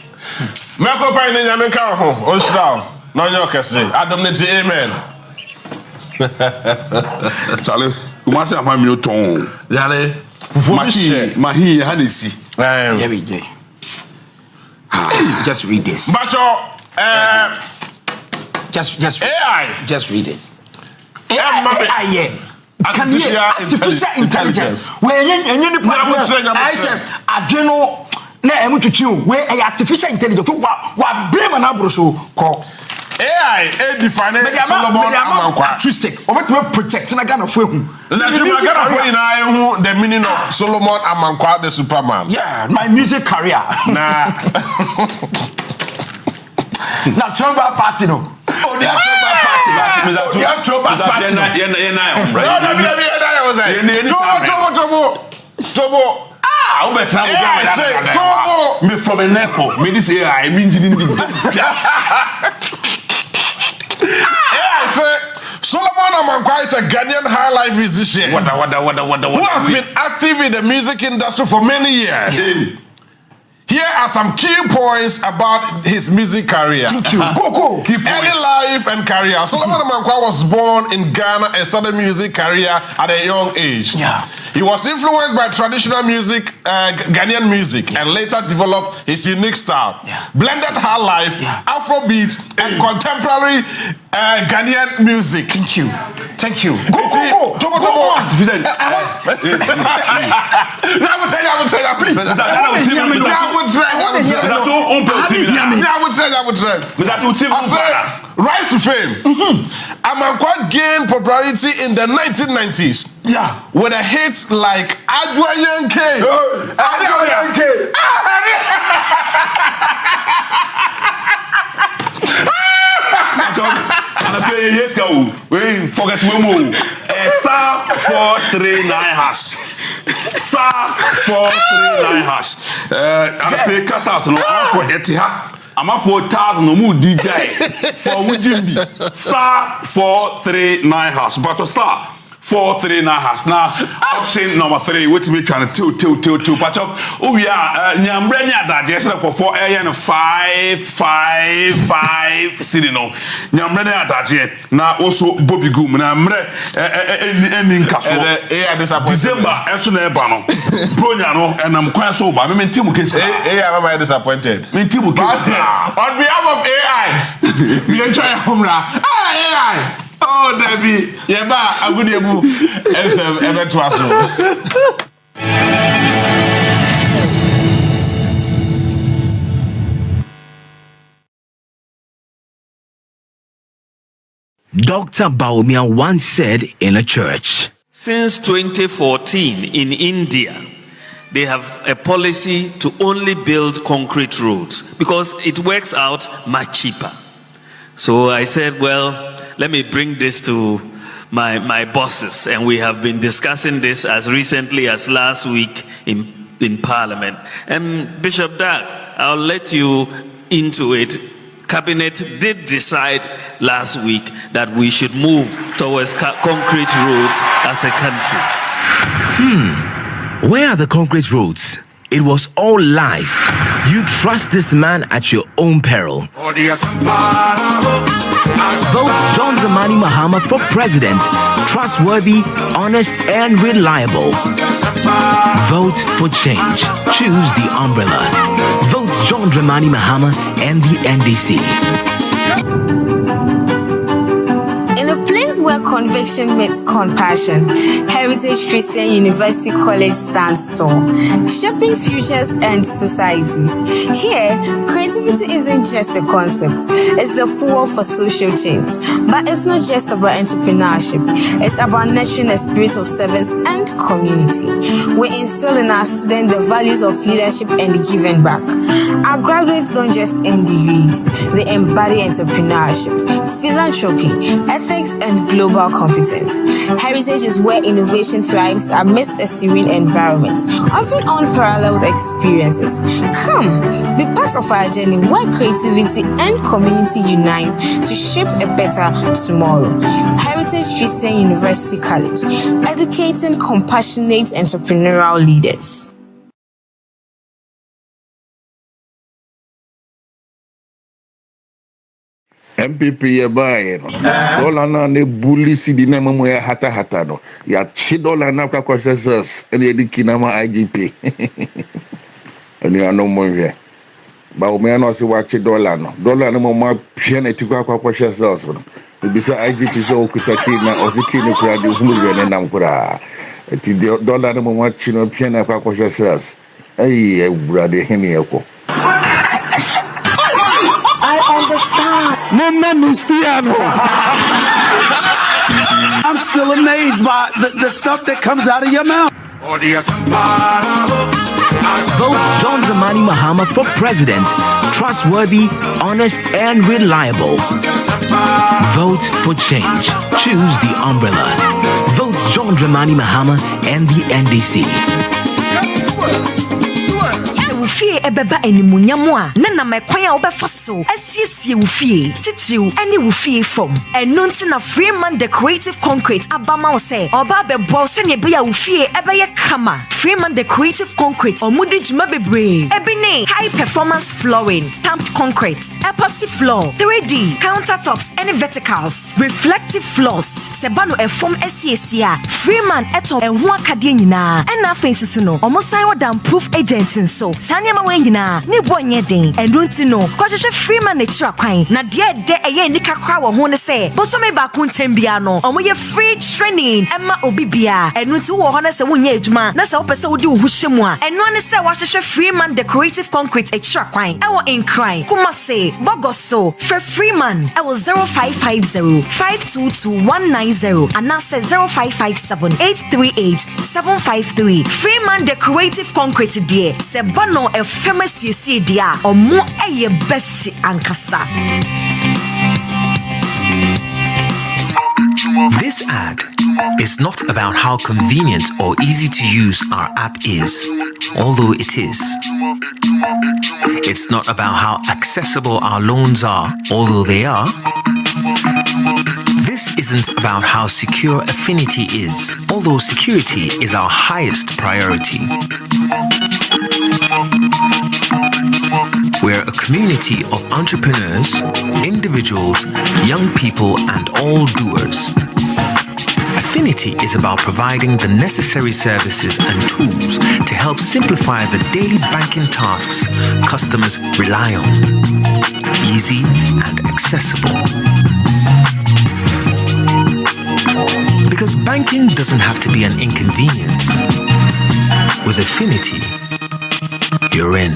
Speaker 9: Meko pa ni nyame ka ho. O shira. No nyo kese. Adam ne ti amen.
Speaker 14: Charlie, Kumasi ampame no ton.
Speaker 9: Yale.
Speaker 14: Mahi Hanesi.
Speaker 13: Yeah, we do. Just read this.
Speaker 9: Bacho
Speaker 13: Just
Speaker 9: AI.
Speaker 13: Just read it.
Speaker 9: AI,
Speaker 13: yeah. Artificial intelligence. Where any problem? I said, I don't know. Na emu tutu we artificial intelligence wa blame na abroso ko
Speaker 9: AI define Solomon Amankwa
Speaker 13: artistic obetwe project na Ghana fo ehu
Speaker 9: na Ghana fo ina ehu the meaning of Solomon Amankwa the Superman.
Speaker 13: Yeah, my music career.
Speaker 9: Na
Speaker 13: Trumba party no. Oh, the Trumba party. The Trumba party.
Speaker 9: Tobo.
Speaker 14: Ah, better
Speaker 9: Tobo.
Speaker 14: Me from a nepo. Me this AI. Me didn't.
Speaker 9: Mankwa is a Ghanaian high life musician who has been active in the music industry for many years. Here are some key points about his music career.
Speaker 11: Thank you. Go.
Speaker 9: Early life and career. Solomon Mankwa was born in Ghana and started music career at a young age.
Speaker 11: Yeah.
Speaker 9: He was influenced by traditional music, Ghanaian music, and later developed his unique style. Blended high life, Afrobeat, and contemporary Ghanaian music.
Speaker 11: Thank you. Go on.
Speaker 9: Rise to fame. Amankwa gained popularity in the 1990s. With a hits like Adwa Yankee.
Speaker 14: We forget we move. Star 439#. Star 439#. I pay cash out no for Etihad. I'm a 4,000 no more DJ for Wujimbi. Star 439#. But to star 439#. Now, option number 3, which we trying to two patch up. Oh, yeah, Nyambrenya digestion for 4 and 5 city no. Nyambrenya digestion. Now, also Bobby Goom. Now, ending Castle. December, as soon as Bano. Pronyano, and I'm quite sober. I mean, Timu case.
Speaker 9: Am I disappointed?
Speaker 14: Me, Timu case.
Speaker 9: On behalf of AI, we enjoy Humra. AI! Oh, Debbie, I would have ever to us.
Speaker 15: Dr. Baumia once said in a church,
Speaker 16: since 2014 in India, they have a policy to only build concrete roads because it works out much cheaper. So I said, well, let me bring this to my bosses, and we have been discussing this as recently as last week in Parliament. And Bishop Dag, I'll let you into it. Cabinet did decide last week that we should move towards concrete roads as a country.
Speaker 15: Where are the concrete roads? It was all lies. You trust this man at your own peril. Vote John Dramani Mahama for president. Trustworthy, honest, and reliable. Vote for change. Choose the umbrella. Vote John Dramani Mahama and the NDC.
Speaker 17: In a place where conviction meets compassion, Heritage Christian University College stands tall, shaping futures and societies. Here, creativity isn't just a concept, it's the fuel for social change. But it's not just about entrepreneurship, it's about nurturing a spirit of service and community. We instill in our students the values of leadership and giving back. Our graduates don't just end degrees, they embody entrepreneurship, philanthropy, ethics, and global competence. Heritage is where innovation thrives amidst a serene environment, often unparalleled experiences. Come, be part of our journey where creativity and community unite to shape a better tomorrow. Heritage Christian University College, educating compassionate entrepreneurial leaders.
Speaker 18: MPP ye buy no dollar na ne bully cedi na mamu ya hata no ya chi dollar na kwa processors ene di kinama IGP eni ano mo hwe ba o me na se wa chi dollar no ma pie na ti kwa processors no bisa IGP so okutaki na oziki ne kura di humulu ne nam kura ti dollar na mo ma chi no pie na kwa processors ai e brade heni eko.
Speaker 19: I understand. I'm still amazed by the stuff that comes out of your mouth.
Speaker 15: Vote John Dramani Mahama for president. Trustworthy, honest, and reliable. Vote for change. Choose the umbrella. Vote John Dramani Mahama and the NDC.
Speaker 8: fie ebeba animunyam a na mekwan a obefa so asiesie wo fie titiw ene wo fie fom eno nti na Freeman Decorative Concrete abama wo se oba bebo se ne be ya wo fie ebeye kama. Freeman Decorative Concrete omudi juma bebre ebine high performance flooring, stamped concrete, epoxy floor, 3D countertops and verticals, reflective floors, sebano efom SCA, Freeman eto enho akade nyina ena afensusu no omosan wadam proof agent nso sanyama wen nyina ne bonye den endunti no kwahwehwe Freeman ekira kwan na de eye nika kwa wo ho ne se bosome ba ko ntembia no omoye free training ema obibia endunti wo ho ne se wonya adwuma na se wo pese wodi wo hwemu a eno ne se wahwehwe Freeman Decorative Concrete ekira kwan ewo in cry Kumase Bogoso for Freeman ewo 0550 522190 anase 0557-838-753. Freeman Decorative Concrete dear sebano e famous dia omo eye best ankasa.
Speaker 15: This ad is not about how convenient or easy to use our app is, although it is. It's not about how accessible our loans are, although they are. This isn't about how secure Affinity is, although security is our highest priority. We're a community of entrepreneurs, individuals, young people, and all doers. Affinity is about providing the necessary services and tools to help simplify the daily banking tasks customers rely on. Easy and accessible. Because banking doesn't have to be an inconvenience. With Affinity, you're in.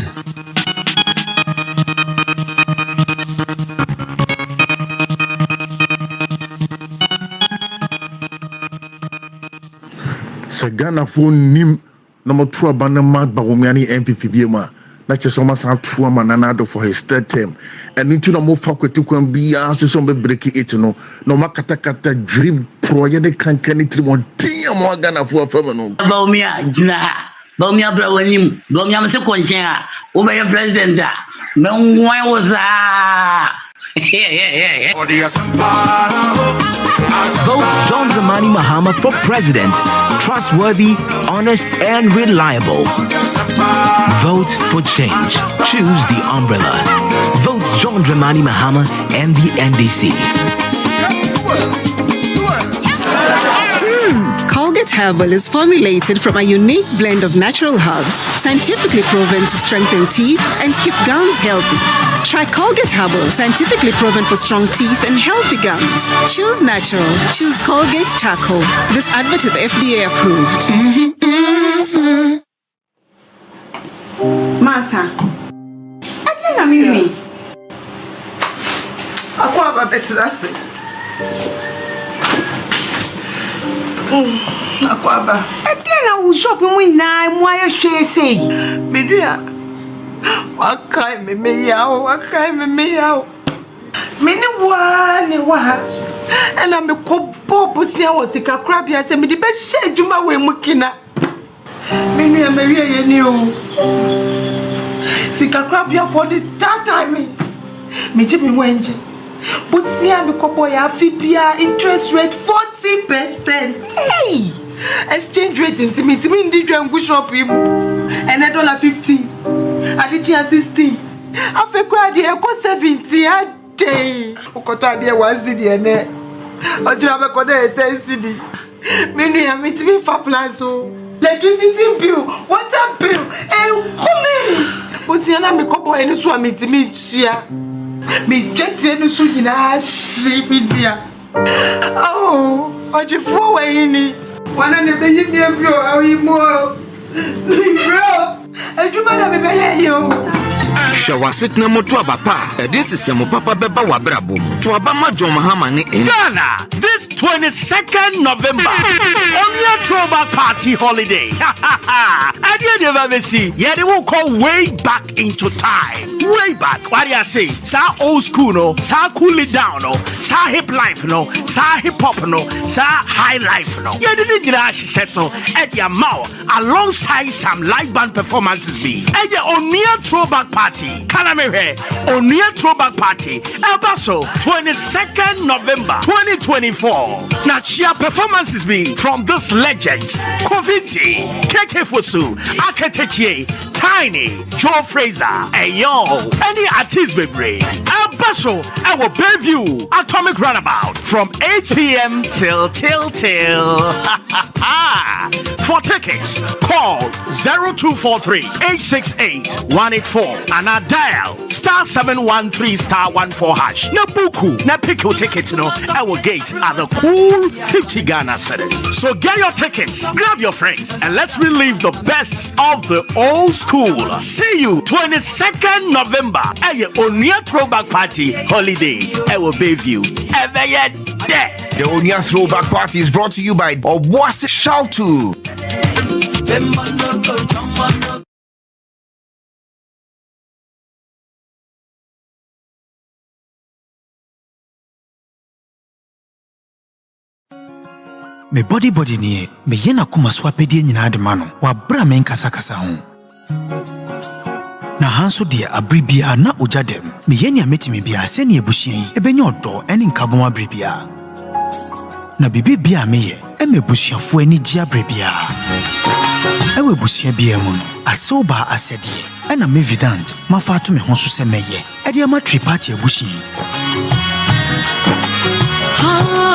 Speaker 18: Sagana for nim number 2 abandon mark Bagomiani MPP BMA. Not just almost out 2 mananado for his 3rd term. And into the more fuck with 2 can be asked some breaking it no makata drip proyede can it one tia more Ghana for a feminine.
Speaker 20: Baumia Brawanim, Baumia Sequoia, Obey President. No one was
Speaker 15: Vote John Dramani Mahama for president. Trustworthy, honest, and reliable. Vote for change. Choose the umbrella. Vote John Dramani Mahama and the NDC.
Speaker 21: Colgate Herbal is formulated from a unique blend of natural herbs, scientifically proven to strengthen teeth and keep gums healthy. Try Colgate Herbal, scientifically proven for strong teeth and healthy gums. Choose natural. Choose Colgate Charcoal. This advert is FDA approved.
Speaker 3: Masa, I can't hear me. I go about it. That's it. Akwaba. Edena wo shop mu na mu aye hwe sei. Medua. Wakai me yawo. Me ni wa ni wa. Ena me ko bobo sia wo sika krabia se me di be hye adwuma we mu kina. Me nua me wie ye ni o. Sika krabia for the third time. Me ji me wenje. Busia me ko boy afibia interest rate 40%. Hey! Exchange rate me ndi dwangu shop him. And $50. Adichia 16. Afekra de eko 70 a day. Okoto ade 1 cedi ene. Ojira me ko de 10 cedi. Menu ya mitimi fa plan so. Electricity bill, water bill, come. Busia na me ko boy enu so mitimi tua. Me get enu so nyina shipidua. Oh, ojifo we ni. Wana ne be yimi afro awimo. Bro, aduma na be be yo.
Speaker 22: Shawasit na moto abapa. This is mo papa beba wa brabo. To abama John Mahama ni
Speaker 23: Ghana, this 22nd November. Onua Toba party holiday. I didn't ever see. Yeah, they will call way back into time. way back. What do you say? Sa old school no, sa cool it down no, sa hip life no, sa hip hop no, sa high life no. You didn't get so at your mouth alongside some live band performances be. And your Onua throwback party. Can me here? Onua throwback party. Elbaso 22nd November 2024. Now cheer performances be from those legends. Koviti, Keke Fosu, Aketetie, Tiny, Joe Fraser, and yo, any artist be brave. Elbaso, our Bayview Atomic Runabout from 8 p.m. till. For tickets, call 0243-868-184 and dial *713*14#. Na buku, na pick your ticket no, our gate at the cool 50 Ghana cedis. So get your tickets, grab your friends, and let's relive the best of the old school. See you 22nd November at your Onua Throwback Party holiday. I will Bayview. Ever yet there.
Speaker 1: The Onua Throwback Party is brought to you by Obwase Shaltu.
Speaker 2: Me body nie me yena kuma swapedie nyina de ma no wa bra men kasa ho na hanso de abribia na ojadem me yenia metimi bia se ne ebuhien ebenye odo ene nkaboma abribia na bibia meye emebusiafo ani gia abribia ewe busia bia mu no asoba asedie ena me vidant mafato me ho so se meye ede ama tripati ebuhien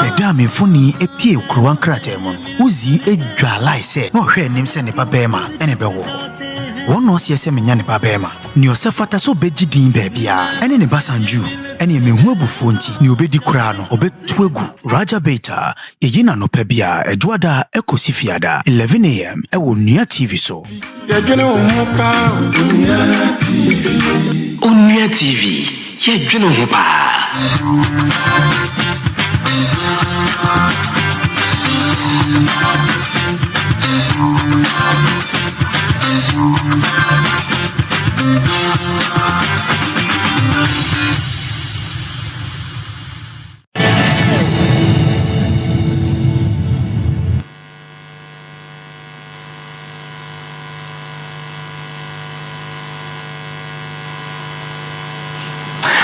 Speaker 2: Eda me funi epie ukruwan kratemon uzi edwalai se no hwe nim se ne babema ene bewo wono se se menya ne babema ni osefata so begidin baabia ene ne basanju ene me hu abufu nti ni obedi kura no obetuegu Raja Beta yegina no pebia edwada ekosifiada 11 am ewo Onua TV so Onua TV yedwene ho pa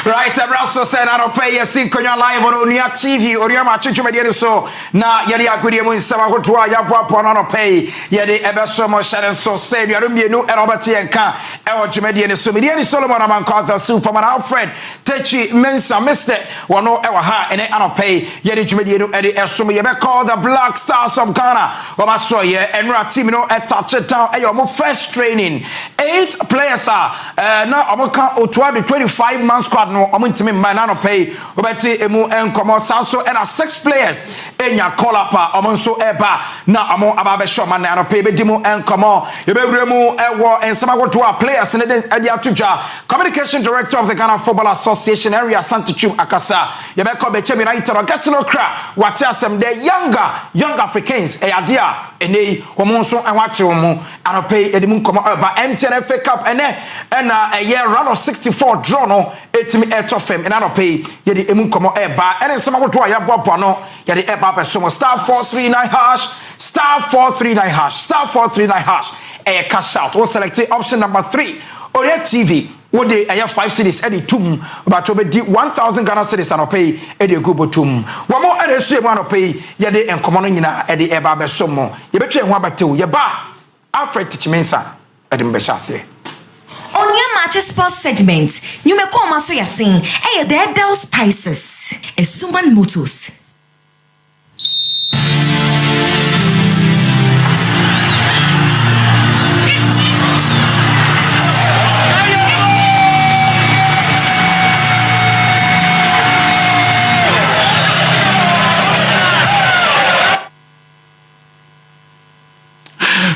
Speaker 4: Right, Abraso said I don't pay a synchron live on Onua TV or Yama Chichumedi so na yadi agudi mu nsama hotoa yapoapo no pay yadi ebeso mo share so say yarumienu erobati enka ewo Chumedi ne so medi Solomon Amankwatha Superman Alfred Techi Mensa Mr. Wono ewa ha ene anopay yadi Chumedi edi eso me be call the Black Stars of Ghana o maso ye enra team no touch it down eyo mo first training 8 players are na omoka otoa the 25 man squad no omuntimi man no pay obeti emu enkomo sanso and 6 players enya call up omonso eba na omo ababe show man no pay bedimu enkomo yebewremu ewo ensama goto a players ne ade atudwa communication director of the Ghana Football Association area Santuchum Akasa yebeko beche mi na itoro getno kra wate asem the young Africans eyadia ene omonso enwache omo anopay edimu enkomo eba MTNFA Cup ene na a year round of 64 draw no etimi etofem and I don't pay yedi emu komo eba and some go to ayabopo no yedi eba person star 439 hash star 439 a cash out or select option number 3 or TV what they aya 5 cities edi tum but to be 1000 Ghana cedis and pay edi go tum one more edi so e pay yedi enkomo no nyina edi eba besomo ye betwe ho abatew ye ba Alfred Tichimensa edi mbeshase
Speaker 8: Onua Maakye sports segment, nyume kwa maso yasin, the Del Spices, Suman Motors.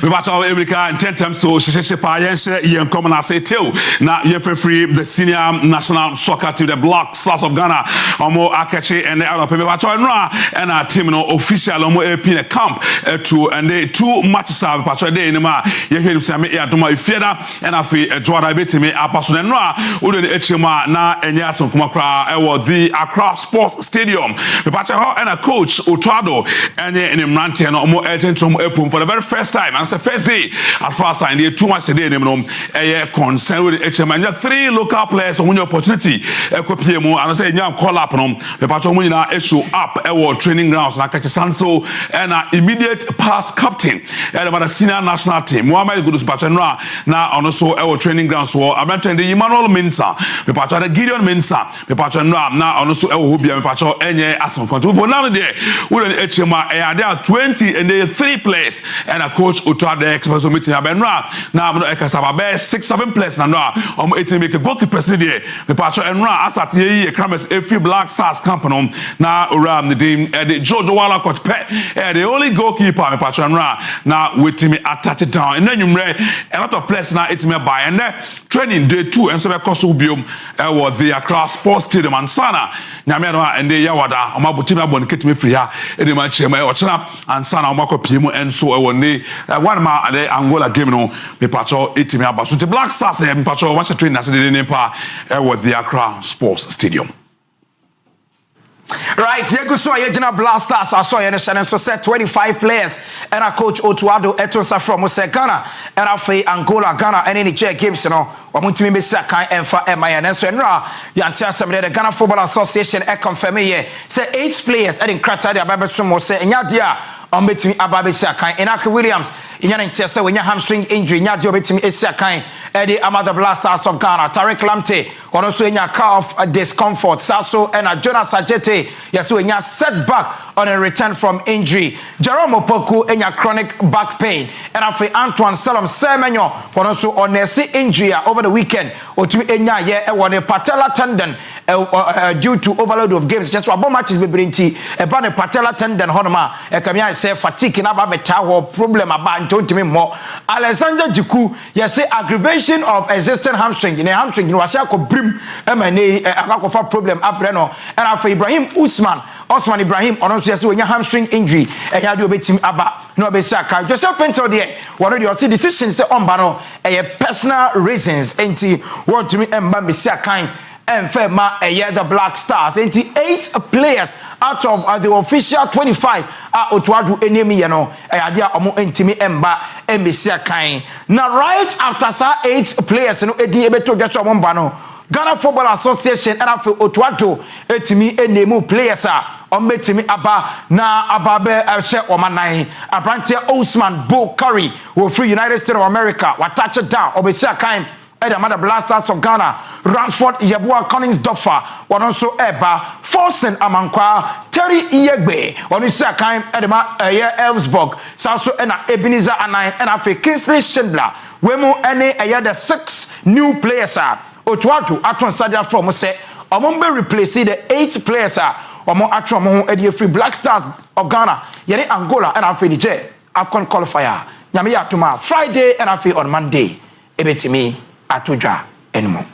Speaker 14: We watch our America in 10 times so she pa yen come and say tell now yen free the senior national soccer team the Black Stars of Ghana omo Akachi and the other people watch and our team no official omo AP in a camp to and they 2 matches have patch day in ma ye hear say me ya doma ifieda and afi Joada betimi apaso na no wo de echema na enya ason kuma kra the Accra Sports Stadium the patch and a coach Otwado and in Mrantie no omo etentrom epom for the very first time and the first day at first sign the 2 match today no concern with HM and 3 local players on your opportunity ekopie mu and say nyam call up no the patch mu na show up training grounds na catch Sanso and immediate past captain and the senior national team Muhammad Gudus patch na also training grounds so American the Emmanuel Mensah the patch the Gideon Mensah the patch na also hobia the patch enye asom control for now there we HM there are 20 and there 3 players and a coach Otwado the expert meeting abenra na no ekasaba be 6-7 players na no etin make goalkeeper there the patch enra asat ye Krames every Black Stars camp no na the team the George Wala coach the only goalkeeper me patch enra na waiting me attach it down and then you a lot of players na etin me buy and training day 2 and so be cost biom the Accra Sports Stadium and sana nyame no and they yawada omabuti me abon ketime free ha e de match me ochina and sana omakopie mu and so one ma the Angola game no me pacho etimi abaso the Black Stars me pacho watch train na say the pa the Accra Sports Stadium.
Speaker 13: Right, Yeguso Yejina Blasters I saw you so set 25 players and a coach Otwado Etonsa from Ghana and a Angola Ghana and any J games you know wamuntimi be sakai emfa MIN so enra yantia some the Ghana Football Association e confirm here say 8 players and in krata dia babetumo say nya dia on betimi ababe sakai Enaki Williams inya ntia say wenya hamstring injury nya dia betimi sakai the Amada Blasters of Ghana Tariq Lamte also enya calf discomfort Saso and Jonas Ajete yes we enya setback on a return from injury Jerome Opoku enya chronic back pain and after Antoine Salom Semenyo also on a injury over the weekend otu enya ye e patella tendon due to overload of games just about matches be brinti e ba ne patella tendon honoma e kamia say fatigue na ba beta ho problem aba ntotimi mo Alexander Jiku yes say aggravation of existing hamstring in a hamstring you was brim emane akakofa problem abreno and after Ibrahim Osman Ibrahim on also yes we hamstring injury e ya de obetim aba no be saka Joseph Pinto there one of the decisions say on bano personal reasons enti what to me emba me saka and Fema the Black Stars 8 players out of the official 25 Otwado enemy you know dia omo entimi emba embesia kan now right after sa 8 players no edi ebeto gwa so omba no Ghana Football Association and after Otwado etimi enemu players ometimi aba na ababe she omanan Abrantia Osman Bokari wo free United States of America wa touch it down obesia kan the Amada Blasters of Ghana, Ranford Yabua Collinsdorfer, one also Eba, Forsen Amankwa, Terry Yegbe, one is a kind Edema Elfsburg, Sasso and Ebenezer Anine, and after Kingsley Schindler, Wemo any the 6 new players are Otwado, Aton Sadia from say, Omombe replace the 8 players are Omo Atromo Eddie Free Black Stars of Ghana, Yene Angola, and after the J, Afcon qualifier, Yamia Tuma, Friday, and after on Monday, Ebetimi. Atuja anymore.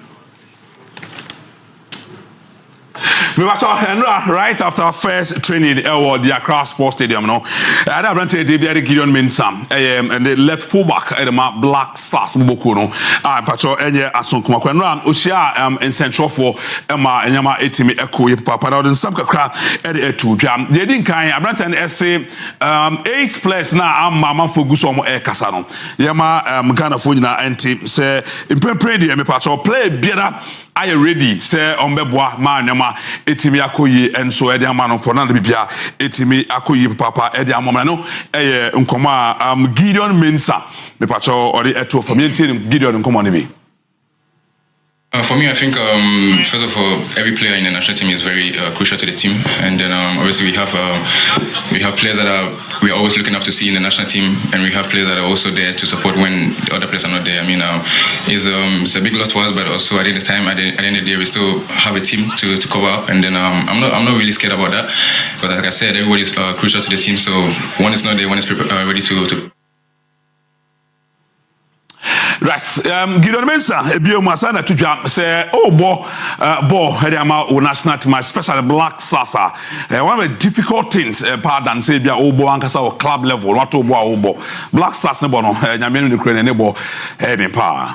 Speaker 14: Right after our first training at the Accra Sports Stadium, no, I ran to Gideon Mensah, and the left fullback at the Black Stars Mubokuno, Pacho Enya Asonkuma Kwenran, Ushia in Central for Emma and Yama Etimi Eko, Papa, and some craft at the two jam. They didn't kind, I ran to an essay 8 players now, Mamma Fugusomo Air Casano, Yama Ghana Fujina and team say, in Predi, and Pacho play better. I ready say ombeboa ma nyama etimi akoyi enso ede amano for na bibia etimi akoyi papa ede amoma no nkoma Gideon Mensah me pacho ori eto for me Gideon nkoma ne bi.
Speaker 5: For me, I think first of all, every player in the national team is very crucial to the team, and then obviously we have players that we're always looking up to see in the national team, and we have players that are also there to support when the other players are not there. I mean, it's a big loss for us, but also at the end of the day, we still have a team to cover up, and then I'm not really scared about that, because like I said, everybody is crucial to the team. So one is not there, one is ready to
Speaker 14: Right. Gideon Mensah, ebio masana tudwa say ball head ama o national team, especially Black Sasa. One of the difficult things part than say bia obo ankasa or club level, what obo Black Sasa ne bono nyame no kure ne bo head in power.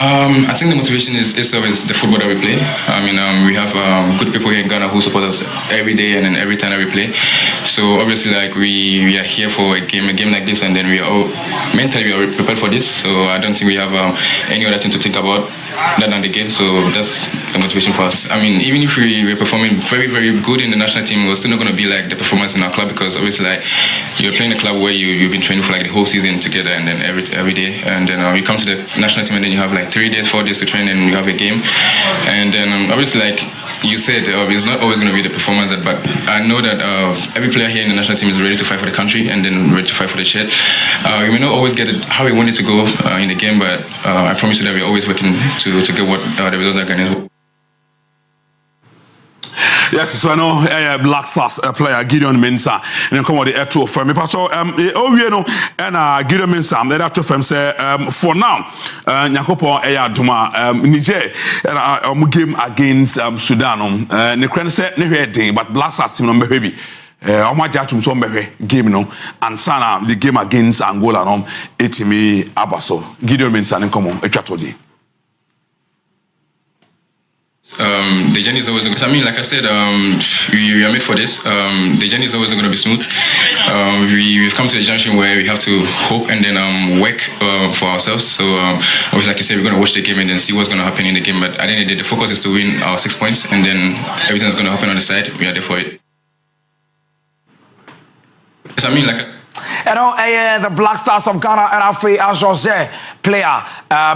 Speaker 5: I think the motivation is always the football that we play. I mean, we have good people here in Ghana who support us every day and then every time that we play. So obviously, like we are here for a game like this, and then we are all mentally we are prepared for this. So I don't think we have any other thing to think about than the game. So that's the motivation for us. I mean, even if we were performing very, very good in the national team, we're still not going to be like the performance in our club because obviously, like you're playing a club where you've been training for like the whole season together, and then every day, and then you come to the national team, and then you have like 3 days, 4 days to train, and you have a game, and then obviously, like you said, it's not always going to be the performance but I know that every player here in the national team is ready to fight for the country and then ready to fight for the shirt. We may not always get it how we want it to go in the game, but I promise you that we're always working to get what the results are going to.
Speaker 14: Yes, so I know Black Stars player Gideon Mensah and come on the air for me. Pacho and Gideon Mensah the air from say for now Nyakopo Duma Niger game against Sudan ne kran say ne hwe but Black Stars team no baby Omajatum so game no and sana the game against Angola no etimi abaso Gideon Mensah ne come on etwatodi.
Speaker 5: The journey is always going to, I mean, like I said, we are made for this. The journey is always going to be smooth. We've come to a junction where we have to hope and then work for ourselves. So obviously, like you said, we're going to watch the game and then see what's going to happen in the game. But at the end of the day, the focus is to win our 6 points, and then everything's going to happen on the side. We are there for it. Yes, I mean, like I said,
Speaker 13: and the Black Stars of Ghana and our Jose player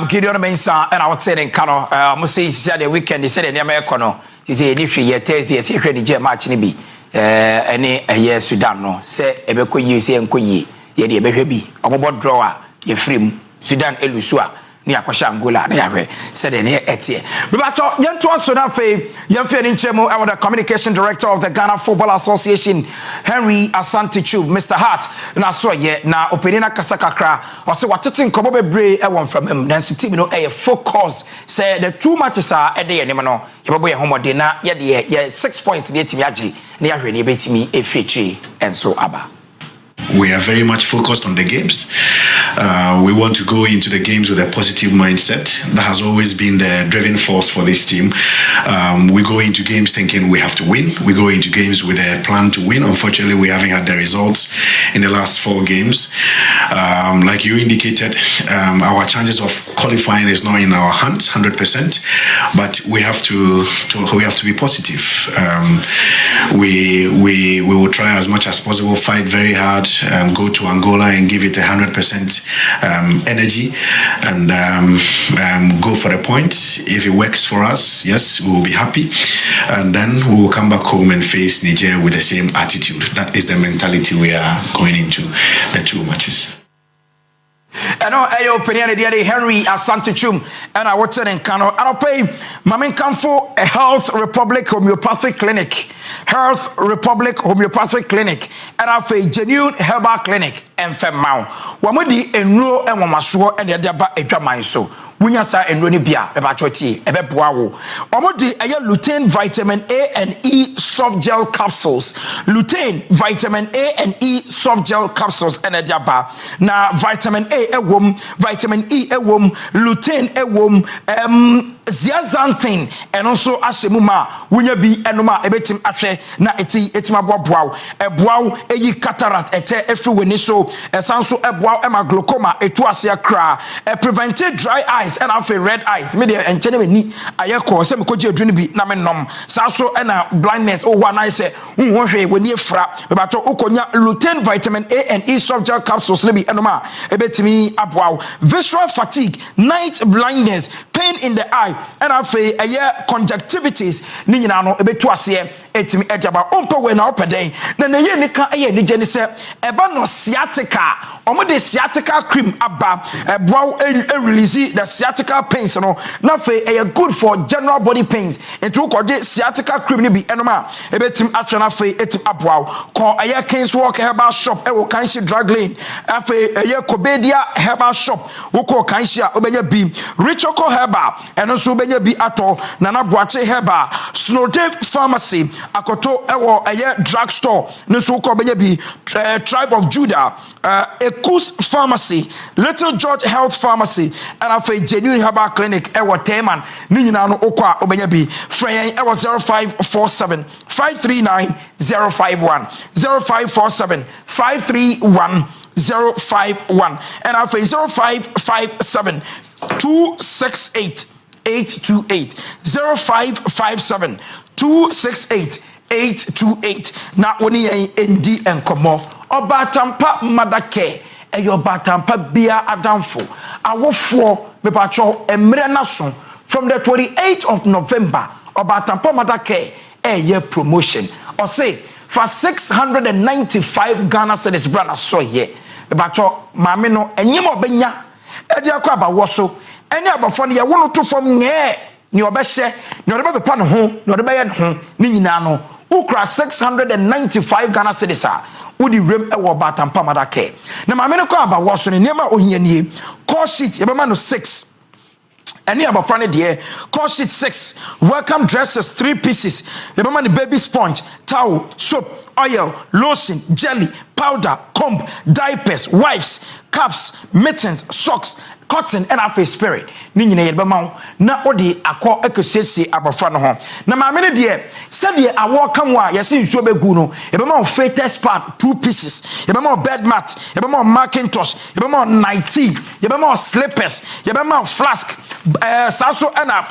Speaker 13: Gideon Mensah and our training Kano Musi said the weekend they said in America he said if you Thursday say the match ni bi any a Sudan no say ebeko yi say enko yi ye de ebehwe bi omobo draw a ye free Sudan elusu a ni akwasha Angola na yahwe said ne etie me ba to yento so na fe yemfe ni nchemu I the communication director of the Ghana Football Association Henry Asantichu Mr. Hart na so ye na openina kasakakra o se watete nkobo bebre e won from him na so team no e focus say the 2 matches are e de ye no ye babo ye homode na ye de 6 points de team agi na yahwe ne betimi e fetri and so aba.
Speaker 6: We are very much focused on the games. We want to go into the games with a positive mindset. That has always been the driving force for this team. We go into games thinking we have to win. We go into games with a plan to win. Unfortunately, we haven't had the results in the last 4 games. Like you indicated, our chances of qualifying is not in our hands 100%, but we have to be positive. We will try as much as possible, fight very hard, go to Angola and give it 100% energy and go for the point. If it works for us, yes, we will be happy, and then we will come back home and face Niger with the same attitude. That is the mentality we are going into the 2 matches.
Speaker 13: And our opinion the Henry Asantichum and I watch in Kano and I'll pay Mamin Kamfo a Health Republic Homeopathic Clinic, Health Republic Homeopathic Clinic, and I'll pay Genuine Herbal Clinic and Femau. Wamudi enro and Wamaswo and the Daba Ejaman so. Winyasa and Roni Bia, Ebachoti, Ebebuawo. Omodi a lutein vitamin A and E soft gel capsules. Lutein vitamin A and E soft gel capsules and a jaba. Na vitamin A wom, vitamin E wom, lutein wom, Ziazanthin and also Asemuma, Winya be enoma ebetim ache na etima boaw, a boaw eyi cataract ete everywhere so, a sanso a boaw ema glaucoma, a tuasia cra, a prevented dry eyes and alpha red eyes, media and genuine ayako, some koji drinibi namenom, sanso and a blindness or one eye say, when you fra, about Okonya lutein vitamin A and E soft gel capsules, libi enoma, ebetimi abwao, visual fatigue, night blindness, pain in the eye. And I say a year conjunctivities, Ninano, a bit to us here, etimi ejaba ompa we na opeden na na ye nika eye ni gye ni se eba no sciatica omo de sciatica cream aba eboa release the sciatica pains no na fe good for general body pains into ko de sciatica cream ni bi enoma ebetim atwa na fe etim aboa ko Kings Walk herbal shop wo kanshi drug lane afe Kobedia herbal shop wo ko kanshi a obenya bi Richoko herbal eno so obenya bi ato Nana Boache herbal Snowdave pharmacy akoto ewo drug store no so ko obenya bi Tribe of Judah Ekus pharmacy Little George health pharmacy and afe Genuine herbal clinic ewo Teman ni nyina no okwa obenya bi frey ewo 0547 539 051 0547 531 051 and after 0557 268 828 0557 268 828 na oni endi enkomo obatampa madake eyo batampa bia adamfo awofo mepacho emre naso from the 28th of November obatampa madake promotion or say for 695 Ghana cedis brana so ye bacho mame no enyem obenya edi akwa ba woso eni abafo ne ye wono to fom nye ni obehye ni odeba bepa ne ho ni odeba ye ne ho ni nyina no ukra 695 Ghana cedis a udi rem ewo batampa madake na mame ne kwa ba woso ne niam a ohia nie call sheet ye be ma no 6 any about funny dear call sheet 6 welcome dresses 3 pieces the man baby sponge towel soap oil lotion jelly powder comb diapers wipes caps mittens socks cotton and a spirit ni nyina yeba ma na odi akọ ekosiesie abofra no ho na ma me ne de said ye awo kam wa yesi nsuo begu no yeba ma fated part 2 pieces yeba ma bed mat yeba ma Macintosh yeba ma nightie yeba ma slippers yeba ma flask saso ana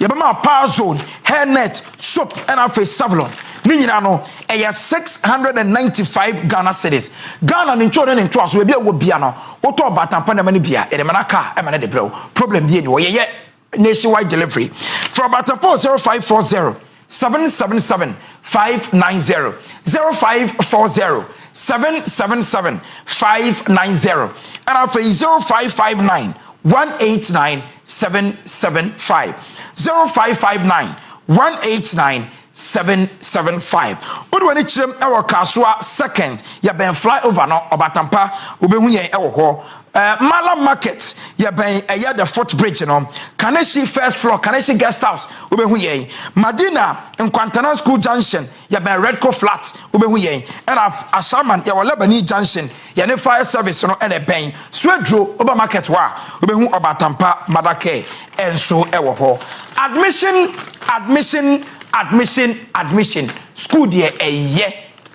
Speaker 13: yeba ma power zone hairnet soap and a face savlon ni nyina no 695 Ghana cedis Ghana ni children in trust we be wo bia no oto batampa na mani bia e mana car e mana de bro problem bi ni wo ye nationwide delivery from batampa 0540 777 590 0540 777 590 and after 0559 189 775 0559 189 775 Odwani chirem ewo kaswa second ya ben flyover no obatampa obehu yen ewo ho Mala market ya ben eya the fourth bridge no Kaneshi first floor Kaneshi guest house obehu yen Madina Nkwantana school junction ya ben Redco flat obehu yen and Ashaman ya Lebani junction ya ne fire service no ene ben Swedro oba market wa obehu obatampa madake enso ewo ho admission school there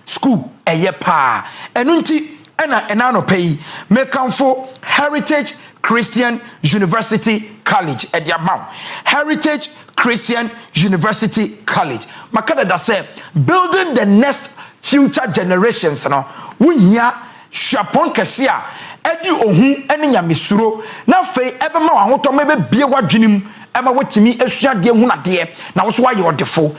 Speaker 13: school pa enunti ena no pay make for Heritage Christian University College at Yamau Heritage Christian University College makada da say building the next future generations no wunya shapon kesia edi ohun ene nyamesuro na fei ebe ma ahoto mebe bie wadwenim ema wetimi esuade hu na de na wo so wa ye odefo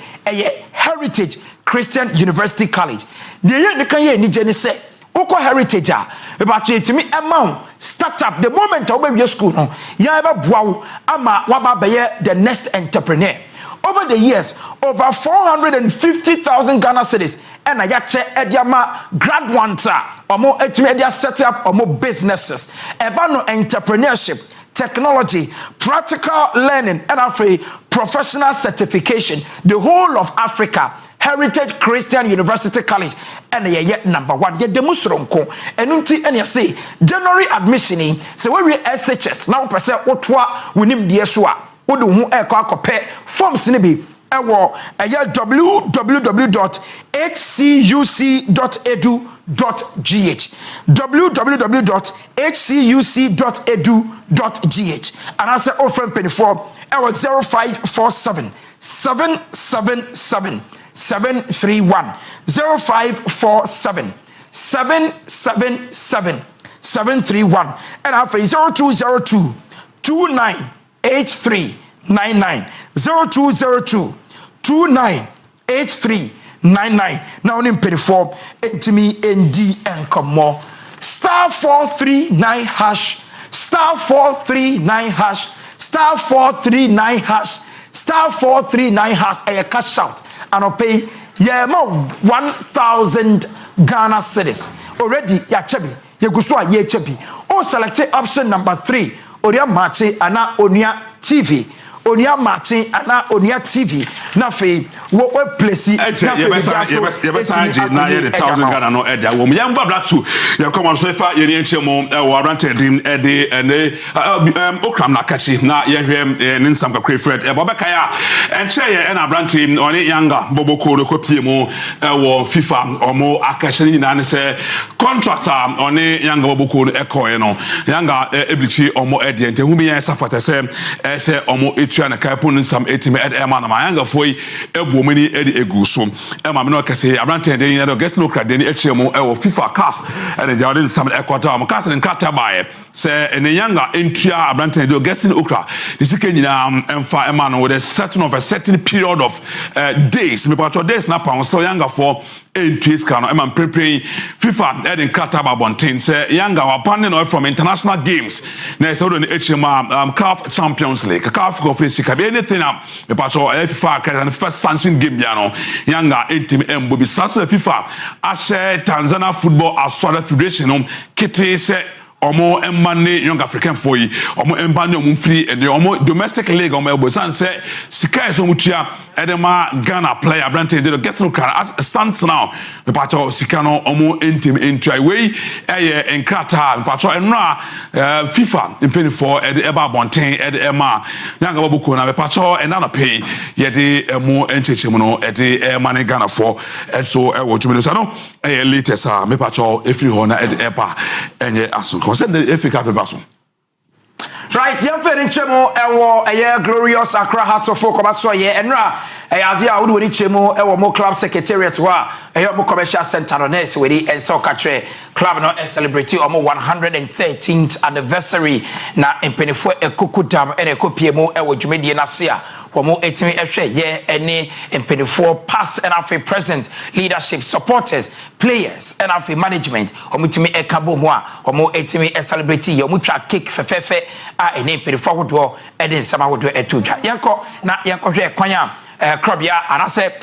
Speaker 13: Heritage Christian University College de ye ne kan ye ni je ne se ukọ Heritage a about etimi ema startup the moment oba we school no ya eba boawo ama waba be the next entrepreneur over the years over 450,000 Ghana cedis and ya che ediama graduates omo etimi edia set up omo businesses eba no entrepreneurship technology, practical learning, and after professional certification, the whole of Africa, Heritage Christian University College, and yet number 1. Yet the Musronko, and unti and you say January admission, so we SHS now per se otwa winim diesua, Udu hu kope forms nibi. www.hcuc.edu.gh www.hcuc.edu.gh and answer offer 24 0547 777 731 0547 777 731 and after 0202 2983 99 0202 2983 8399 na oni mperiform entimi ND enkomo star 439 hash star 439 hash star 439 hash star 439 hash a cash out and I'll pay mo 1,000 Ghana cedis already ya chebi ye guso a ye chebi o select option number 3 oria Maakye ana Onua TV Onua Maakye ana Onua TV na fe wo place na fe
Speaker 14: ye besaje na ye the 1,000 Ghana no e dia wo ye mbabla to ye come on so fa ye ni enchemo e wo arrange dim e de ene okram na kachi na ye hwem ne nsam kakre Fred e bobeka ya enche ye na branch oni yanga boboko ko pie mu e wo FIFA omo akache ni na ne se contractor oni yanga boboko no ekoye no yanga eblichi omo e de ntehumi ye safata se omo na kaipo nsam etime ema na mayanga foi ebuomani edi eguso ema me no kase abrante den ya do guest no krade ni echiemu e wo FIFA CAS ene jawde nsam ekota am CAS ne nkata bae se ene yanga entua abrante do guest no okra disike nyina emfa ema no with a certain period of days me pato days na pa so yanga for entries kano ema prepare FIFA eden nkata ba bonten se yanga wa panne no from international games na se do ne echiemu CAF Champions League CAF Conference Cup anything am me pato FIFA can first sanction game ya no yanga entim embo bi sasa FIFA ashe Tanzania Football Association Federation no kete se omo emane young African for yi omo embane omo free and omo domestic league omo ebo san se sika so mutua edema Ghana player branch dey get no car as stands now me pacho sika no omo entim entry we enkrata me pacho enra FIFA impeni for eba bonten ema yanga babuko na me pacho enana pay ye de emo enchechemu no mane Ghana for so wo jumelo sa no latest me pacho efri ho na eba enye aso said the Africa Pebaso. Right, young friend Chemo, a glorious Accra Hearts of Folk, Enra, a idea would Chemo, a more club secretariat, a more commercial center on S, with the and soccer club and celebrity almost 113th anniversary. Now, in Penifo, a Kukudam and a Copiemo, a Wajumedi Nasia, or more 18 yeah, any in Penifo past and after present leadership supporters, players, and after management, or Mutimi a Kabumwa, or more 18 a celebrity, or Mucha kick fefe. Ene Penifo would do, and then some would do a tuja. Yanko, na Yanko, Kwanya, Krabia, and I said,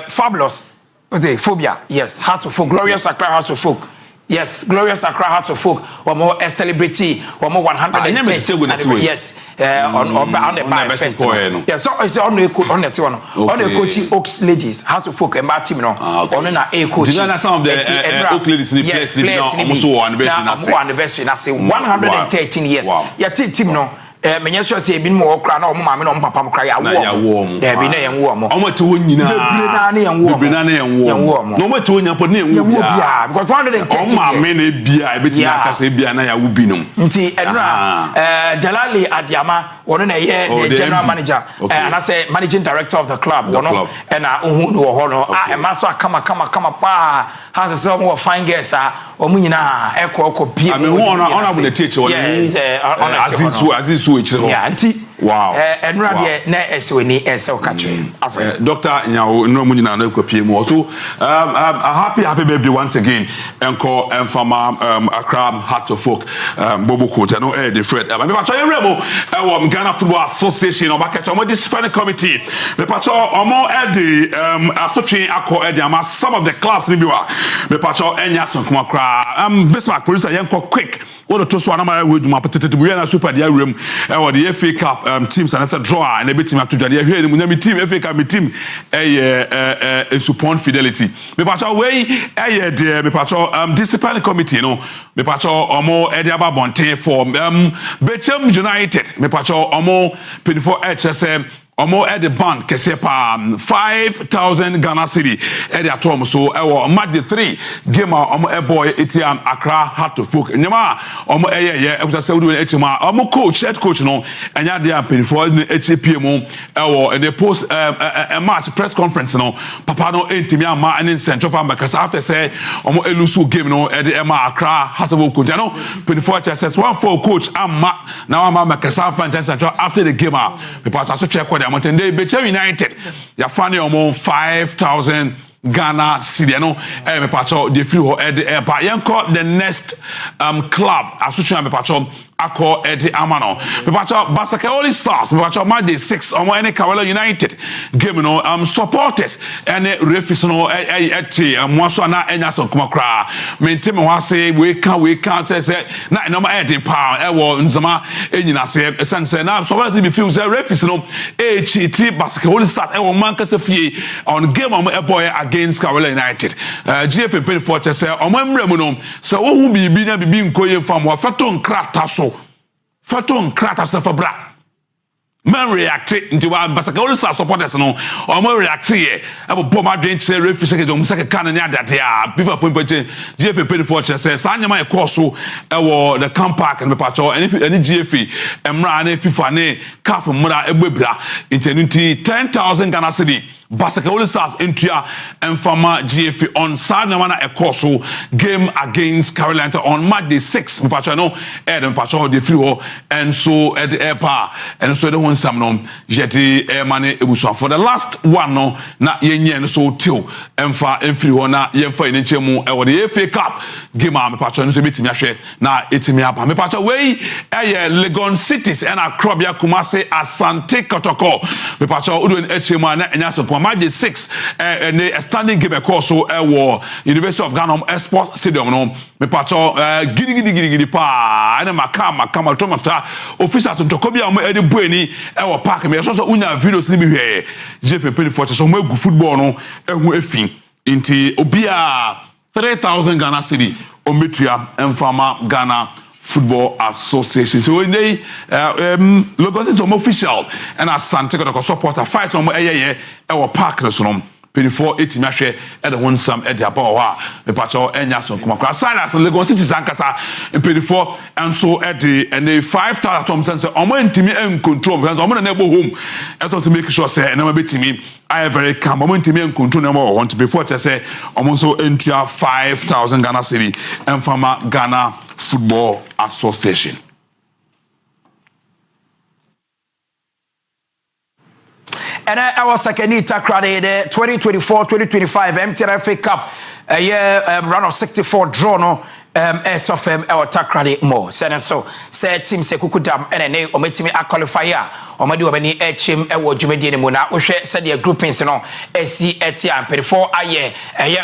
Speaker 14: fabulous. Phobia, yes, Heart of Folk, glorious Accra Heart of Folk. Yes, glorious Accra Heart of Folk, or more a celebrity, or more 110. Yes, on the Bay Festival. Yes, so it's on the on the one, on the coaching Oaks ladies, Heart of Folk and Martimino, on a coach. Some of the Oak ladies in the place, almost anniversary. I say 113 years. Yeah, Timno. Menyesho say bin mo okra na omo mame no papa mo kra ya wo there be na yan wo mo omo te wonyina bebrena na yan wo mo no mo te wonya po na yan wo bia because 130 omo mame na bia e beti na kasa bia na ya wo binom nti enra Jalali Adiama wono na ye the general manager and I say managing director of the club wono and ohun no ho no e ma so kama pa has some more fine girls omo nyina ekọ pie me ona bu the teacher wono yes azizu yeah, auntie. Wow. And Radia na esweni esel catching. Dr. Nyao no munina no kopie mu. So a happy birthday once again. Enko Enfama Accra Heart of Folk Bobo Kota no the Fred. Me pacho Remo Ghana Football Association obakacho omo disciplinary committee. Me pacho omo the asotwe akọ the ama some of the clubs ni biwa. Me pacho enya so kuma kra. Bismarck producer yenko quick. What to so anama we do ma patete we na super dia rem the FA Cup teams and as a draw and a bit team to here the team FA Cup team a support fidelity me pacho we there me pacho disciplinary committee no me pacho omo ediaba bonte for Bechem United me pacho omo 24 HSM omo at the bank kese pa 5,000 Ghana cedi at the atom so match 3 game omo boy etiam Accra Heart of Folk nyama omo ye e say we do echima omo head coach no enya dey before HPM in the post a match press conference no papa no entimi ama and central farm because after say omo elusu game no at the Accra Heart of Folk no 24 says one for coach ama now ama makasa fan central after the game me part so check the mountain they Beche United ya fani omo 5,000 Ghana cedi no me pacho de free ho ba yenko the next club association me pacho akọ edi amano me pacho Basake Holy Stars me pacho match 6 omo any Kawela United game no supporters any referees no eti moaso na enya so kuma kra me ntime ho ase we can say na no ma edi pa e wo nzama enyina se sense na so we be feel say referees no cheat Basake Holy Stars e wo man kase fie on game omo e boy against Kawela United GFA pay for say omo mremu no so wo hu bibi na bibi nkoye fam wa fato nkrata so for bra man react into wa Basake Holy Stars supporters no omo react here abo bomb adwen chere referee second omo second kan na adate a before point GFA pay for say sanyama e course so e wo the camp park and pacho any GFA emra na FIFA na CAF mura egbebra into 10,000 Ghana cedi Basake Holy Stars intua Enfama GFA on Saturday na ekoso game against Carolina on Monday 6 mpacho no mpacho de free ho and so at the airport and so the one sam no jeti mane ebuso for the last one no na yenye no so till emfa free ho na yemfa ene chemu e wo the FA Cup game am mpacho no so betimi ahwe na etimi apa mpacho we Legon Cities and Akrobia Kumasi Asante Kotoko mpacho udo en chemu na enya so match 6 and a standing game course so University of Ghana Sports Stadium no me pacho gidi pa na makama tomata officials ntokobia mo edi bueni e wo park me so unya videos ni bi hwe jefe pay for so mo egu football no ehu efin inti obia 3,000 Ghana cedi ometua Enfama Ghana Football Association. So in the Lagos is official and as Sante got a supporter fight on our park no 24 18 ahwe at the one some at the power me pacho enya so kuma kwa silence Lagos City sankasa 24 and so at the and the 5,000 Thompson say omo ntimi en control because omo na ebo home so to make sure say na betimi I very calm omo ntimi en control na mo want before say omo so entua 5,000 Ghana cedi Enfama Ghana Football Association.
Speaker 13: And I was like Anita Crowdy, the 2024-2025 MTN FA Cup, a year round of 64 draw no. Tough our takrade more so say team se kukudam ene o metimi a qualifier o madi obani echim e wo dwumedi ne mu na wo hwe se de groupings no esi etiam 34 aye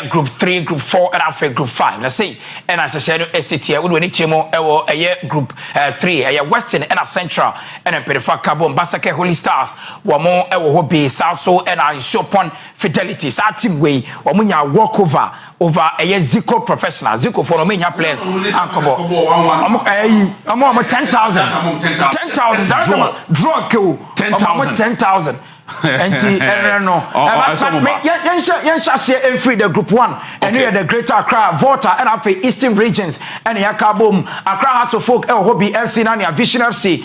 Speaker 13: group 3 group 4 and after group 5 na say and as say no esi wo ni chemo e wo aye group 3 aye western and central and 34 Carbon Basake Holy Stars wo mo e wo hobi so and I show upon fidelity sa team way wo mo nya walk over a Zico professional Zico for Romania players ankobo I'm 10,000 10,000 draw kill 10,000 and no yensha say free the group 1 and here the Greater Accra Volta and after Eastern Regions and Yakabum Accra Hearts of Folk El Hobby FC Nania Vision FC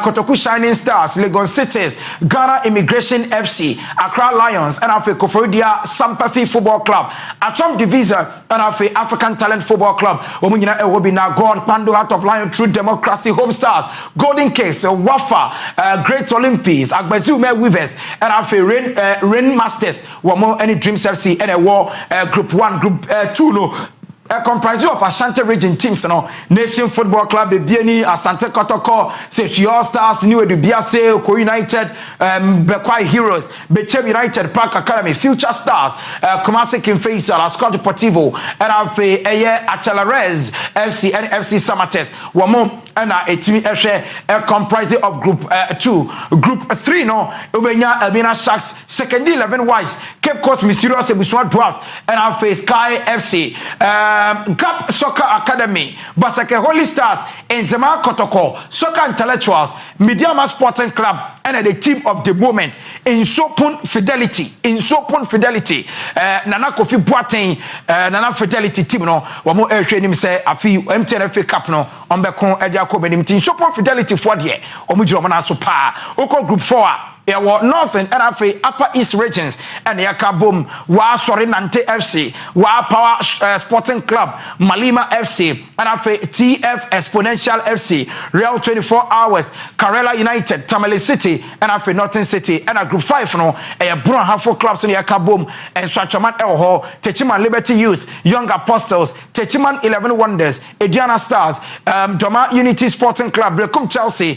Speaker 13: Kotoku Shining Stars Lagos Cities Ghana Immigration FC Accra Lions and after Koforidua Sampafi Football Club Atom Divisa and after African Talent Football Club Omunyina El Hobby na God Pando Heart of Lion True Democracy Home Stars Golden Case Wafa Great Olympics Agbazume Weavers and after Rain Masters wamo any Dreams FC and a war group 1 group 2 no comprised of Ashanti region teams no Nation Football Club Bieni Asante Kotoko say All Stars New Edubiase Ko United Bekwai Heroes Beche United Park Academy Future Stars Kumasi King Faisal Scott Deportivo and after Achalares FC and FC Samates wamo and a team comprised of group 2 group 3 no Ubenya Elmina Sharks second 11 wise Cape Coast Mysterious Ebuswa Dwarfs and after Sky FC Gap Soccer Academy, Basake Holy Stars, and Zema Kotoko, Soccer Intellectuals, Mediama Sporting Club, and the team of the moment in Sopon Fidelity. Nana Kofi Boateng, Nana Fidelity team no, wamo training say a few MTN FA Cup no, on Becon Ediako Benim team, Sopon Fidelity for the Omujomana Sopa, Oko Group 4. yɛwɔ northern and afei upper east regions and yɛka bom wa Sori Nante FC wa Power Sporting Club Malima FC and afei TF Exponential FC Real 24 Hours Karela United Tamale City and afei Northern City and a group 5 no Brown Halfo clubs in yɛka bom and Swachaman Elho Techiman Liberty Youth Young Apostles Techiman 11 Wonders Ediana Stars Doma Unity Sporting Club Brekum Chelsea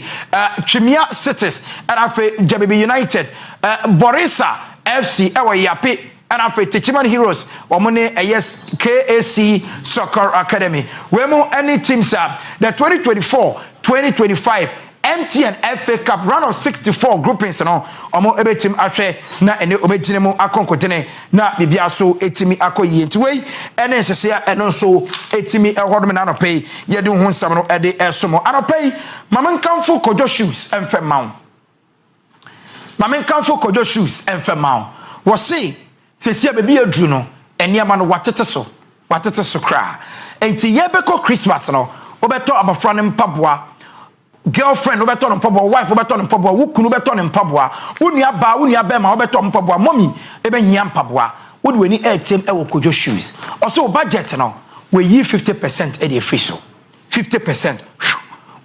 Speaker 13: Chimia Cities and afei Jabibi United Borisa FC ewa yapi and after Techiman Heroes wamune yes KAC Soccer Academy wemo any teams up the 2024-2025 MTN FA Cup round of 64 groupings no omo ebe team atwe na ene obegine mu akonkotene na bibia so etimi akoyi ntiwei ene hyehyea eno so etimi ehodom na no pay yede hu nsam no ede esomo anopay mamankamfo Kojo Shoes emfemao Maamenkamfo Kojo Shoes emfemao wo se sesia bebi adru no eniama no watete so kra enti yebeko Christmas no obeto abafra ne mpaboa girlfriend obeto no mpaboa wife obeto no mpaboa wukunu obeto no mpaboa unia ba ma obeto mpaboa mommy ebe hia mpaboa wodi weni echem ewo Kojo Shoes also budget no we yi 50% e dey free so 50%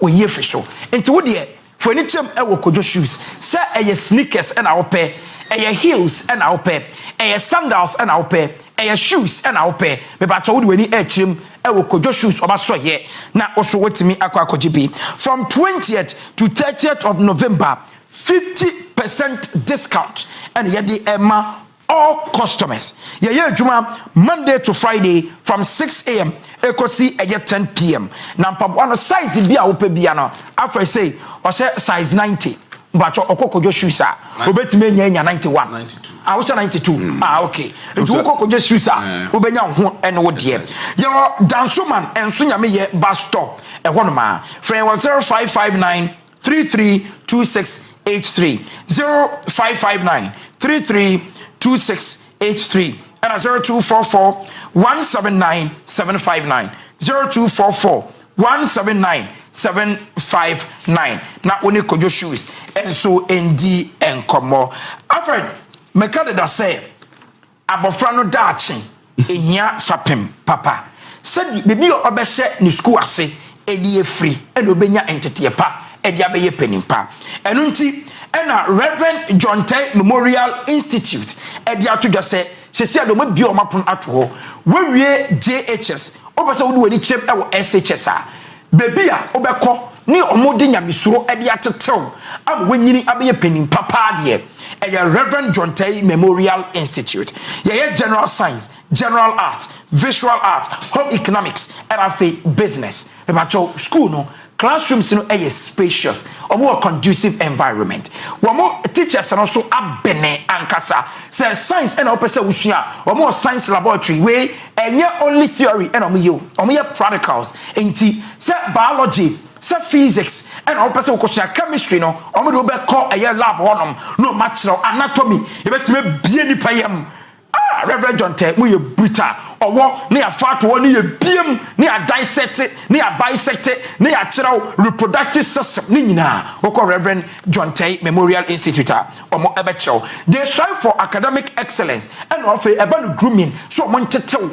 Speaker 13: we yi free so enti wodi for any chem ewo Kojo Shoes say eye sneakers and awpe eye heels and awpe eye sandals and awpe eye shoes and awpe me ba cho wodi weni echem ewo Kojo Shoes obaso ye na also wetimi akwakojibi from 20th to 30th of November 50% discount and yedi emma all customers ye adwuma Monday to Friday from 6 a.m. ekosi eye 10 p.m. na mpaboa no size bia wo pe bia no after say o say size 90 but Kojo Shoes a obetime nya 91 92 wo say 92 okay nti Kojo Shoes a obenya ho ene wo de ye dansoman enso nyame ye bus stop e ho no ma free 0559 332683 0559 332683 and 0244 179 759 0244 179 759 na oni Kojo Shoes and so endi enkomo Alfred mekade da say abofra no daachi ehia fapem papa said bibi obehye ni school ase edi free and obenya entete pa edi abeye penimpa enu nti ena Reverend John Tay Memorial Institute edi atodwa say sesi ado ma bi o mapon ato ho wewie JHS obese wo wani chem e wo SHS a baby a obekọ ni omode nyamesuro edi atetew am wanyini abeye penin papa de Reverend John Tay Memorial Institute ye general science general art visual art home economics and afi business e ba school no classrooms no are spacious or more conducive environment. One more teachers and also abene ankasa say science and opesa usua or more science laboratory way and only theory and omiyo practicals enti say biology say physics and opesa ukosha chemistry no omo be call a lab honum no natural anatomy e betime bie nipa yam Reverend John Tay mu ye brutal owo ne afa to ne ye biem ne a dissect ne a bisect ne a kyerɛw reproductive system ne nyina wokɔ Reverend John Tay Memorial Institute omo ebe kyerɛw they strive for academic excellence and offer eba no grooming so omo ntetew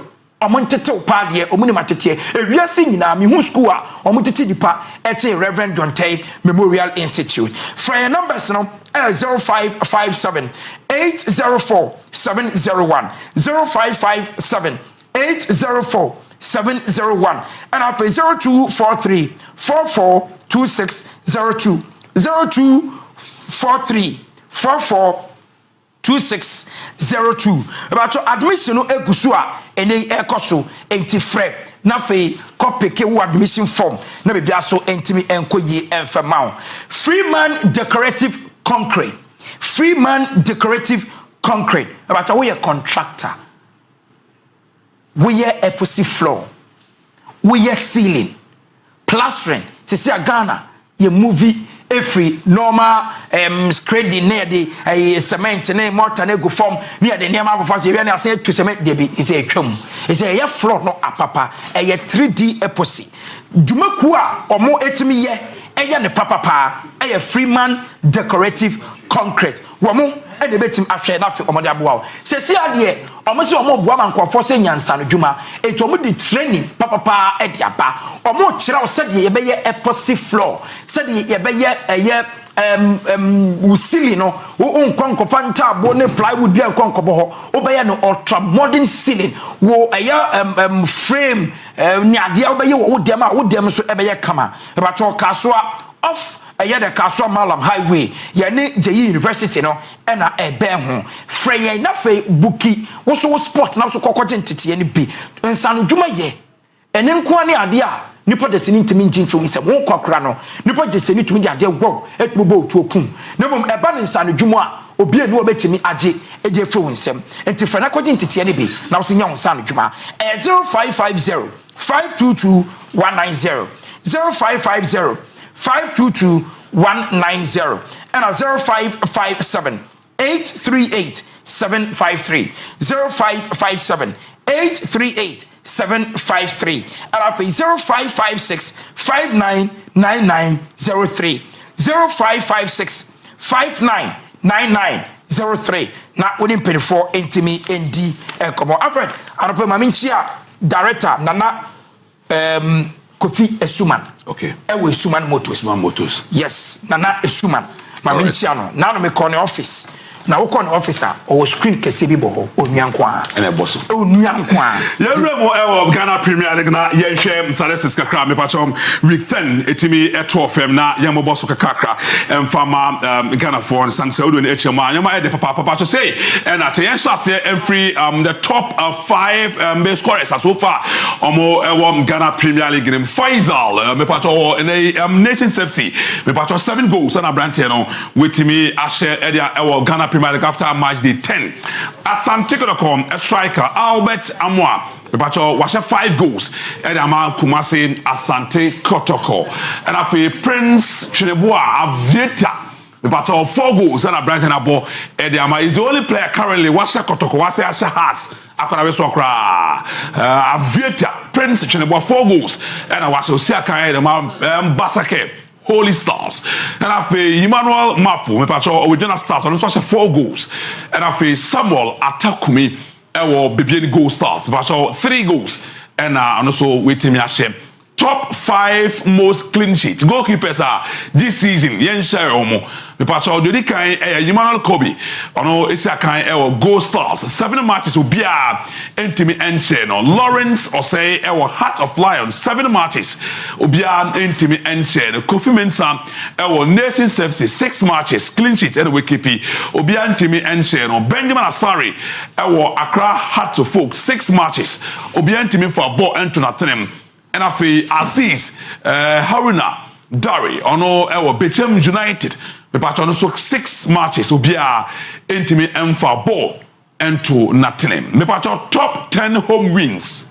Speaker 13: pa de omo ne matete ewiase nyina me hu school a omo tete dipa eche Reverend John Tay Memorial Institute for your numbers no 0557 804 701 0557 804 701 and after 0243 442602 0243 442602 about your admission egusu a ene ekoso enti frɛ na fe copy ke wo admission form na be bia so entimi enkoyi enfamao Freeman Decorative Concrete about we a contractor we a epoxy floor we a ceiling plastering to see a Ghana ye movie every normal screening near the cement ne mortar ne go form near the name of us you na say to cement debi is a twam is a floor no apapa a 3D epoxy jumaku a omo etimi ye ɛyɛ ne papa ɛyɛ Freeman Decorative Concrete wɔn ɛna ebetim ahwɛ na afɛ ɔmɔde aboa o sɛsi adeɛ ɔmo sɛ ɔmo boa ma nkɔfɔ sɛ nyansa no dwuma etu ɔmo de training papa ɛde aba ɔmo kyerɛ o sɛdeɛ yɛbɛyɛ epoxy floor sɛdeɛ yɛbɛyɛ ɛyɛ ceiling no wo nkɔnkɔfa ntabo ne plywood bi nkɔnkɔbɔ hɔ wo bɛyɛ no ultra modern ceiling wo ɛyɛ frame ne adeɛ wo bɛyɛ wo dem so ɛbɛyɛ kama ɛbatɔ kasoa off ɛyɛ de kasoa malam highway yɛne JE University no ɛna ɛbɛn ho frɛ yɛn na fɛ buki wo so wo sport na so kɔkɔgye nteteɛ ne bi nsano dwuma yɛ ɛne nko ne adeɛ a nipa de sini ntimi ngin fo nsɛm wo kwakra no nipa de sini tumi de ade wo etmubo otuokum na bom eba ne nsa no dwumo a obi enu obetimi agye eje fo nsɛm enti fa na kɔgye ntete ne bi na wo nya wo nsa no dwuma 0550 522 190 0550 522 190 and 0557 838 753 0557 838 753 and I pay 0556 599903 0556 599903 na woni mpene4 entimi endi enkomo Alfred anope maminchia director nana Kofi Esuman
Speaker 14: okay
Speaker 13: ewe Esuman Motors
Speaker 14: yes
Speaker 13: nana Esuman maminchia no na no me call the office na wo kon officer o screen kese bi bo ho onuankwa
Speaker 14: ene boso
Speaker 13: onuankwa
Speaker 14: yewremo ewo Ghana Premier League na yenhwe msaresis kakra me pachom week 10 etimi eto fm na yemo boso kakra emfama Ghana for sanse odo ne echema yema e de papa to say and at yen shase every the top 5 best scorers so far omo ewo Ghana Premier League nim Faisal me pacho in a Nations FC me pacho 7 goals na brante no wetimi ahye e dia ewo Ghana Premier League after match day 10. Asante Kotoko, a striker, Albert Amwa. Pacho washe 5 goals. Edama Kumasi Asante Kotoko. And after Prince Chineboa Avieta. Pacho 4 goals and a Brighton Abo. Edama is the only player currently washe Kotoko wase Asha has. Akona Wesokra. Avieta Prince Chineboa 4 goals. And I washe Osiaka Edama Basake. Holy Stars. And I feel Emmanuel Mafu, me pacho original stars, and also 4 goals. And I feel Samuel Atakumi, our Bibian goal stars, me pacho 3 goals. And also waiting me a top 5 most clean sheets. Goalkeepers are this season. Yen Omo. Me pacho Jodi Kain Emmanuel Kobe. Ono Isia Kain goal stars. 7 matches will be Entimi Ensheno. Lawrence Osei Heart of Lions. 7 matches will be Entimi Ensheno. Kofi Mensah Nations FC 6 matches clean sheet and Wikipedia. Obi Entimi Ensheno. Benjamin Asari Accra Heart of Folk 6 matches. Obi Entimi for ball into Nathenem. And afi Aziz Haruna Dari ono ewo Bechem United me patro no so 6 matches obia entimi emfa ball into Nottingham me patro top 10 home wins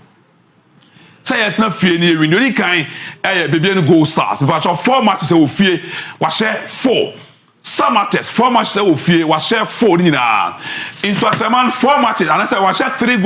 Speaker 14: say yet na fie ni win oni kan bebia no goal stars me patro 4 matches e wo fie wa share 4 Samates 4 matches e wo fie wa share 4 ni na in Swaterman 4 matches and I say wa share 3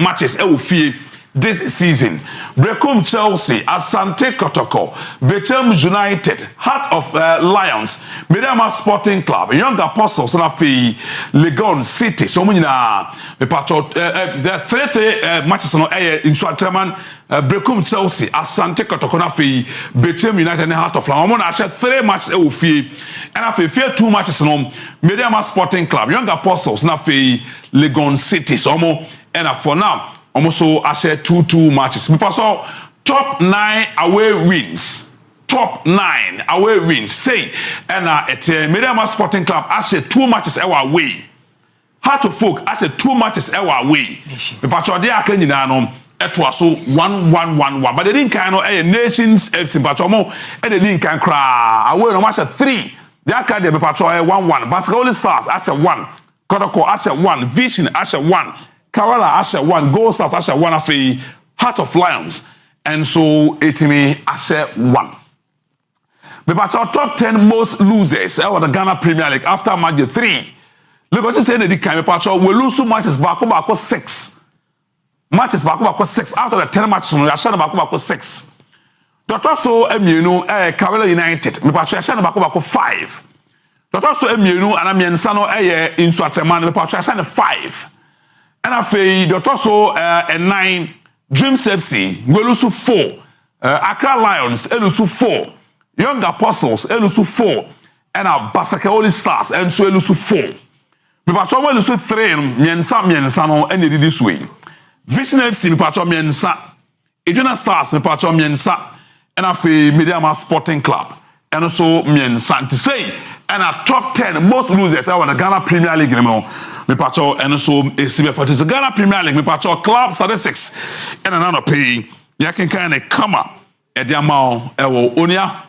Speaker 14: matches e wo fie this season. Brekum Chelsea, Asante Kotoko, Bechem United, Heart of Lions, Mediama Sporting Club, Young Apostles, Nafi, Legon City. So many na me patro the 3 matches in Swaterman, Brekum Chelsea, Asante Kotoko, Nafi, Bechem United, and Heart of Lions. I said 3 matches e fee, and I feel 2 matches no Mediama Sporting Club, Young Apostles, Nafi, Legon City. So and for now. Almost I share 2 matches. Because top 9 away wins. Top 9 away wins. Say, and at Mediama Sporting Club, I share 2 matches away. Heart of Folk, I share 2 matches away. Because they are can it was so 1-1-1-1. But they didn't kind of Nations FC. But they didn't kind of cry. Away no match 3. They are kind of patrol 1-1. Basketball Stars, I share 1. Kodoko, I share 1. Vision, I share 1. Kerala Asher 1, Goal Stars Asher 1 of a Heart of Lions, and so Etimi Asher 1. But our top 10 most losers of the Ghana Premier League after match 3. Look what you say, the kind of patro will lose 2 matches back 6. Matches back 6 out of the 10 matches, we are back 6. Dr. So emienu Carolina United me patro ehye na bako 5 Dr. So emienu ana miensa no insu atema me patro ehye na 5 and afei Dr. So 9 Dreams FC gwelusu 4 Accra Lions elusu 4 Young Apostles elusu 4 and Basaka Holy Stars enso elusu 4 me patro mo elusu 3 miensa no ene didi suwe Vision FC me patro miensa Ejuna Stars me patro miensa and afei Mediama Sporting Club and also miensa to say and a top 10 most losers I want the Ghana Premier League me patro and also CBF the Ghana Premier League me patro club statistics and another pay ya can kind of come up at the amount ewo Onua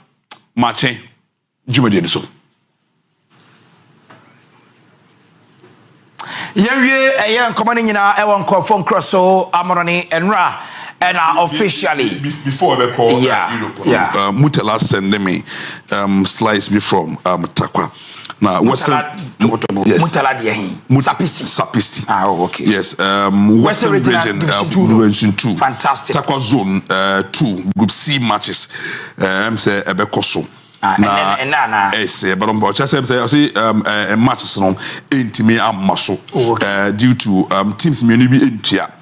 Speaker 14: Maakye Jumadi so
Speaker 2: Yewie eyan komani nyina ewo nkofo cross so amoroni enra and officially
Speaker 14: before they call
Speaker 2: yeah.
Speaker 14: Mutala send me slice me from Takwa. Now Western
Speaker 2: Mutala Sapisti.
Speaker 14: Ah, okay. Yes, Western region Division 2.
Speaker 2: Fantastic.
Speaker 14: Takwa zone 2 group C matches. Say Ebekoso. Na but on board just say matches no intimi amaso due to teams me be intia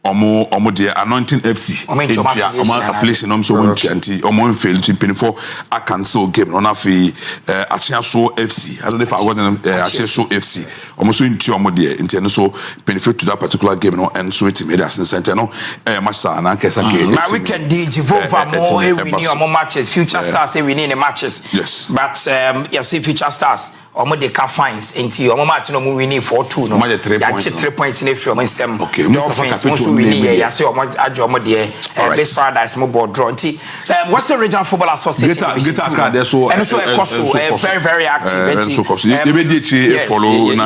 Speaker 14: omo de anointing FC affiliation so anti omo fail to pay for a cancel game on afi Achiaso FC I don't know if I was Achiaso FC omo so into omo de intend so benefit to that particular game no and so it made us in center no match sa na kesa game
Speaker 2: na weekend DJ Vova more we need omo matches Future Stars say we need the matches
Speaker 14: yes
Speaker 2: but you see Future Stars omo de ka fines enti omo match no we need 4-2 no ya 3 points in from nsem Dolphins we need ya say omo ajo omo de Best Paradise mo board draw enti Western Regional Football Association
Speaker 14: and
Speaker 2: so very very active
Speaker 14: so follow na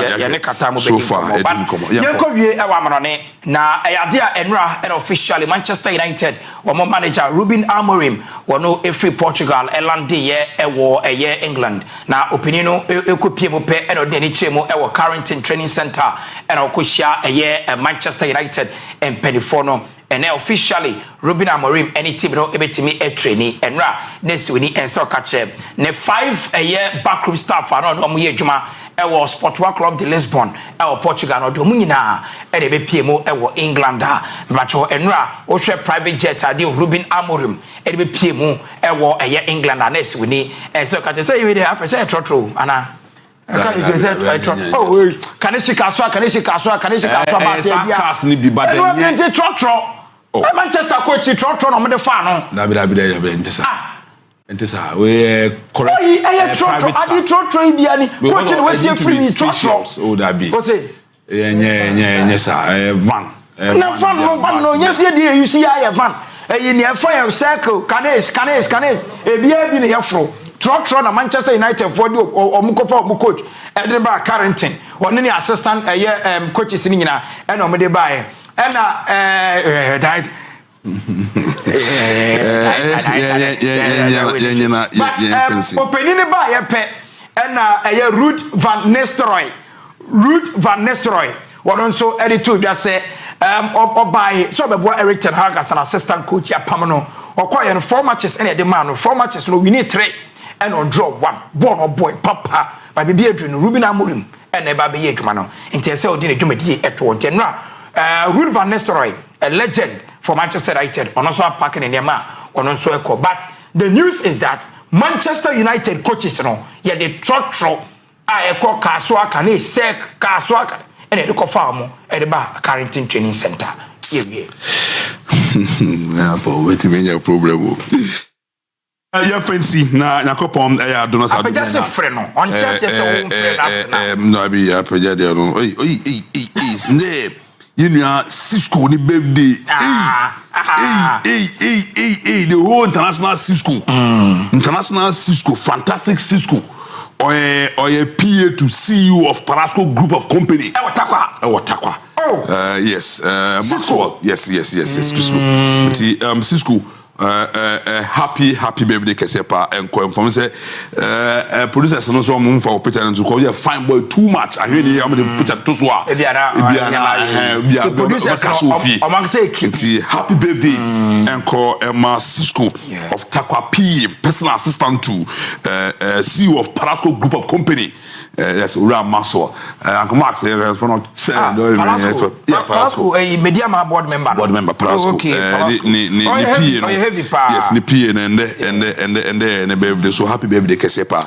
Speaker 14: so far
Speaker 2: yenko wie e wa monone na ayade a enra and officially Manchester United omo manager Ruben Amorim wono every Portugal elande ye ewo eye England na opinion no ekopie mo pe and odeni chemo ewo Carrington Training Center and okohia eye Manchester United and Penifono and officially Ruben Amorim any team no ebetimi e trainee enra next we ni enso kache ne 5 eye backroom staff around omo ye adwuma ewo Sportwa Club de Lisbon ewo Portugal no do mu nyina e de be pie mo ewo England a bacho enra wo hwe private jet ade Ruben Amorim e de be pie mo ewo eye England na next we ni enso kache say we dey have say trotro ana oh can you see kaswa ba say bia
Speaker 14: cars ni bi ba
Speaker 2: dey trotro Manchester coach trotro no me dey fa no
Speaker 14: dabi ntisa ntisa we correct
Speaker 2: trotro adi trotro bia ni coach we say free me trotro
Speaker 14: oh dabi
Speaker 2: go say
Speaker 14: nye sa van
Speaker 2: na van no nye say dey you see ya van ni e fa ya circle canage e bia bi ne yefro trotro na Manchester United for the omukofa coach Edinburgh Carrington one ni assistant coaches ni nyina e na omde bae e na died opening ba ye pe e na Ruud van Nistelrooy one so editor just say obai so be boy Eric ten Hag as an assistant coach ya pamno okoye 4 matches and the man 4 matches no we need 3 and on draw 1 born or boy papa by be adwunu Ruben Amorim and eba be adwuma no nti say odi na dwumadi eto general Ruud van Nistelrooy a legend for Manchester United on also packing in Nema on also echo but the news is that Manchester United coaches no ye the trotro a echo kaswa kane sek kaswa and e ko farm e ba Carrington Training Center yeah
Speaker 14: for waiting me your problem your fancy na nakopom donos
Speaker 2: adu just a friend no on just say one friend after
Speaker 14: no I be apeja there no is name you know Cisco ni birthday the whole international Cisco fantastic Cisco or a PA to CEO of Parasco Group of Company yes
Speaker 2: Cisco
Speaker 14: yes Cisco Cisco happy birthday Kesepa and confirm say producers no so mum for picture to call you fine boy too much. I really am the picture to so.
Speaker 13: Producers among say
Speaker 14: happy birthday and call Emma Cisco of Takwa P, personal assistant to CEO of Parasco Group of Company. Yes, Ram Maso. Uncle Max,
Speaker 13: Parasco, a media board member.
Speaker 14: Board member, Parasco.
Speaker 13: Okay,
Speaker 14: yes, Nipi and the birthday. So happy birthday, Kesepa.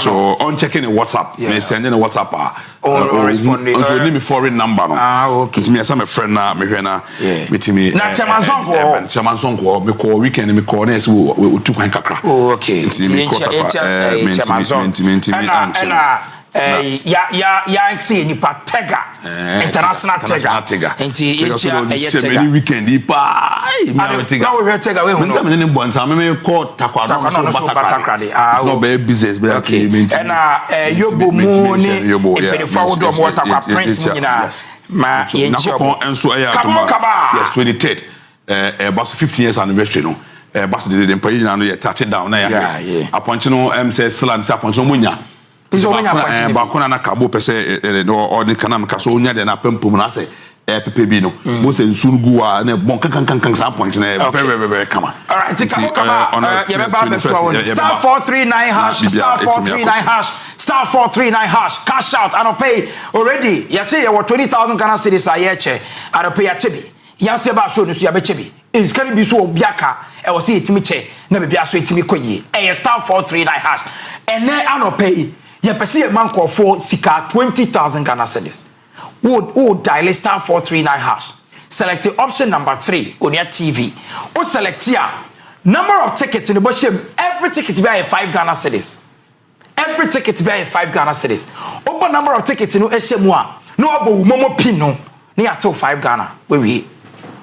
Speaker 14: So on checking in WhatsApp, me sending a WhatsApp.
Speaker 13: Responding.
Speaker 14: Me foreign number.
Speaker 13: Okay.
Speaker 14: Me as a friend na me hwena meet me.
Speaker 13: Na
Speaker 14: Chaman Sonko me call weekend me call next we took one kakra.
Speaker 13: Okay. Ya see nipa tega international tega enti
Speaker 14: many weekend pa
Speaker 13: na we tega we
Speaker 14: no me bon time me call takwa no batakra no be business be
Speaker 13: okay na yobo mu ni epede forward of water kwa prince nyina ma yenchi
Speaker 14: enso ya yes 23rd about 15 years anniversary no bas de pay nyina no ye touch it down na ya aponche no say sland say aponche no munya ba kona na kabo pese or the kanam kaso nya de na pempum na say pepe bi no mo se nsungu a na bon kan sa point na very come.
Speaker 13: All right, take a you star 439 hash star 439 hash star 439 hash cash out and pay already. You say you 20,000 Ghana cedis a year che and pay a chebi. You say ba show no so ya be chebi. It's can be so obiaka e wo say etimi che na be bia so etimi koyi. E star 439 hash. And then and pay you perceive a man call for Sika 20,000 Ghana cedis. Would dial star 439 hash. Select option number 3 on your TV. Or select here number of tickets in the bush. Every ticket to buy 5 Ghana cedis. Every ticket to buy 5 Ghana cedis. Open number of tickets in Eshemwa. No abo momo pino. Near to 5 Ghana. We.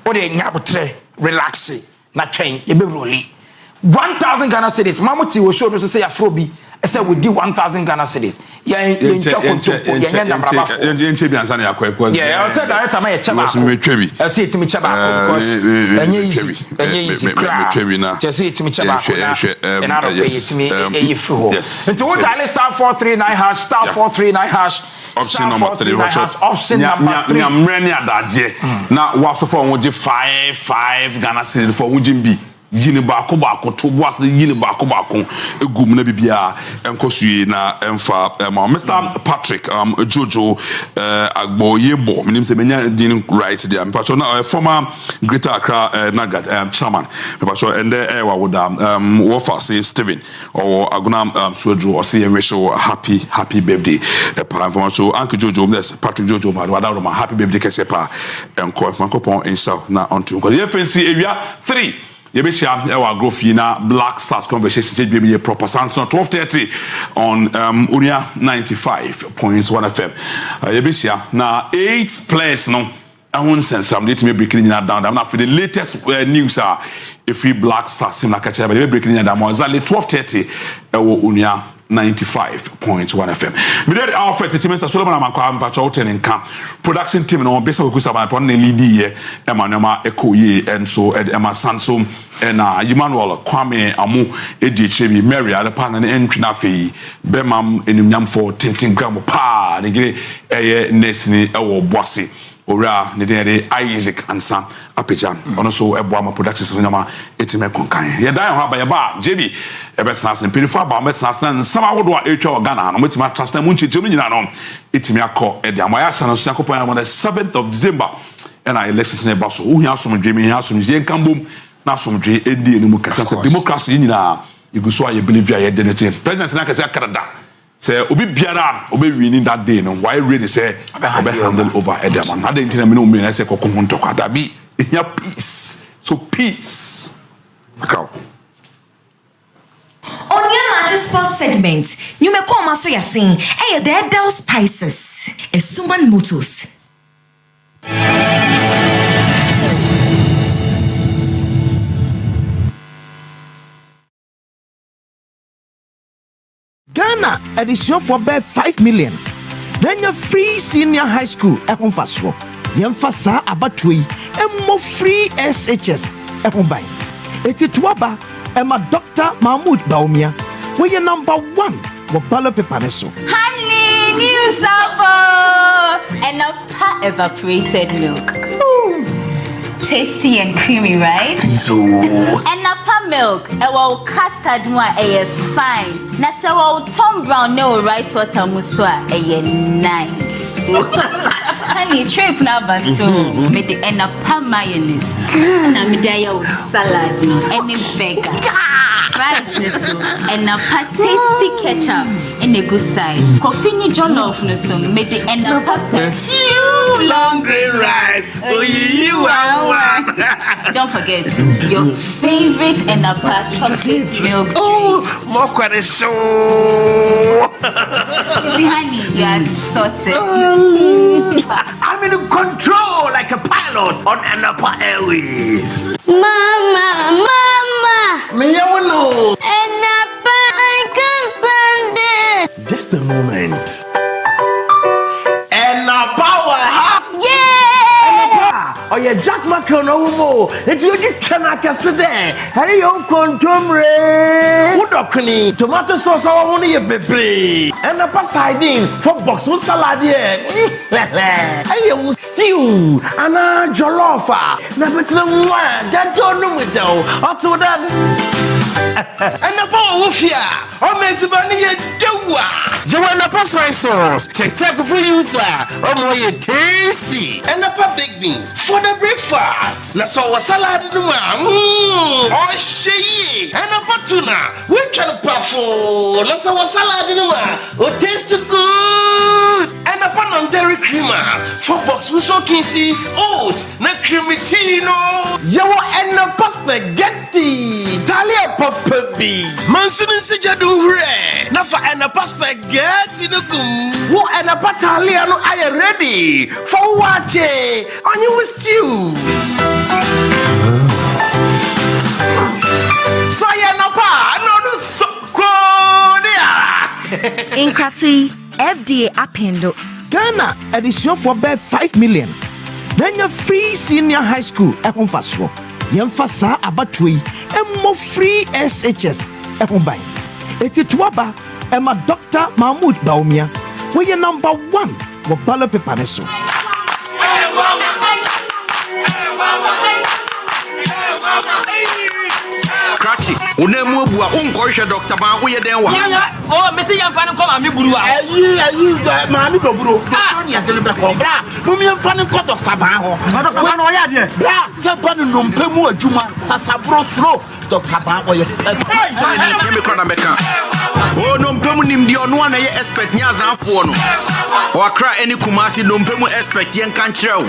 Speaker 13: Or the nyabutre relaxing. Na train. You be rolling. 1,000 Ghana cedis. Mamuti will show us to say Afrobi. I said we do 1,000 Ghana cedis. Yeah, I said that time I chama. I say to me chama because easy just say to me chama and I don't pay it to me a full. And to what dial star 439 hash star 439 hash
Speaker 14: option number 3
Speaker 13: option number 3.
Speaker 14: I'm ready adaje. Now what so for we 5 Ghana cedis for Ujimbi. Yini baako to boas the yini baako egum na bibia enkosue na emfa Mr. Patrick Jojo Agboyebo menim se menya din right there mpacho na former Greater Accra Nagat chairman mpacho and there wa woda wofa say Steven or aguna Suedro or say wish happy birthday so Uncle Jojo this Patrick Jojo ma happy birthday kesepa enko fankopon insha na onto ko ye fancy area 3 Yebeshia ewa growth na Black Stars conversation be a proper sound on 12:30 on Onua 95.1 FM. Yebeshia na 8 players no I won't sense I'm let me breaking in down. I'm not for the latest news if we Black Stars in catch but breaking in down exactly 12:30 ewo Onua 95.1 FM. Me there our friend Titimesa Solomon Amakwa Mpacho Tenenka production team no besa we kusa upon the lead here Emmanuel Ekoye and so Emma Sansom and Emmanuel Kwame Amu Edichebi Mary at the partner entry na fe Bemam enyam for tinting gram pa the gre nesini ewo boase ora ne de Isaac Ansa Apejan ono so eboama productions no nyama etime konkan ye dan ho ba ye ba JB ebetnas ne perifo ba betnas na sama wodo a etwa Ghana no metima trust na munchiche no nyina no etime akọ e de amaya hya no so akopon on the 7th of December and I elections ne ba so wo hia so mdwe me hia so mdwe nkambom na so mdwe edi enimu kasa se democracy nyina iguso aye believe ya ye denete president na kasa Canada say obi biara obi winning that day no why ready say obi handle over Edaman had the me no me say kokon ntokwa da bi ehia peace so peace akao
Speaker 8: on your match sports segment you may come so ya sing eh the Del Spices Suman Motors.
Speaker 23: Ghana edition for about 5 million. Then your free senior high school at Faso.
Speaker 7: yɛmfa saa abatoɔ yi ɛmmɔ free SHS ɛho ban ɛtituaba ɛma Dr. Mahmoud Baumia wɔyɛ number 1 wɔ ballot paper ne so.
Speaker 10: Honey, new sabo and a evaporated milk. Tasty and creamy, right?
Speaker 7: So.
Speaker 10: And a milk, a wow custard one, a fine. Nasa wow Tom Brown no rice water muswa, a nice. Honey, trip number so made the end up mayonnaise. And I'm salad, no, any beggar. Fries so and a tasty ketchup in a good side. Coffee jollof no so made the end up long green rice. Oh, you are one. Don't forget your favorite and a chocolate milk.
Speaker 23: Oh, more quite so.
Speaker 10: Honey, you are sorted.
Speaker 23: I'm in control like a pilot on Anapa Airways.
Speaker 12: Mama.
Speaker 23: Me, no.
Speaker 12: Anapa, I can't stand it.
Speaker 23: Just a moment. Anapa,
Speaker 12: yeah.
Speaker 23: Oh, yeah, Jack Macron, no, it's you cannot consider. Harry, you control me. Tomato sauce, I want to be. And a pasadine for box with salad. I am stew and a jollofa. Never to one that don't know it though. After that, and a power of here. Oh, meant to bunny a doua. You want a pasta sauce? Check for you, sir. Oh, more tasty. And a big beans for the breakfast. Let's all a salad in the oh, she and a patuna. We can perform. Let's all a salad in the oh, taste good. And a pan on dairy creamer. 4 box with so see oats, na cremitino. You and a spaghetti. Talia papa B. Mansunin Sijadu Re. Nafa and a spaghetti the gum. What and a pataliano I am ready for watching on you with you. So I am no so
Speaker 8: Inkrati FDA appendo.
Speaker 7: Ghana edition for about 5 million. Then your free senior high school ɛho fa so. Yɛmfa saa abatoɔ yi ɛmmɔ free SHS ɛho ban. Ɛtituaba ɛma Dr. Mahmoud Baumia wɔyɛ number 1 wɔ ballot paper ne so.
Speaker 22: Krachi, unemu bua unkoisha Dr. Ban uye denwa.
Speaker 23: Oh, Messi Yanfan come and me burua.
Speaker 19: Mami go bro. Don't ya tell me ko bra. Mumi Yanfan ko Dr. Ban ho. Dr. Ban o ya de. Bra, se ban no mpemu adwuma sasabro sro Dr. Ban o ye.
Speaker 22: Sai ni kemi kona meka. Oh, no mpemu nimdi Onua na ye expect nya zanfo no. O akra eni Kumasi no mpemu expect yen kan kyerɛw.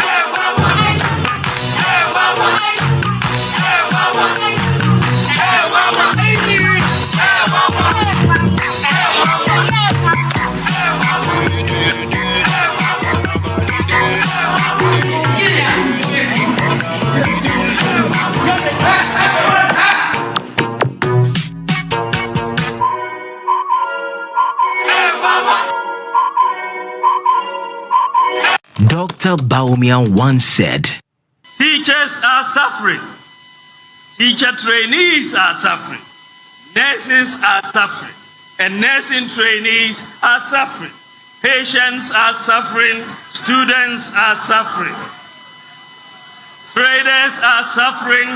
Speaker 15: Dr. Baumia once said,
Speaker 16: Teachers are suffering. Teacher trainees are suffering. Nurses are suffering. And nursing trainees are suffering. Patients are suffering. Students are suffering. Traders are suffering.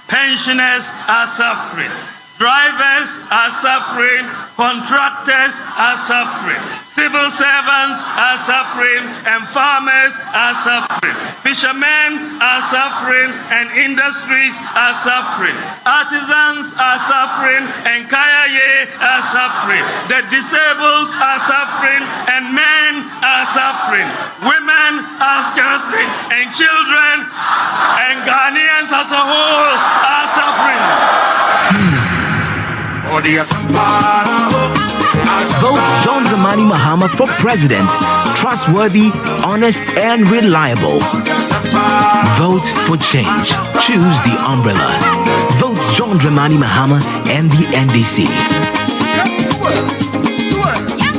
Speaker 16: Pensioners are suffering. Drivers are suffering. Contractors are suffering. Civil servants are suffering and farmers are suffering. Fishermen are suffering and industries are suffering. Artisans are suffering and kayaye are suffering. The disabled are suffering and men are suffering. Women are suffering and children and Ghanaians as a whole are suffering.
Speaker 15: Vote John Dramani Mahama for president. Trustworthy, honest, and reliable. Vote for change. Choose the umbrella. Vote John Dramani Mahama and the NDC.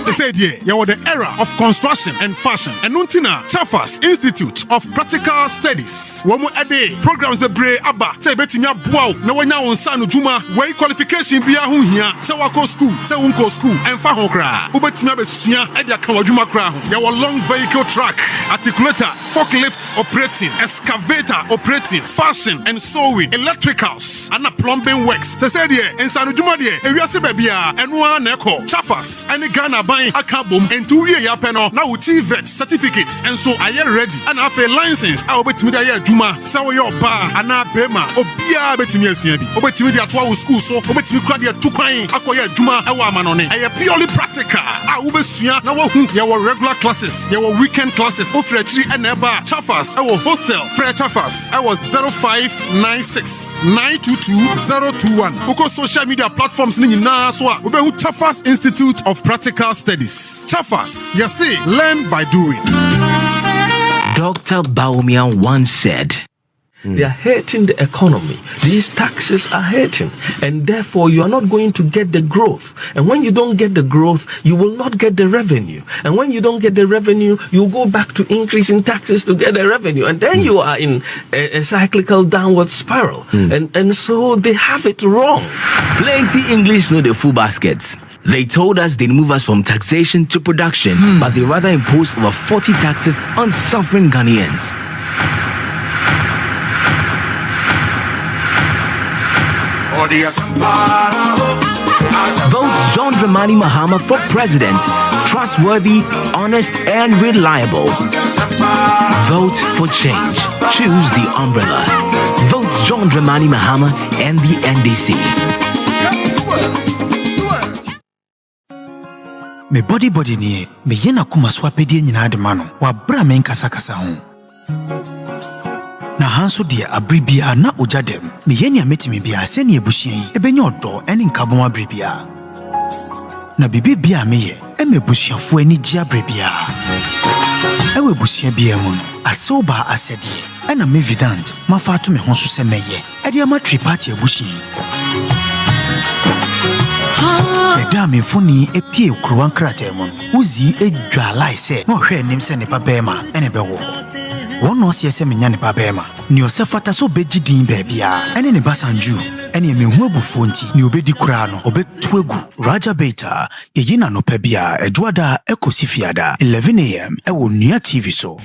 Speaker 9: Say said yeah, you were the era of construction and fashion. And Nuntina Chafas Institute of Practical Studies. Womu ade programs the bre aba. Say betimia buaw na wanya wonsanu juma. Way qualification biya hu hia. Say wako school, say unko school and fa ho kra. Ubetimia besuya edia kan wajuma kra ho. You were long vehicle track, articulator, forklifts operating, excavator operating, fashion and sewing, electricals, and a plumbing works. Say said yeah, and sanu juma de. Ewiase bebia Onua neko Chafas and Ghana buying akabum and 2 year yapeno now TVET certificates and so I am ready and have a license. I will bet me that juma saw your bar and a bema obia betimi asiabi obetimi dia to school so obetimi kra dia tukwan akoya juma ewa manone I purely practical. I will besua na wo hu your regular classes, your weekend classes ofrechiri and eba Chafas our hostel Fred Chafas I was 0596 922 021 uko social media platforms ni na so a obehu Chafas Institute of Practical Studies. Chafas, you see, learn by doing.
Speaker 15: Dr. Baumian once said,
Speaker 11: they are hurting the economy. These taxes are hurting, and therefore you are not going to get the growth. And when you don't get the growth, you will not get the revenue. And when you don't get the revenue, you go back to increasing taxes to get the revenue, and then you are in a cyclical downward spiral. And so they have it wrong.
Speaker 15: Plenty English know the full baskets. They told us they'd move us from taxation to production, but they rather imposed over 40 taxes on suffering Ghanaians. Vote John Dramani Mahama for president. Trustworthy, honest, and reliable. Vote for change. Choose the umbrella. Vote John Dramani Mahama and the NDC.
Speaker 2: Me body ni me yena kuma swapedie nyina de mano wa bra me nkasa kasa ho na hanso de abribia na ojadem me yenia metimi bia se ne ebuhien ebenya odo ene nkabon abribia na bibia me ye emebusuafo ani gia abribia ewe busia bia mu asoba asedi ena me vidant mafato me ho so se meye ede ama triparty ebuhien Meda me funi epie ukruwan kratemon uzi edwalai se no hwe nim se ne babema ene bewo wono se se menya ne babema ni osefata so begidin baabia ene ne basanju ene me hu abufu nti ni obedi kura no obetuegu Raja Beta yegina no pebia edwada ekosifiada 11 am ewo Onua TV so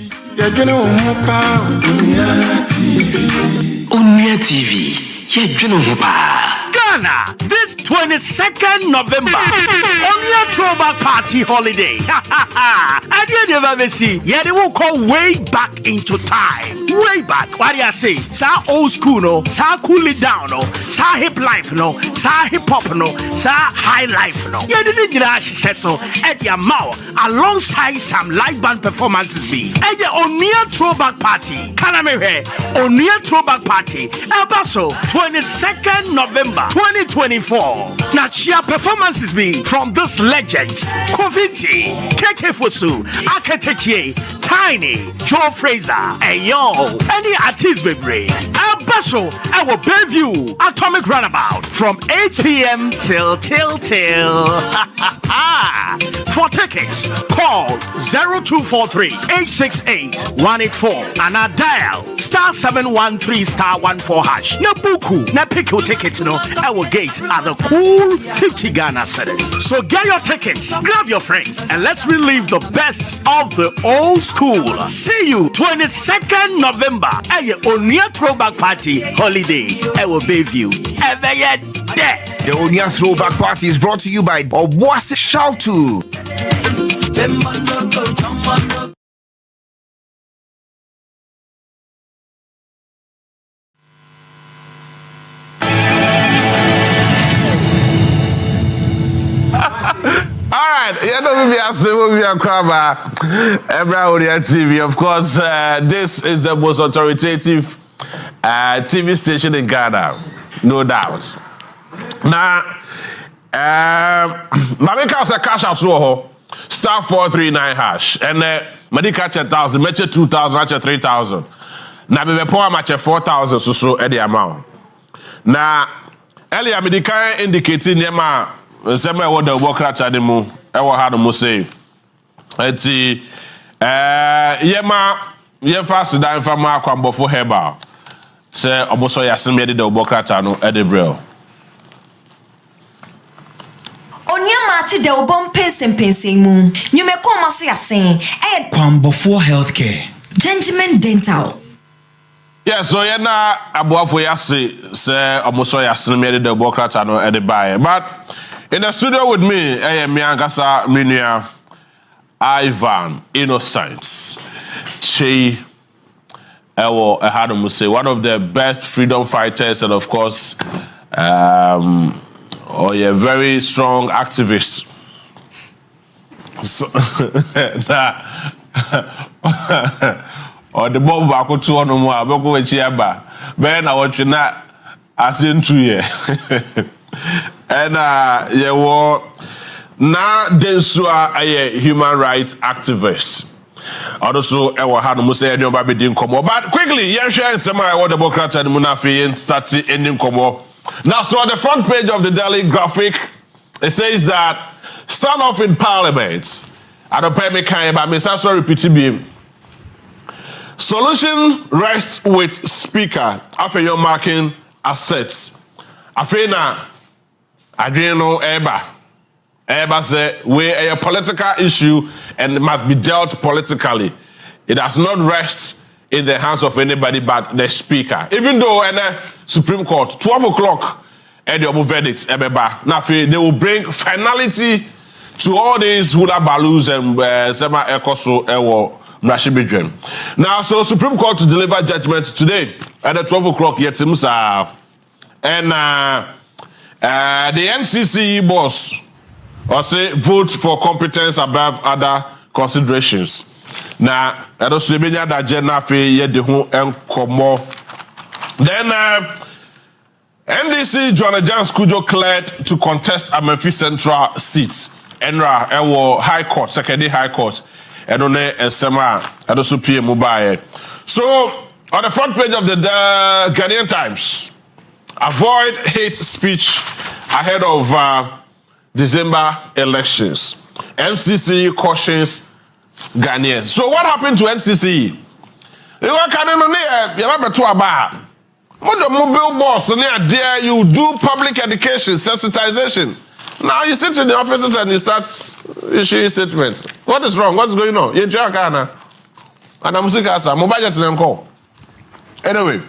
Speaker 15: Onua TV yedwene ho pa
Speaker 23: Ghana, this 22nd November, Onua Throwback Party Holiday. At the end of the yeah, they will call way back into time. Way back. What do you say? Sa old school, no? Sa cool it down, no? Sa hip life, no? Sa hip hop, no? Sa high life, no? Yeah, the Nigga says so at the amount alongside some live band performances be. And the Onua Throwback Party. Can I hear? Onua Throwback Party. Elbaso, 22nd November 2024. Now, cheer performances be from those legends: Koviti, KK Fosu, Aketetie, Tiny, Joe Fraser, and yo, any artist be brave. Elbaso, our Bayview Atomic Runabout from 8 p.m. till. For tickets, call 0243-868-184 and I dial *713*14#. Na buku, na pick your ticket, no, I will gate at the cool 50 Ghana cedis. So get your tickets, grab your friends, and let's relive the best of the old school. See you 22nd November at your Onua Throwback Party Holiday. I will Bayview. Ever yet there.
Speaker 1: The Onua Throwback Party is brought to you by Obuasi Shoutu.
Speaker 14: Alright, you know me as a crabber. Onua TV. Of course, this is the most authoritative TV station in Ghana, no doubt. Now, Mami Kasa cash out so *439#, and Madi catch 1,000, match 2,000, match 3,000. Now me poor match 4,000 so at the amount. Now, earlier me the kind indicating nema sema what the work rate animu ewo ha no mo say enti ye fast dan fa ma akwambofo herbal say oboso yasin me de obokrata no edebrel
Speaker 8: Onia Maakye de obon pensen mu. Nyume ko maso yasen.
Speaker 2: Kwambofo healthcare.
Speaker 8: Gentleman Dental.
Speaker 14: Yeah, so yeah na aboafo yase say oboso yasin me de obokrata no edebae. But in the studio with me, me angasa minua Ivan Innocent Che Ewo Ehadum say one of the best freedom fighters and of course very strong activist. So, or the bomb back to one more aboko wechiaba ben na watch na asentu ye and na densua a human rights activist. Also, I had to say no baby didn't come. But quickly, yes, some I want the Democrats and Munafi and start ending come. Now, so on the front page of the Daily Graphic, it says that standoff in Parliament. I don't pay me kind, but Mr. Sorry, PTB. Solution rests with Speaker after your marking assets. After now, I didn't know Eba. Eba said, we're a political issue and it must be dealt politically. It does not rest in the hands of anybody but the Speaker. Even though in the Supreme Court, 12 o'clock, and the verdict, now they will bring finality to all these hula balloons and Sema Ekoso Ewo Mrashibidren. Now, so Supreme Court to deliver judgment today at the 12 o'clock, yet and the NCCE boss or say vote for competence above other considerations. Now, I don't see many that Jenafe yet the whole encomo. Then NDC John Jans Kujo cleared to contest Amenfi Central seats. Enra Ewo High Court, Secondary High Court, and on and Sema, and also PM Mobile. So, on the front page of the Ghanaian Times, avoid hate speech ahead of December elections. NCC cautions Ghanaians. So what happened to NCC? You do public education, sensitization. Now you sit in the offices and you start issuing statements. What is wrong? What's going on? Anyway.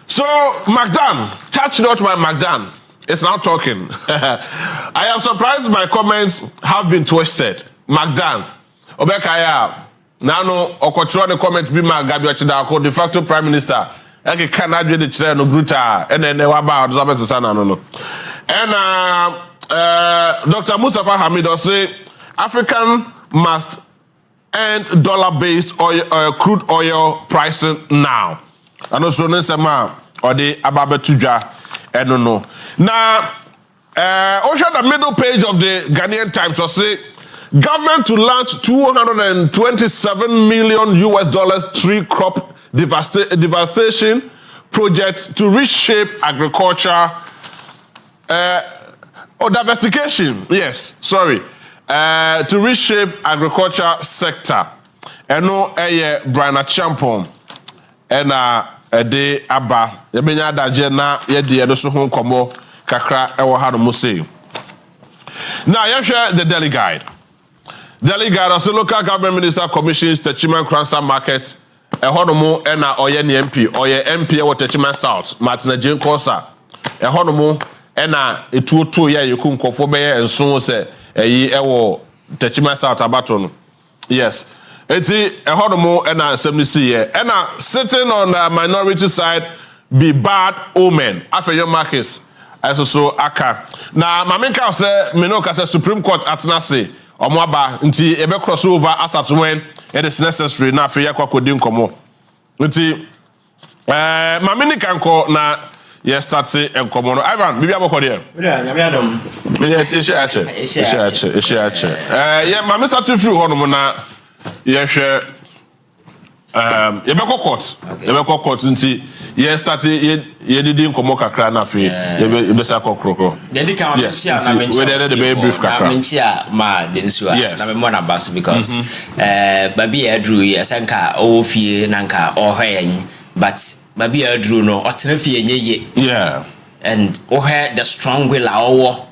Speaker 14: So McDan, touch not by McDan. It's now talking. I am surprised my comments have been twisted. McDan, Obekaya, Nano, Okochro, the comments be Magabi Ochidako, de facto Prime Minister. Eke Canada the chair no bruta, and then they were about Zabasana no. And Dr. Mustafa Hamid say African must end dollar-based oil, crude oil pricing now. And also Nesema or the Ababe Tuja. I don't know. Now, also the middle page of the Ghanaian Times will say government to launch $227 million tree crop devastation projects to reshape agriculture. Diversification. Yes, sorry. To reshape agriculture sector. And no, Brian Champon and de aba yebenya daje na yede edo so ho komo kakra ewo ha no mose. Now you share the Delhi Guide. Delhi Guide as local government minister commissions Techiman Kransa markets eho no mo na oye ne MP oye MP e wo Techiman South Martin Jane Kosa eho no mo na etuoto ya yeku nkofo be ye enso se eyi ewo Techiman South abato no. Yes. Eti ehodomo ena semnisi ye ena sitting on the minority side be bad omen after your markets so aka na maminka say menoka say Supreme Court atnase omoaba nti ebe cross over asat when it is necessary na after yakwa kodi nkomo nti maminika nko na ye start say nkomo no Ivan bibi aboko de nyame adom ye ache ye mami start free hono na yehwe yebeko court nti Yes, that's it. You didn't come out kakra na fe. You be say kokro.
Speaker 17: Then can
Speaker 14: yes. We the very brief kakra.
Speaker 17: Ma densua
Speaker 14: yes.
Speaker 17: na me mo na bas because baby Adru yesanka o fie nanka o hwen but baby Adru no otena fie nyeye.
Speaker 14: Yeah.
Speaker 17: And o hear the strong will owo.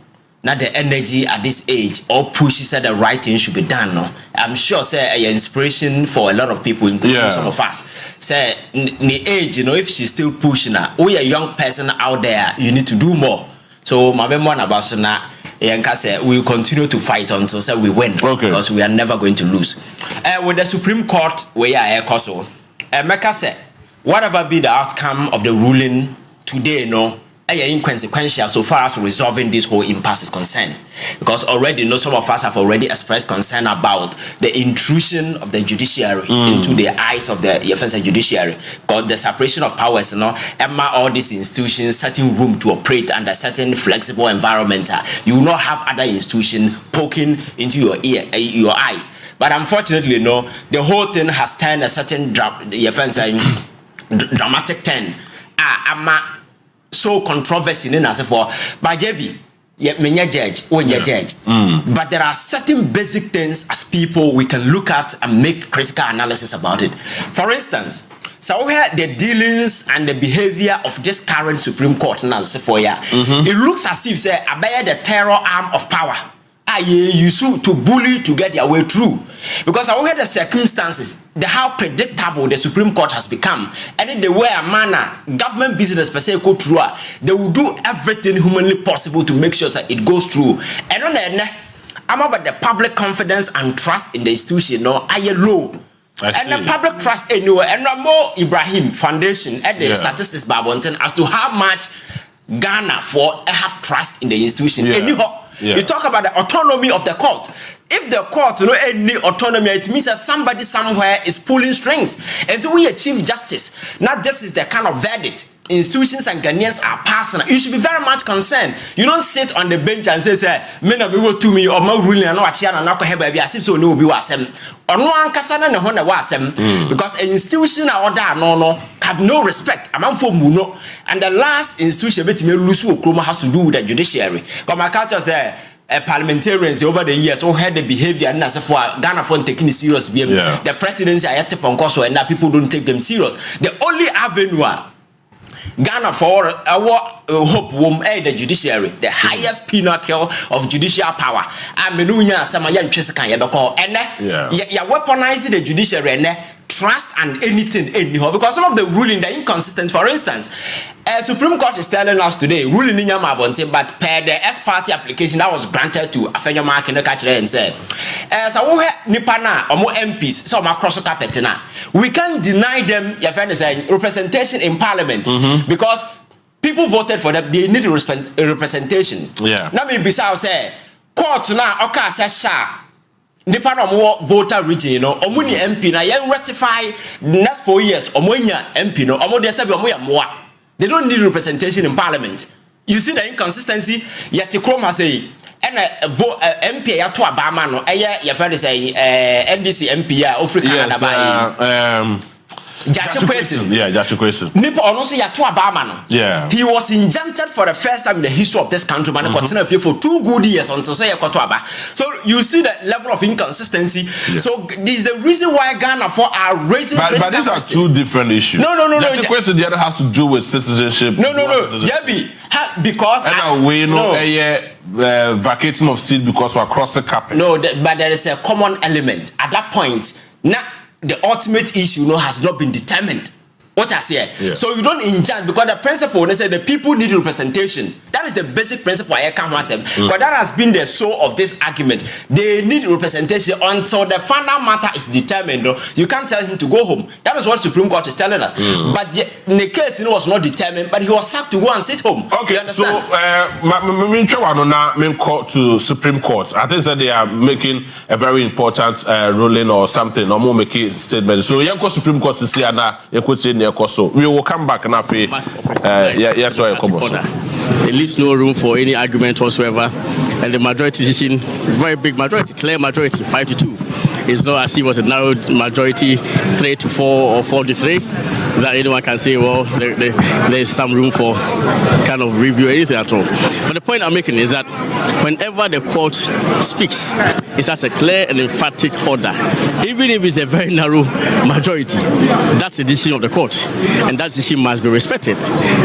Speaker 17: Not the energy at this age, all pushes that the right thing should be done. No, I'm sure say a inspiration for a lot of people, including some of us. Say the age, if she's still pushing her, we a young person out there, you need to do more. So my one about Sona, Yanka say we will continue to fight until say we win, because we are never going to lose. With the Supreme Court, we are a Koso. Mecca say whatever be the outcome of the ruling today, inconsequential so far as resolving this whole impasse is concerned, because already some of us have already expressed concern about the intrusion of the judiciary into the eyes of the judiciary, because the separation of powers, all these institutions certain room to operate under certain flexible environment. You will not have other institutions poking into your eyes. But unfortunately, the whole thing has turned a certain dramatic turn. So controversy in as for by JB, many judge, when you judge. But there are certain basic things as people we can look at and make critical analysis about it. For instance, so where the dealings and the behavior of this current Supreme Court now, it looks as if say I the terror arm of power. You to bully to get their way through, because I heard the circumstances, how predictable the Supreme Court has become, and in the way a manner government business per se go through, they will do everything humanly possible to make sure that it goes through. And on I'm about the public confidence and trust in the institution. I low. And the public trust anywhere, and Ramo Ibrahim Foundation at the statistics Babonton as to how much Ghana for have trust in the institution. You talk about the autonomy of the court. If the court any autonomy, it means that somebody somewhere is pulling strings. And so we achieve justice. Not just is the kind of verdict institutions and Ghanaians are passing. You should be very much concerned. You don't sit on the bench and say, "Men are people to me or my ruling and not and not have baby." As if so no be wasem. Onua kasana na hona wasem because an institution order have no respect. Among for muno, and the last institution bet me lusu okroma has to do with the judiciary. But my culture say parliamentarians over the years all had the behavior and as for Ghana for taking it serious. The presidency are at Ponkoso and now people don't take them serious. The only avenue Ghana for our hope the judiciary, the highest pinnacle of judicial power. And menunya samayan chesekan yebeko and ya weaponizing the judiciary and trust and anything anyhow, because some of the ruling are inconsistent. For instance, Supreme Court is telling us today ruling in Yamabonte, but per the S party application that was granted to Afenya Maakye and said, so we Nipana or more MPs, so across the carpet now. We can't deny them representation in Parliament because people voted for them. They need representation. Now me bisa say court now okay say Nipa no more voter region omuni MP na yen ratify next 4 years omonya MP no omo de say omoya moa. They don't need representation in Parliament. You see the inconsistency. Yet Krom has say and MP ya to abama no ye friend say NDC MP ya Africa na buy Judicial question.
Speaker 14: Judicial question.
Speaker 17: Nipa also ya to abama no. He was injuncted for the first time in the history of this country, man. Continue for 2 good years until say ya to aba. So you see the level of inconsistency. So this is the reason why Ghana for are raising.
Speaker 14: But these are two different issues.
Speaker 17: No.
Speaker 14: Judicial question the other has to do with citizenship.
Speaker 17: No. Debbie, because
Speaker 14: we know vacating of seat because we're across the carpet.
Speaker 17: No, but there is a common element at that point. Now the ultimate issue has not been determined. What I say, so you don't inject because the principle they say the people need representation. That is the basic principle I can't myself. But that has been the soul of this argument. They need representation until the final matter is determined. You can't tell him to go home. That is what Supreme Court is telling us. But in the case it was not determined, but he was sacked to go and sit home.
Speaker 14: Okay,
Speaker 17: you understand?
Speaker 14: So to Supreme Court. I think that they are making a very important ruling or something. Or more making statement. So Yanko Supreme Court is here now. You could say. So we will come back now. It
Speaker 23: leaves no room for any argument whatsoever, and the majority decision, very big majority, clear majority, 5-2.
Speaker 18: it's not as if it was a narrow majority, 3-4 or 4-3, that anyone can say, well, there is some room for kind of review or anything at all. But the point I'm making is that whenever the court speaks, it's such a clear and emphatic order. Even if it's a very narrow majority, that's the decision of the court, and that decision must be respected.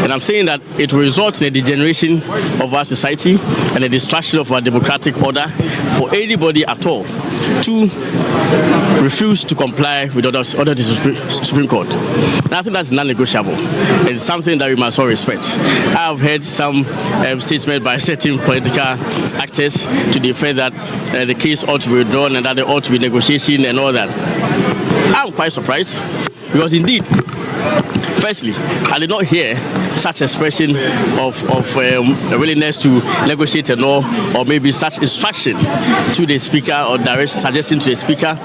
Speaker 18: And I'm saying that it will result in a degeneration of our society and a destruction of our democratic order for anybody at all to refuse to comply with orders of the Supreme Court. And I think that's non-negotiable. It's something that we must all respect. I have heard some statements by certain political actors to the effect that the case ought to be withdrawn and that there ought to be negotiation and all that. I'm quite surprised because indeed, firstly, I did not hear such expression of a willingness to negotiate and all, or maybe such instruction to the speaker or direct suggestion to the speaker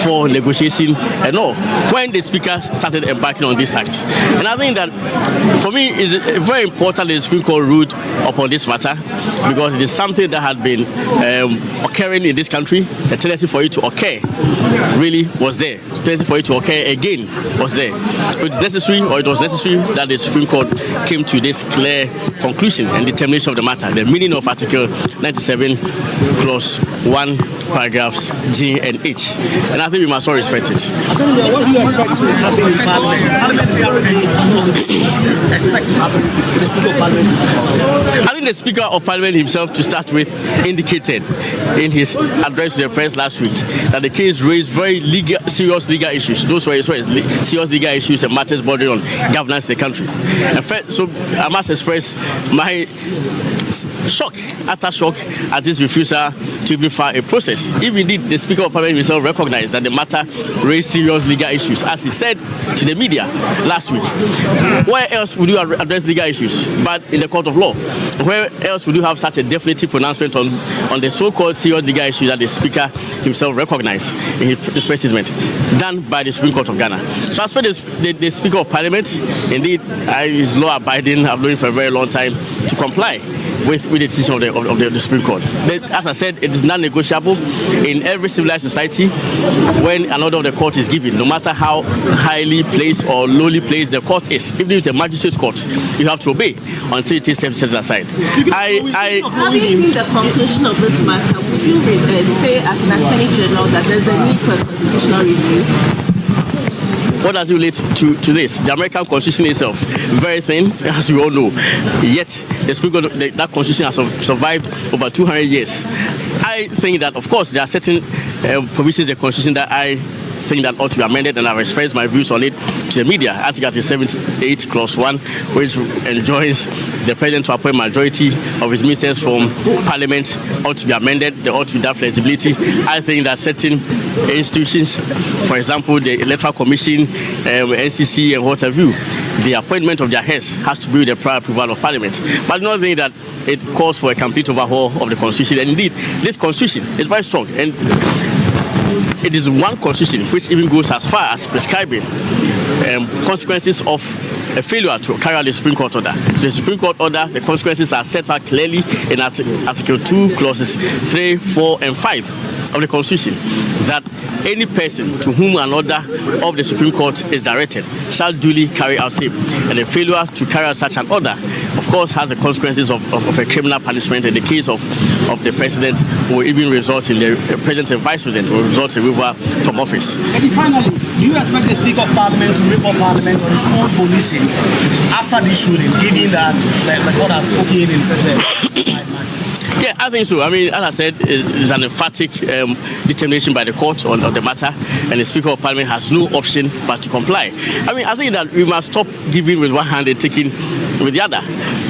Speaker 18: for negotiation and all, when the speaker started embarking on this act. And I think that for me it's very important that the Supreme Court ruled upon this matter because it is something that had been occurring in this country. The tendency for it to occur really was there. The tendency for it to occur again was there. It's necessary, or it was necessary, that the Supreme Court came to this clear conclusion and determination of the matter, the meaning of Article 97, Clause 1, paragraphs G and H. And I think we must all respect it.
Speaker 23: What do you expect to happen in Parliament?
Speaker 18: I think the Speaker of Parliament himself, to start with, indicated in his address to the press last week that the case raised very serious legal issues. Those were serious legal issues and matters bordering on governance in the country. In fact, so I must express my utter shock at this refusal to even file a process. If indeed the Speaker of Parliament himself recognized that the matter raised serious legal issues, as he said to the media last week, where else would you address legal issues but in the court of law? Where else would you have such a definitive pronouncement on the so-called serious legal issues that the Speaker himself recognized in his press statement done by the Supreme Court of Ghana? So as for the Speaker of Parliament, indeed, is law-abiding. I've known him for a very long time to comply with the decision of the Supreme Court. But as I said, it is non-negotiable in every civilized society. When an order of the court is given, no matter how highly placed or lowly placed the court is, even if it's a magistrate's court, you have to obey until it is set aside.
Speaker 20: Having seen the conclusion of this matter, would you say as an Attorney General that there's a need for a constitutional review?
Speaker 18: What does it relate to this? The American Constitution itself, very thin, as we all know. Yet, the Supreme Court, that Constitution has survived over 200 years. I think that, of course, there are certain provisions of the Constitution that I think that ought to be amended, and I've expressed my views on it to the media. Article 78, Clause 1, which enjoins the President to appoint majority of his ministers from Parliament, ought to be amended. There ought to be that flexibility. I think that certain institutions, for example, the Electoral Commission, NCC, and what have you, the appointment of their heads has to be with the prior approval of Parliament. But I don't think that it calls for a complete overhaul of the Constitution. And indeed, this Constitution is very strong. And it is one Constitution which even goes as far as prescribing consequences of a failure to carry out the Supreme Court order. The Supreme Court order, the consequences are set out clearly in Article 2, Clauses 3, 4, and 5 of the Constitution, that any person to whom an order of the Supreme Court is directed shall duly carry out same. And a failure to carry out such an order, of course, has the consequences of a criminal punishment. In the case of the President, will even result in the President and Vice President will result in removal from office.
Speaker 23: And finally, do you expect the Speaker of Parliament to rip up Parliament on his own volition after this ruling, given that the court has okayed in such a...
Speaker 18: Yeah, I think so. I mean, as I said, it's an emphatic determination by the court on the matter, and the Speaker of Parliament has no option but to comply. I mean, I think that we must stop giving with one hand and taking with the other.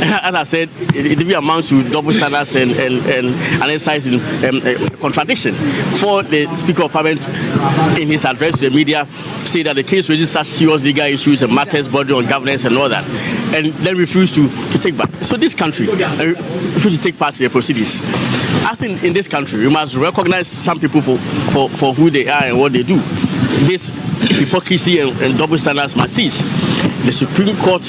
Speaker 18: As I said, it will amount to double standards and an exercise in contradiction for the Speaker of Parliament in his address to the media say that the case raises such serious legal issues and matters bordering on governance and all that, and then refuse to take back. So this country refuse to take part in the proceedings. I think in this country we must recognize some people for who they are and what they do. This hypocrisy and double standards must cease. the Supreme Court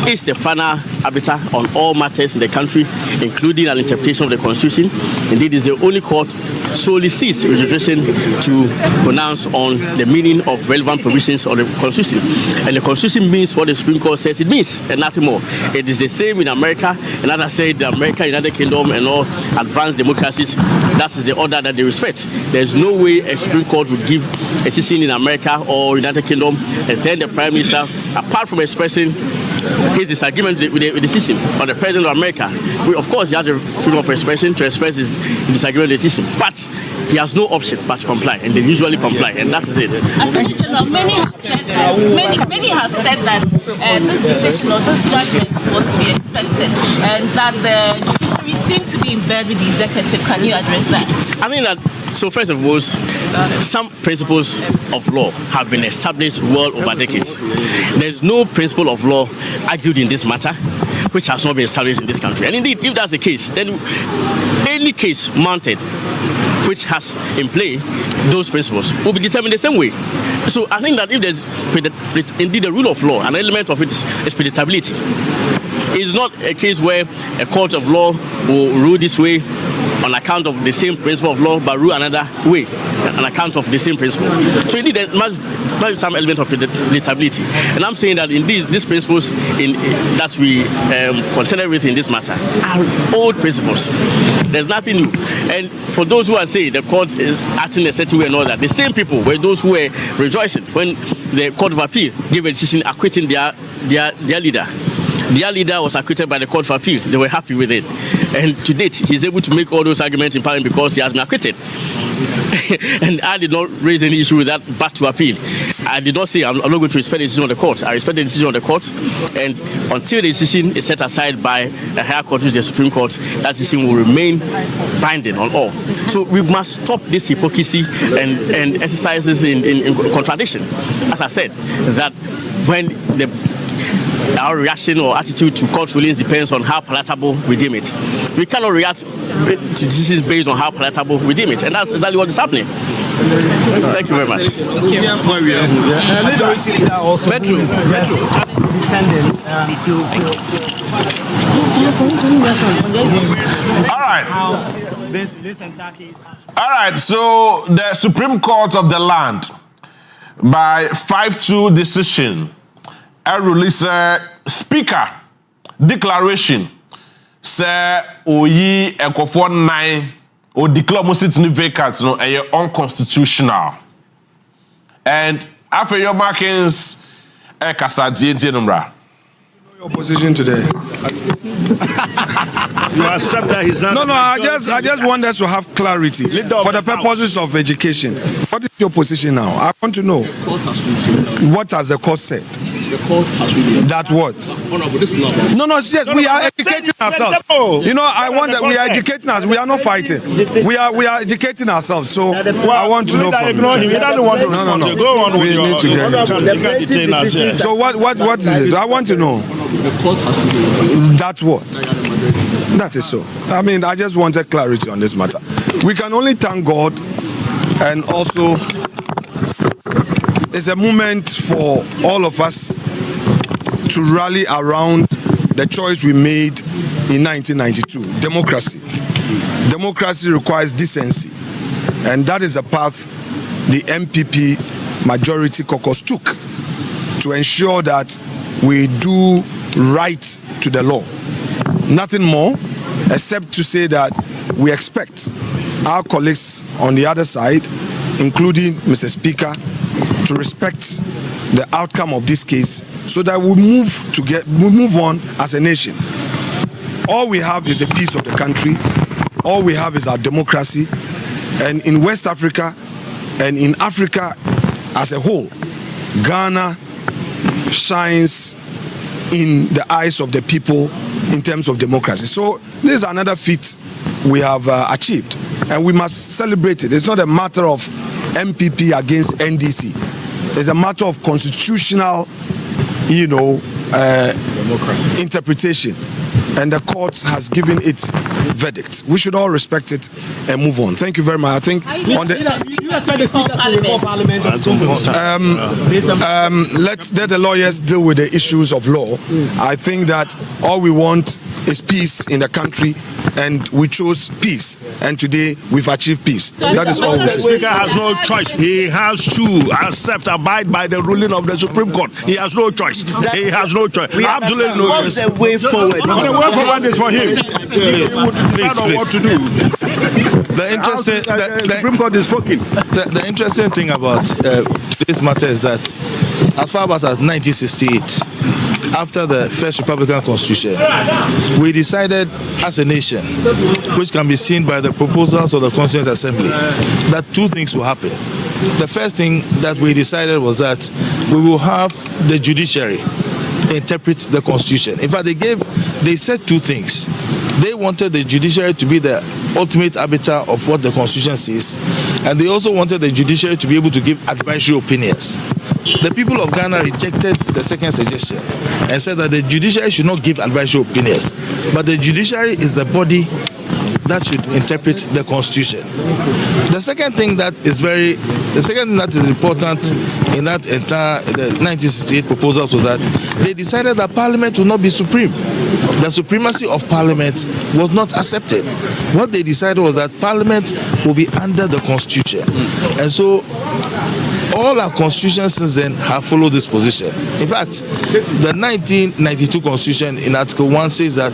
Speaker 18: is the final arbiter on all matters in the country, including an interpretation of the Constitution. Indeed, it's the only court solely seeks jurisdiction to pronounce on the meaning of relevant provisions of the Constitution. And the Constitution means what the Supreme Court says it means, and nothing more. It is the same in America, and as I said, America, United Kingdom, and all advanced democracies, that is the order that they respect. There's no way a Supreme Court would give a decision in America or United Kingdom, and then the Prime Minister, apart from expressing his disagreement with the decision of the President of America, of course he has a freedom of expression to express his disagreement with the decision, but he has no option but to comply, and they usually comply, and that is it.
Speaker 20: Attorney General, many have said that this decision or this judgment was to be expected, and that the judiciary seemed to be in bed with the executive. Can you address that?
Speaker 18: I mean that. So first of all, some principles of law have been established well over decades. There's no principle of law argued in this matter which has not been established in this country. And indeed, if that's the case, then any case mounted which has in play those principles will be determined the same way. So I think that if there's indeed a rule of law, an element of it is predictability. It's not a case where a court of law will rule this way on account of the same principle of law, but rule another way on account of the same principle. So indeed, there must be some element of predictability. And I'm saying that indeed, these principles that we contended with in this matter are old principles. There's nothing new. And for those who are saying the court is acting a certain way and all that, the same people were those who were rejoicing when the Court of Appeal gave a decision acquitting their leader. Their leader was acquitted by the Court of Appeal. They were happy with it. And to date, he's able to make all those arguments in Parliament because he has been acquitted. And I did not raise any issue with that back to appeal. I did not say I'm not going to respect the decision of the court. I respect the decision of the court. And until the decision is set aside by a higher court, which is the Supreme Court, that decision will remain binding on all. So we must stop this hypocrisy and exercises in contradiction. As I said, that when our reaction or attitude to court rulings depends on how palatable we deem it. We cannot react to decisions based on how palatable we deem it, and that's exactly what is happening. Thank you very much.
Speaker 3: Majority leader also.
Speaker 14: All right. So the Supreme Court of the land, by 5-2 decision, release speaker declaration say oyi ekofo 9 or declare most it vacant no unconstitutional, and after your markings kasa die number
Speaker 4: your position today.
Speaker 14: You accept that he's not.
Speaker 4: No, I just want us to have clarity for the purposes of education. What is your position now? I want to know. What has the court said?
Speaker 18: The court has really.
Speaker 4: That what? No, yes, we are educating ourselves. You know, I want that we are educating us. We are not fighting. We are educating ourselves. So I want to know from you.
Speaker 14: He doesn't want to respond.
Speaker 4: No.
Speaker 14: Go on with
Speaker 4: We
Speaker 14: your.
Speaker 4: need to get
Speaker 14: You can't detain us here.
Speaker 4: So what is it? I want to know. That what? That is so. I mean, I just wanted clarity on this matter. We can only thank God, and also it's a moment for all of us to rally around the choice we made in 1992. Democracy. Democracy requires decency, and that is the path the MPP majority caucus took to ensure that we do right to the law. Nothing more except to say that we expect our colleagues on the other side, including Mr. Speaker, to respect the outcome of this case so that we move on as a nation. All we have is the peace of the country. All we have is our democracy. And in West Africa and in Africa as a whole, Ghana shines in the eyes of the people in terms of democracy. So this is another feat we have achieved, and we must celebrate it. It's not a matter of MPP against NDC. It's a matter of constitutional, interpretation. and the court has given its verdict. We should all respect it and move on. Thank you very much. I think on the let the lawyers deal with the issues of law. I think that all we want is peace in the country, and we chose peace, and today we've achieved peace. That is all.
Speaker 9: The Speaker has no choice. He has to abide by the ruling of the Supreme Court. He has no choice. He has no choice. Absolutely no choice.
Speaker 19: What's the way forward?
Speaker 9: The way forward is for him. He would know what to do.
Speaker 3: The
Speaker 9: Supreme Court is spoken.
Speaker 3: The interesting thing about today's matter is that as far back as 1968, after the first Republican Constitution, we decided as a nation, which can be seen by the proposals of the Constituent Assembly, that two things will happen. The first thing that we decided was that we will have the judiciary interpret the Constitution. In fact, they said two things. They wanted the judiciary to be the ultimate arbiter of what the Constitution says, and they also wanted the judiciary to be able to give advisory opinions. The people of Ghana rejected the second suggestion and said that the judiciary should not give advisory opinions, but the judiciary is the body that should interpret the Constitution. The second thing that is important in that entire the 1968 proposals was that they decided that Parliament would not be supreme. The supremacy of Parliament was not accepted. What they decided was that Parliament will be under the Constitution, and so all our constitutions since then have followed this position. In fact, the 1992 Constitution in Article 1 says that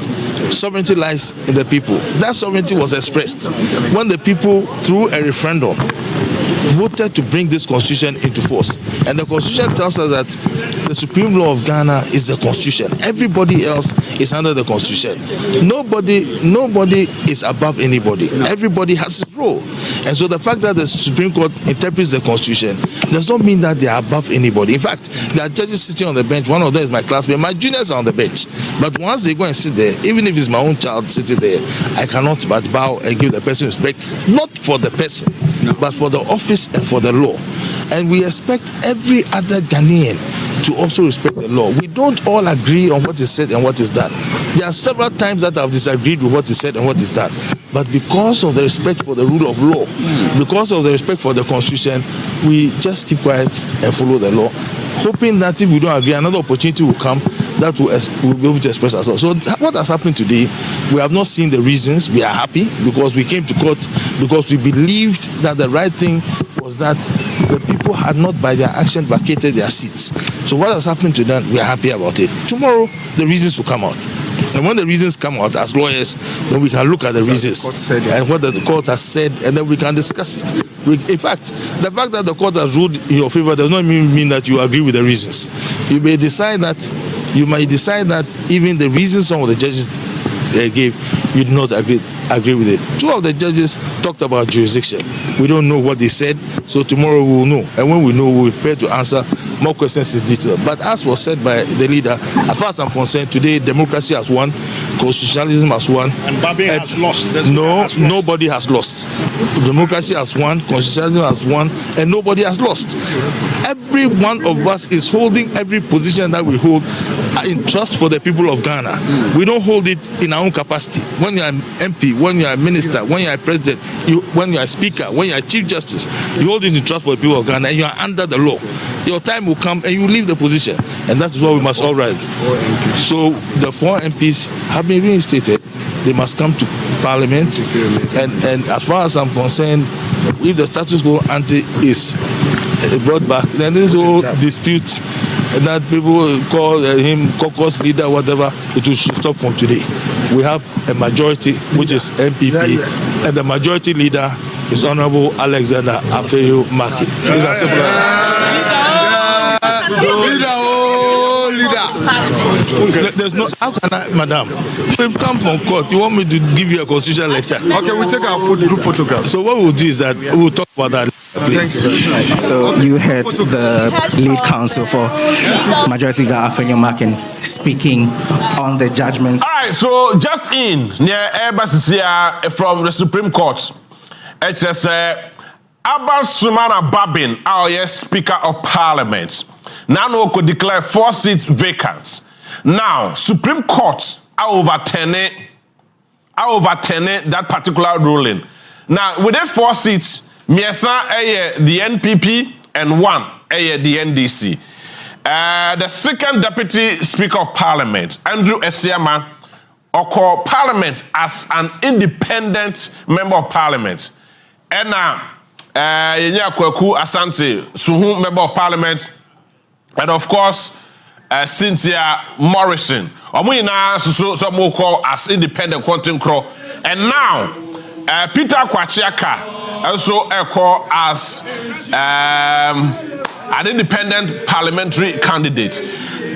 Speaker 3: sovereignty lies in the people. That sovereignty was expressed when the people, through a referendum, voted to bring this Constitution into force. And the Constitution tells us that the supreme law of Ghana is the Constitution. Everybody else is under the Constitution. Nobody is above anybody. Everybody has a role. And so the fact that the Supreme Court interprets the Constitution does not mean that they are above anybody. In fact, there are judges sitting on the bench. One of them is my classmate. My juniors are on the bench. But once they go and sit there, even if it's my own child sitting there, I cannot but bow and give the person respect, not for the person, but for the office and for the law. And we expect every other Ghanaian to also respect the law. We don't all agree on what is said and what is done. There are several times that I've disagreed with what is said and what is done. But because of the respect for the rule of law, because of the respect for the Constitution, we just keep quiet and follow the law, hoping that if we don't agree, another opportunity will come that we'll be able to express ourselves. So what has happened today, we have not seen the reasons. We are happy because we came to court because we believed that the right thing was that the people had not by their action vacated their seats. So what has happened to them, we are happy about it. Tomorrow, the reasons will come out. And when the reasons come out as lawyers, then we can look at the reasons and what the court has said, and then we can discuss it. In fact, the fact that the court has ruled in your favor does not mean that you agree with the reasons. You might decide that even the reasons some of the judges gave, you do not agree with it. Two of the judges talked about jurisdiction. We don't know what they said, so tomorrow we will know. And when we know, we will prepare to answer more questions in detail. But as was said by the leader, as far as I'm concerned, today democracy has won, constitutionalism has won.
Speaker 9: And Babi has lost.
Speaker 3: Nobody has lost. Democracy has won, constitutionalism has won, and nobody has lost. Every one of us is holding every position that we hold in trust for the people of Ghana. We don't hold it in our own capacity. When you are MP, when you are minister, when you are president, when you are speaker, when you are chief justice, you hold it in trust for the people of Ghana, and you are under the law. Your time will come and you leave the position, and that is what we must all write. So the 4 MPs have been reinstated. They must come to Parliament, and as far as I'm concerned, if the status quo ante is brought back, then this whole dispute that people call him caucus leader, whatever, it will stop from today. We have a majority, which is MPP, and the majority leader is Honorable Alexander Afeyo Maakye. It's as simple as there's no. How can I, madam? We've come from court. You want me to give you a constitutional lecture?
Speaker 4: Okay, we'll take our group photograph.
Speaker 3: So what we'll do is that we'll talk about that. Please.
Speaker 5: So you heard the lead counsel for Majority Leader Afeyo Maakye speaking on the judgment.
Speaker 14: All right, so just in near Ebasia from the Supreme Court, HSA Abba Sumana Babin, our Speaker of Parliament, now could declare 4 seats vacant. Now, Supreme Court I overturn that particular ruling. Now, with these 4 seats, Miesa the NPP and 1 the NDC. The second Deputy Speaker of Parliament, Andrew Esiama, call Parliament as an independent member of Parliament. And now, Yenya Kweku Asante, Suhu member of Parliament, and of course, Cynthia Morrison. So more call as independent content crow. And now, Peter Kwachiaka also call as an independent parliamentary candidate.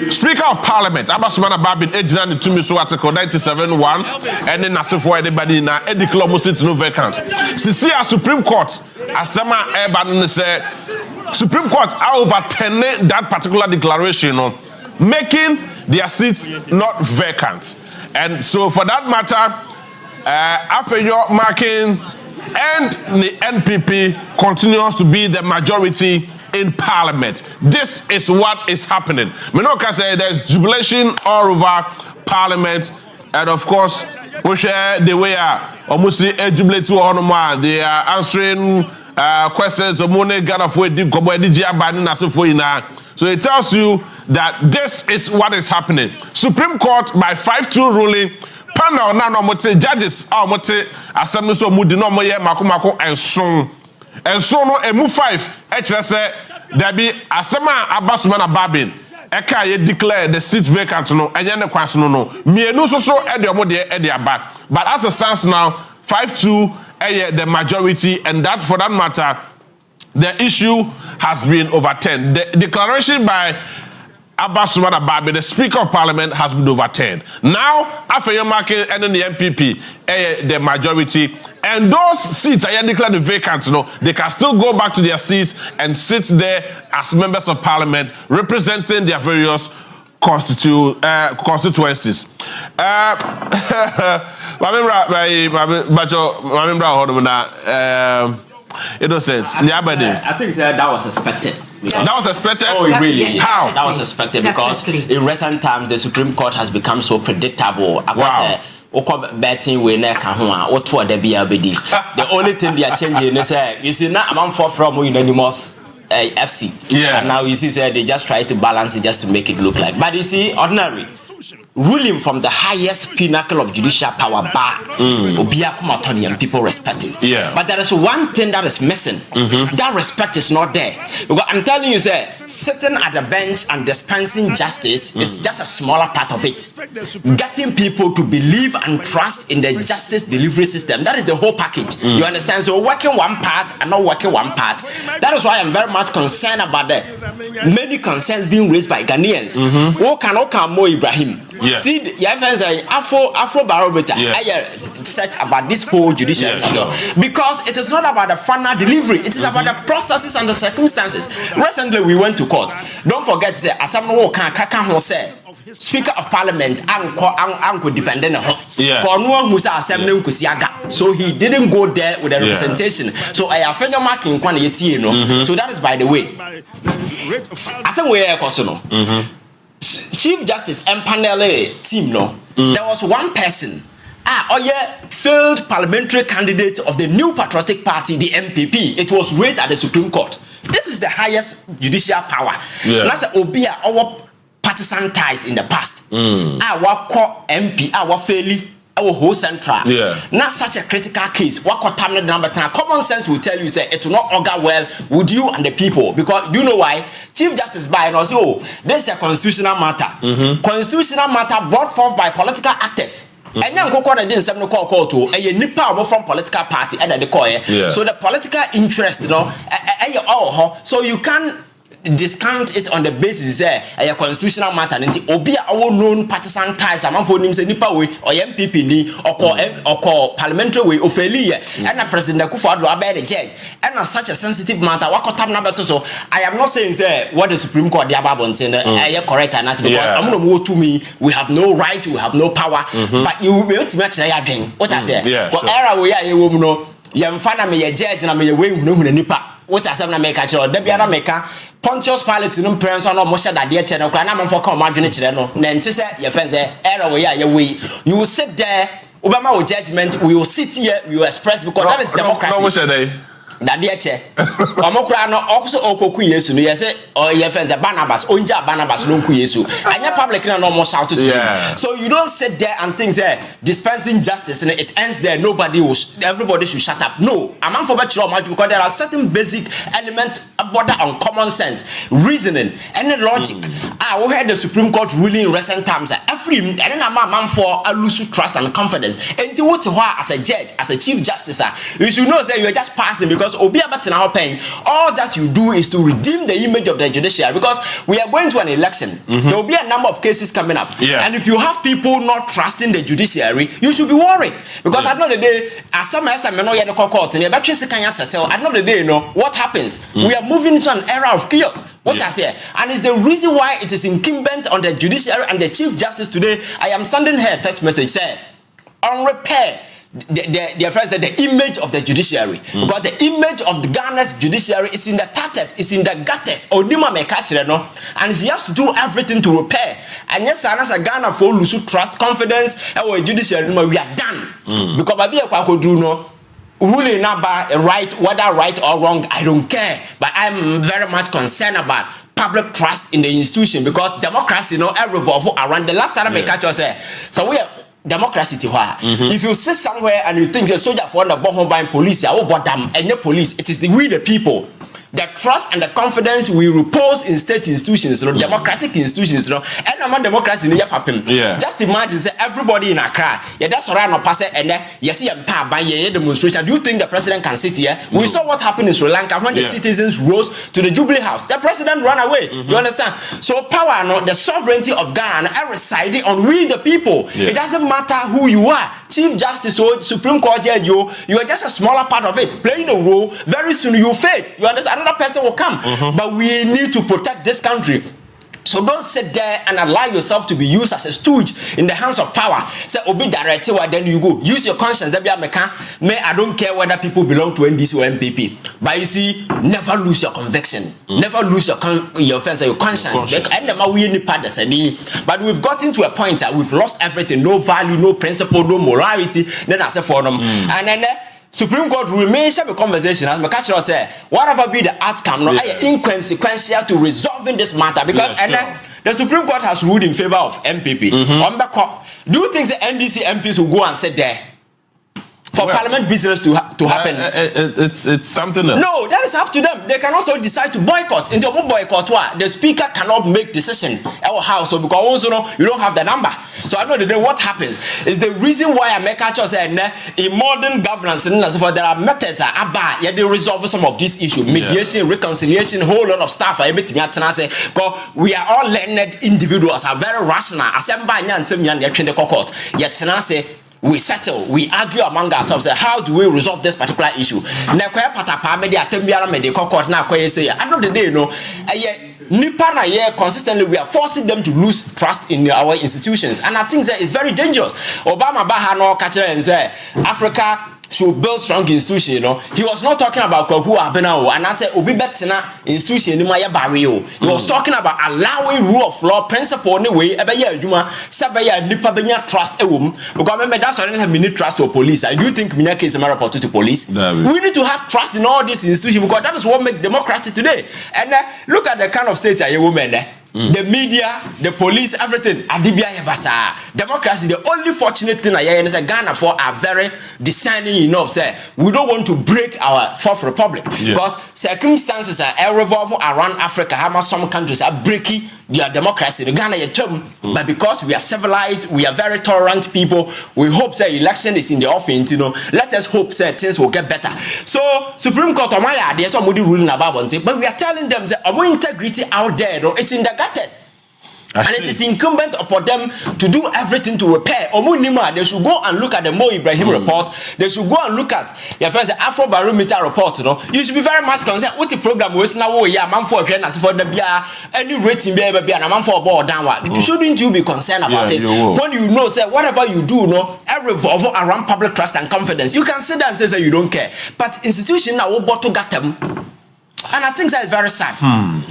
Speaker 14: Speaker of Parliament, Abasumana Babin, Ejina Nitumiso Article 97.1, and then Nasifo anybody na Ediclo Musit no vacant. Sisia Supreme Court, Asema Eban say Supreme Court overturn that particular declaration, making their seats not vacant. And so for that matter, after your marking and the NPP continues to be the majority in Parliament. This is what is happening. Menoka say there's jubilation all over Parliament, and of course, we share the way almost jubilate to Onua. They are answering questions. So it tells you that this is what is happening. Supreme Court by 5-2 ruling. Panel na no mote judges mote asem so mudi no moye mako and so no emu 5 say there be asema Abasuma na Babin eka ye declare the seat vacant no enye ne kwanso no mienu so e de omo de e de aba. But as it stands now 5-2 the majority, and that for that matter the issue has been overturned. The declaration by Abasuma na Babin, the Speaker of Parliament, has been overturned. Now, after your market and then the MPP, the majority, and those seats are declared vacant, they can still go back to their seats and sit there as members of Parliament, representing their various constituencies. Innocent.
Speaker 17: I think that was expected.
Speaker 14: That was expected?
Speaker 17: Oh, really?
Speaker 14: How?
Speaker 17: That was expected because in recent times the Supreme Court has become so predictable.
Speaker 14: Wow.
Speaker 17: Betting we neck the only thing they are changing is you see now among 4 from unanimous FC.
Speaker 14: Yeah.
Speaker 17: And now you see they just try to balance it just to make it look like. But you see, ordinary ruling from the highest pinnacle of judicial power bar, and people respect it.
Speaker 14: Yeah.
Speaker 17: But there is one thing that is missing. That respect is not there. Because I'm telling you, sitting at the bench and dispensing justice is just a smaller part of it. Getting people to believe and trust in the justice delivery system, that is the whole package. You understand? So working one part and not working one part. That is why I'm very much concerned about the many concerns being raised by Ghanaians. Mo Ibrahim.
Speaker 14: Yeah.
Speaker 17: See, Afro barometer. I search about this whole judicial because it is not about the final delivery. It is about the processes and the circumstances. Recently, we went to court. Don't forget, Speaker of Parliament, Uncle defending so he didn't go there with a representation. So I have found marking so that is by the way. Chief Justice Empanele team, there was one person, failed parliamentary candidate of the New Patriotic Party, the MPP. It was raised at the Supreme Court. This is the highest judicial power. That's Obia, our partisan ties in the past. Our MP, our fairly. Our whole central. Not such a critical case. What number 10? Common sense will tell you, it will not augur well with you and the people. Because do you know why? Chief Justice Bayen was, this is a constitutional matter. Constitutional matter brought forth by political actors. And young Coco didn't send no call to a nipa from political party and the call. So the political interest, so you can discount it on the basis a constitutional matter nti obi a our known partisan ties among for nim say nipa we or MPP ni or parliamentary way ofeli and President Akufo-Addo abe the judge and such a sensitive matter wakotam na beto so I am not saying say what the Supreme Court the ababon say correct and as because I'm no to me we have no right, we have no power, but you will be able to match na what I say era we ya wo mu no ye mfa na me ye judge na me ye we hunu nipa what I said na make catch or Debiana Meka, Pontius Pilate no parents or no Mosha that dear channel, Cranam for come margin channel, then to say your friends error way your way. You will sit there, Obama with judgment, we will sit here, we will express because that is democracy. That dear chair. Omokrano also Okoku Yesu, you say, or your friends are Barnabas, Onja Barnabas, Lunku Yesu, and your public no more shout to him. So you don't sit there and think there dispensing justice and it ends there. Everybody should shut up. No, I'm not for better because there are certain basic elements border on common sense, reasoning, and logic. I heard the Supreme Court ruling in recent times. Every and then I'm a man for a lose trust and confidence. And to what as a judge, as a chief justice, you should know that you are just passing because Obi Abati now paying. All that you do is to redeem the image of the judiciary because we are going to an election. There will be a number of cases coming up. And if you have people not trusting the judiciary, you should be worried because at the end of the day, as some as I know you court and you settle. At the end of the day, you know what happens. We are moving into an era of chaos. What I say, and it's the reason why it is incumbent on the judiciary and the chief justice today. I am sending her a text message saying, on repair. Their friends said the image of the judiciary because the image of the Ghana's judiciary is in the tatters, is in the gutters. Onuma me catch no, and she has to do everything to repair. And yes, as a Ghana for lose trust, confidence, our judiciary, we are done because baby could do no. Ruling about right, whether right or wrong, I don't care. But I'm very much concerned about public trust in the institution because democracy, revolve around the last time I catch you say. So we are democracy to her. If you sit somewhere and you think the soldier for the bomb by police, I will bottom and the police. It is we the people. The trust and the confidence we repose in state institutions, democratic institutions, and I'm democracy in the happen. Just imagine say everybody in Accra, that's around a pass and you see a by demonstration. Do you think the president can sit here? We saw what happened in Sri Lanka when the citizens rose to the Jubilee House. The president ran away. You understand? So power, the sovereignty of Ghana, residing on we the people. It doesn't matter who you are, Chief Justice or Supreme Court, you are just a smaller part of it, playing a role. Very soon you fade. You understand? Another person will come, but we need to protect this country. So don't sit there and allow yourself to be used as a stooge in the hands of power. Say, Obi directed, then you go. Use your conscience. I don't care whether people belong to NDC or MPP. But you see, never lose your conviction. Never lose your offense, your conscience. But we've gotten to a point that we've lost everything. No value, no principle, no morality. Then I say for them. And then Supreme Court will remain a conversation as Maakye say, whatever be the outcome, inconsequential to resolving this matter because the Supreme Court has ruled in favor of MPP. Do you think the NDC MPs will go and sit there for Parliament business to happen?
Speaker 14: It's something else.
Speaker 17: No, that is up to them. They can also decide to boycott. Into boycott, the speaker cannot make decision our house because also you don't have the number. So I know that what happens is the reason why I make said in modern governance and there are methods they resolve some of these issues. Mediation, reconciliation, whole lot of stuff. Because we are all learned individuals, are very rational. We settle, we argue among ourselves. How do we resolve this particular issue? At the end of the day, consistently we are forcing them to lose trust in our institutions, and I think that is very dangerous. Obama Bahano catcher and say Africa should build strong institution. He was not talking about Kwaku Abenao and I said Obi Betina institution in my barrio. He was talking about allowing rule of law principle in the way trust a woman. Because remember that's why I don't have minute trust to police. I do think Minya case a report to police. We need to have trust in all these institutions because that is what makes democracy today. And look at the kind of state a woman there. The media, the police, everything. Democracy, the only fortunate thing I hear is Ghana for are very discerning enough. Say we don't want to break our fourth republic because circumstances are revolve around Africa. How some countries are breaking their democracy. The Ghana term, but because we are civilized, we are very tolerant people. We hope that election is in the offing. Let us hope that things will get better. So Supreme Court, there's somebody ruling about it, but we are telling them that our integrity out there, it's in the gutters. And it is incumbent upon them to do everything to repair. They should go and look at the Mo Ibrahim report. They should go and look at your first Afro Barometer report. You should be very much concerned. What the program was now? Man for any rating be a man for board downward. Shouldn't you be concerned about it? When you know, say whatever you do, every revolve around public trust and confidence. You can sit there and say you don't care, but institution now will bottle got them. And I think that's very sad.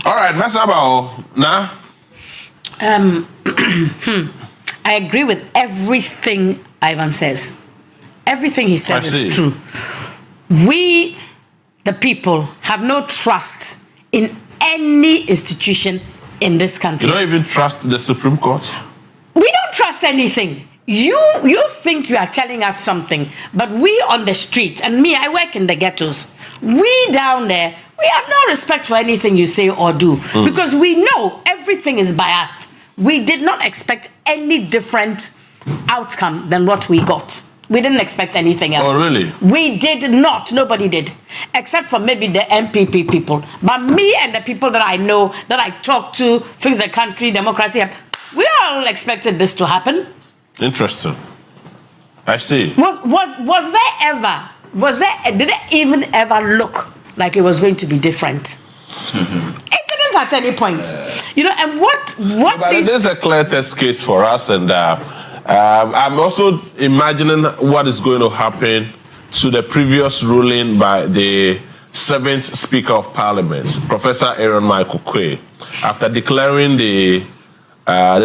Speaker 14: All right, Masaba, now.
Speaker 6: I agree with everything Ivan says. Everything he says is true. We, the people, have no trust in any institution in this country.
Speaker 14: You don't even trust the Supreme Court?
Speaker 6: We don't trust anything. You think you are telling us something, but we on the street, and me, I work in the ghettos, we down there, we have no respect for anything you say or do, because we know everything is biased. We did not expect any different outcome than what we got. We didn't expect anything else.
Speaker 14: Oh, really?
Speaker 6: We did not. Nobody did. Except for maybe the MPP people. But me and the people that I know, that I talk to, Fix the Country, Democracy, we all expected this to happen.
Speaker 14: Interesting. I see.
Speaker 6: Did it even ever look like it was going to be different? It didn't at any point. You know, and what
Speaker 14: but this is a clear test case for us, and I'm also imagining what is going to happen to the previous ruling by the 7th Speaker of Parliament, Professor Aaron Michael Quay, after declaring the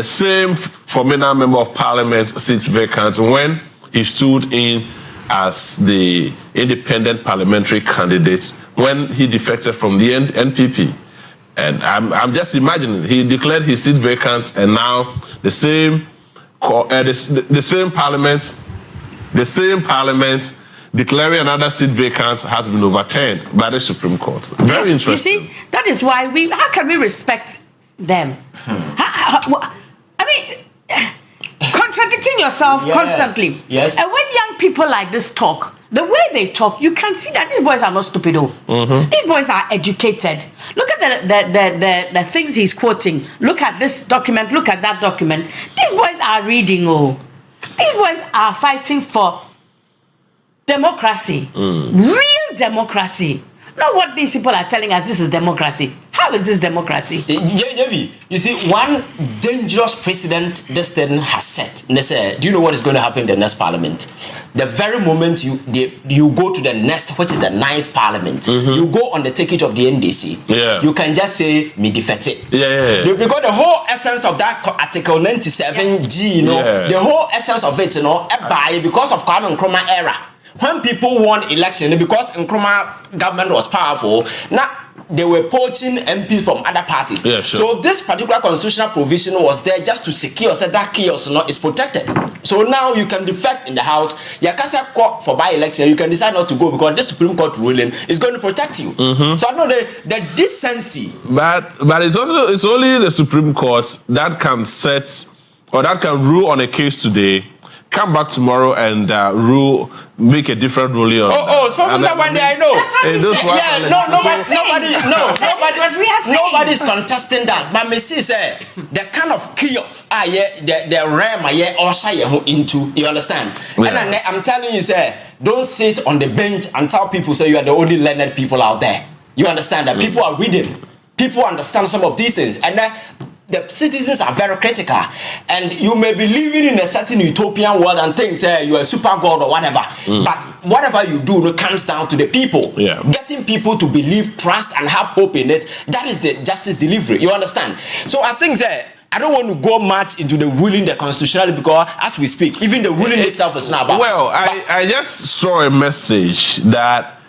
Speaker 14: same former member of Parliament seats vacant when he stood in as the independent parliamentary candidate when he defected from the NPP. And I'm just imagining, he declared his seat vacant, and now the same parliament declaring another seat vacant has been overturned by the Supreme Court. Very interesting.
Speaker 6: You see, that is why how can we respect them? Contradicting yourself constantly.
Speaker 17: Yes.
Speaker 6: And when young people like this talk, the way they talk, you can see that these boys are not stupid. These boys are educated. Look at the things he's quoting. Look at this document. Look at that document. These boys are reading. These boys are fighting for democracy. Real democracy. Not what these people are telling us, this is democracy. How is this democracy?
Speaker 17: You see, one dangerous precedent this thing has set. They say, do you know what is going to happen in the next parliament? The very moment you go to the next, which is the 9th parliament, you go on the ticket of the NDC, you can just say, me defeat. Because the whole essence of that Article 97G, the whole essence of it, because of Kwame Nkrumah era, when people won election, because Nkrumah government was powerful, now they were poaching MPs from other parties. So this particular constitutional provision was there just to secure that chaos is protected. So now you can defect in the House. You can say court for by-election. You can decide not to go because this Supreme Court ruling is going to protect you. So I know the decency.
Speaker 14: But it's only the Supreme Court that can set or that can rule on a case today, come back tomorrow and make a different ruling on
Speaker 17: so that one day I know. Nobody's contesting that. But me see say the kind of chaos the realm into, you understand? And I'm telling you, say, don't sit on the bench and tell people say you are the only learned people out there. You understand that people are reading, people understand some of these things, and the citizens are very critical, and you may be living in a certain utopian world and think you are a super god or whatever, but whatever you do comes down to the people. Getting people to believe, trust, and have hope in it, that is the justice delivery. You understand? So I think I don't want to go much into the ruling, the constitutionality, because as we speak, even the ruling itself is not about.
Speaker 14: Well, I just saw a message that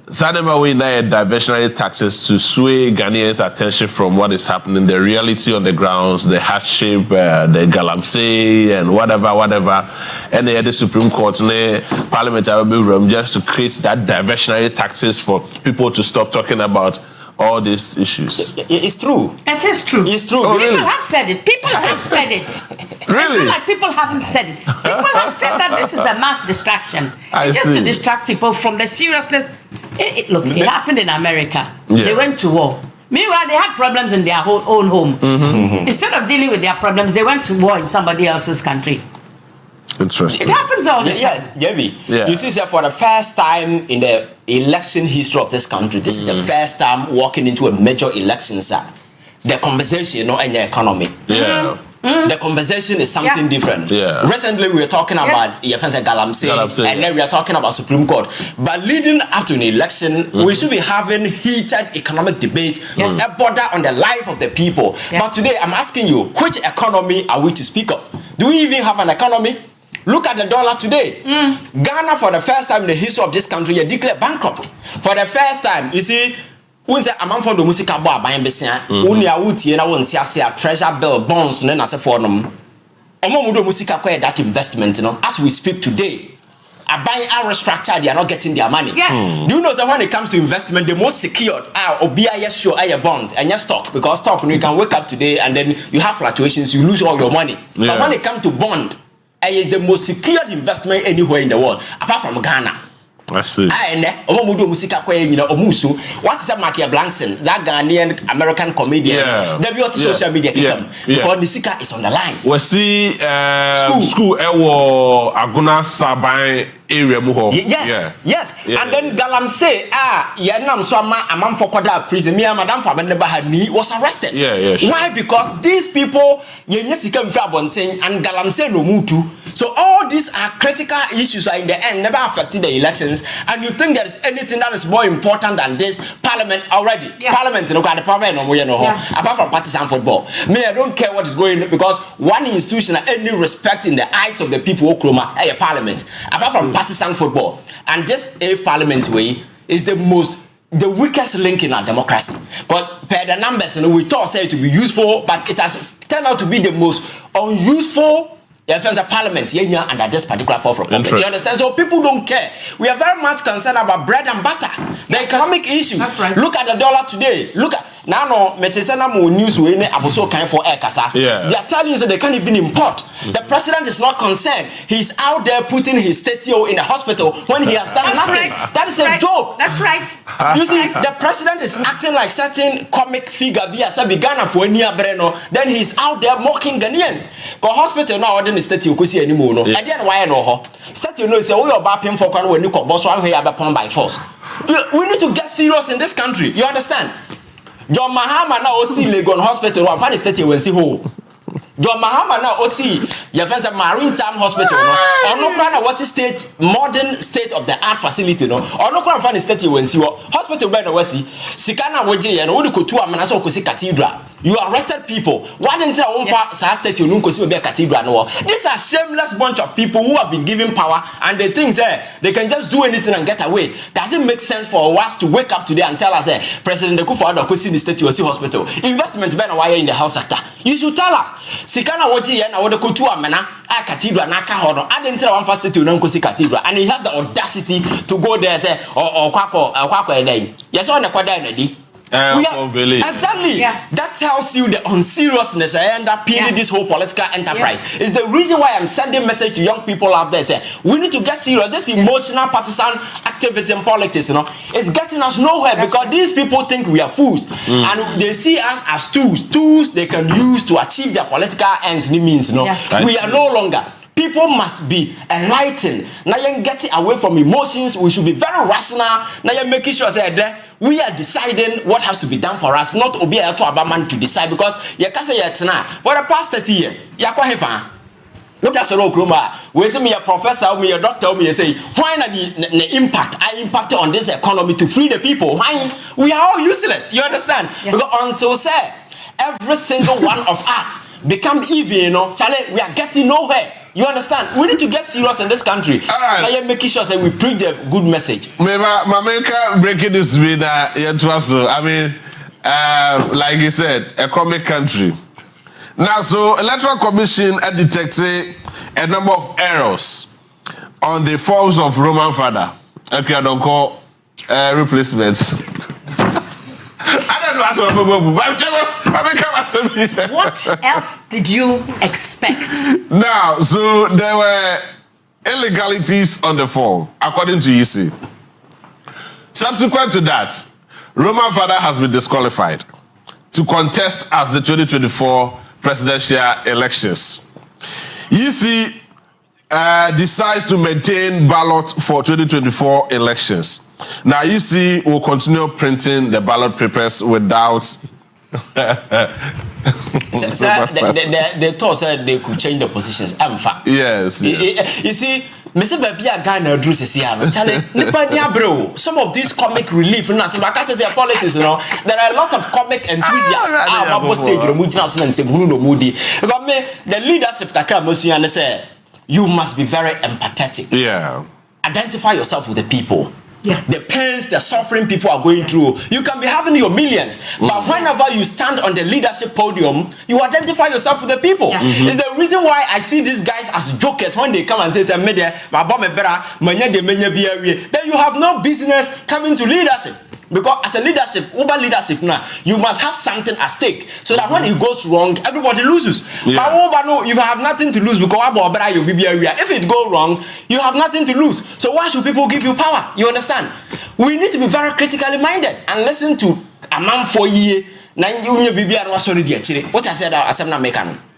Speaker 14: Sanema we need diversionary taxes to sway Ghanaians' attention from what is happening, the reality on the grounds, the hardship, the galamsey, and whatever. And the Supreme Court, Parliamentary room, just to create that diversionary taxes for people to stop talking about all these issues.
Speaker 17: It's true.
Speaker 6: It is true.
Speaker 17: It's true.
Speaker 6: People have said it. People have said it.
Speaker 14: Really?
Speaker 6: It's not like people haven't said it. People have said that this is a mass distraction. It's just to distract people from the seriousness. Look, it happened in America. They went to war. Meanwhile, they had problems in their own home. Instead of dealing with their problems, they went to war in somebody else's country.
Speaker 14: Interesting.
Speaker 6: It happens all the time.
Speaker 17: Yes, Jebi. You see, for the first time in the election history of this country, this is the first time walking into a major election, sir. The conversation, and the economy. the conversation is something different. Recently, we were talking about Galamsey, and then we are talking about Supreme Court. But leading up to an election, we should be having heated economic debate, a border on the life of the people. But today, I'm asking you, which economy are we to speak of? Do we even have an economy? Look at the dollar today. Ghana, for the first time in the history of this country, declared bankrupt. For the first time, you see, who's a man for the music about buying besia? Only a wood, you know, treasure bill, bonds, and then as a forum. Among the music acquired that investment, you know, as we speak today. A buying our structure, they are not getting their money. Yes. Do you know that when it comes to investment, the most secured are OBIS show a bond and your stock, because stock you can wake up today and then you have fluctuations, you lose all your money. But when it comes to bond, is the most secured investment anywhere in the world, apart from Ghana.
Speaker 14: I see.
Speaker 17: What is that Maakye Blankson, that Ghanaian American comedian? The social media because Nisika is on the line.
Speaker 14: We see school Aguna Sabai area muho.
Speaker 17: Yes. And then Galamsey, Yanam Swama, a man for Koda prison, Madame Fabendabahani was arrested. Why? Because these people, Yenyesika Mfabonting and Galamsey no mutu. So all these are critical issues are in the end never affected the elections. And you think there is anything that is more important than this Parliament already? Parliament, apart from partisan football. Me, I don't care what is going on because one institution has any respect in the eyes of the people who Kroma, a Parliament. Apart from partisan football. And this 8th Parliament way is the weakest link in our democracy. Because per the numbers, we thought say it to be useful, but it has turned out to be the most unuseful Parliament under this particular form. You understand? So people don't care. We are very much concerned about bread and butter, the economic issues. Look at the dollar today. Look at now. News we also kind for air kasa. They are telling you that they can't even import. The president is not concerned. He's out there putting his statue in the hospital when he has done nothing. That is a joke.
Speaker 6: That's right.
Speaker 17: You see, the president is acting like certain comic figure. Ghana for Breno. Then he's out there mocking Ghanaians. Go hospital now. The statue Kusi anymore. No. And then why no? Statue no say we are bapping for when you call boss one way by force. We need to get serious in this country. You understand? John Mahama now see Legon Hospital and find statue when see who. John Mahama now see your friends at Maritime Hospital. Or no crown was state modern state of the art facility. No, or no crown find statue when see what hospital by the West. Sikana Waji and Udukutu Manaso Kusi Cathedral. You arrested people. Why didn't you statue Nunkosi be a cathedral? No, these are shameless bunch of people who have been given power and they think they can just do anything and get away. Does it make sense for us to wake up today and tell us President Kufuor Kusi the statue hospital investment ben wire in the health sector? You should tell us. Sikana Waji and Odukutu Amana a cathedral na kahono. I didn't tell one first statue Nunkosi cathedral and he had the audacity to go there say or kwako name. Yes, on the quadranity. Exactly. That tells you the unseriousness and underpinning this whole political enterprise. Is the reason why I'm sending message to young people out there. Say we need to get serious. This emotional partisan activism politics, it's getting us nowhere because these people think we are fools and they see us as tools they can use to achieve their political ends. Means we are no longer. People must be enlightened. Now you get away from emotions. We should be very rational. Now you're making sure that we are deciding what has to be done for us, not obi to abaman to decide because you can't say for the past 30 years. Look at Soro Kruma. We say me a professor, me a doctor, me say why not the impact? I impacted on this economy to free the people. Why we are all useless? You understand? Because until say every single one of us become evil, Charlie, we are getting nowhere. You understand? We need to get serious in this country. Now you're making sure that we preach the good message.
Speaker 14: Mameka breaking this with I mean, like you said, a comic country. Now, so Electoral Commission detected a number of errors on the forms of Roman father. Okay, I don't call replacements.
Speaker 6: What else did you expect?
Speaker 14: Now, so there were illegalities on the form, according to EC. Subsequent to that, Roman father has been disqualified to contest as the 2024 presidential elections. EC decides to maintain ballot for 2024 elections. Now, EC will continue printing the ballot papers without
Speaker 17: They thought they could change the positions.
Speaker 14: Yes.
Speaker 17: You see, Mr. Baby Ghana drew some of these comic relief and politics, you know, there are a lot of comic enthusiasts the leadership say you must be very empathetic.
Speaker 14: Yeah.
Speaker 17: Identify yourself with the people.
Speaker 6: Yeah.
Speaker 17: The pains the suffering people are going through. You can be having your millions, but whenever you stand on the leadership podium, you identify yourself with the people.
Speaker 6: Yeah.
Speaker 17: It's the reason why I see these guys as jokers when they come and say, then you have no business coming to leadership. Because as a Uber leadership now, you must have something at stake so that when it goes wrong, everybody loses.
Speaker 14: Yeah.
Speaker 17: But Uber, no, you have nothing to lose because if it goes wrong, you have nothing to lose. So why should people give you power? You understand? We need to be very critically minded and listen to a man for year. What I said, I said,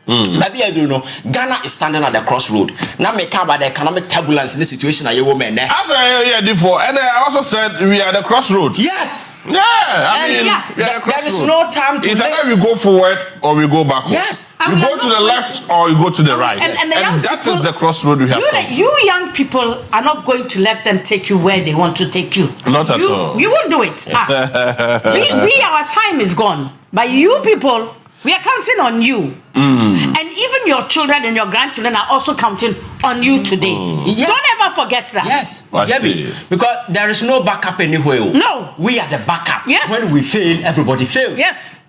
Speaker 17: maybe I don't know. Ghana is standing at the crossroad. Now, make about the economic turbulence in the situation. As
Speaker 14: I before, and I also said we are at the crossroad.
Speaker 17: Yes.
Speaker 14: Yeah. I mean,
Speaker 17: there is no time to.
Speaker 14: It's either we go forward or we go backward.
Speaker 17: Yes.
Speaker 14: You go to the left or you go to the right.
Speaker 6: And
Speaker 14: that is the crossroad we have.
Speaker 6: You young people are not going to let them take you where they want to take you.
Speaker 14: Not at all.
Speaker 6: You won't do it. Our time is gone. But you people, we are counting on you. And even your children and your grandchildren are also counting on you today.
Speaker 17: Yes.
Speaker 6: Don't ever forget that.
Speaker 17: Yes. Because there is no backup anywhere.
Speaker 6: No.
Speaker 17: We are the backup.
Speaker 6: Yes.
Speaker 17: When we fail, everybody fails.
Speaker 6: Yes.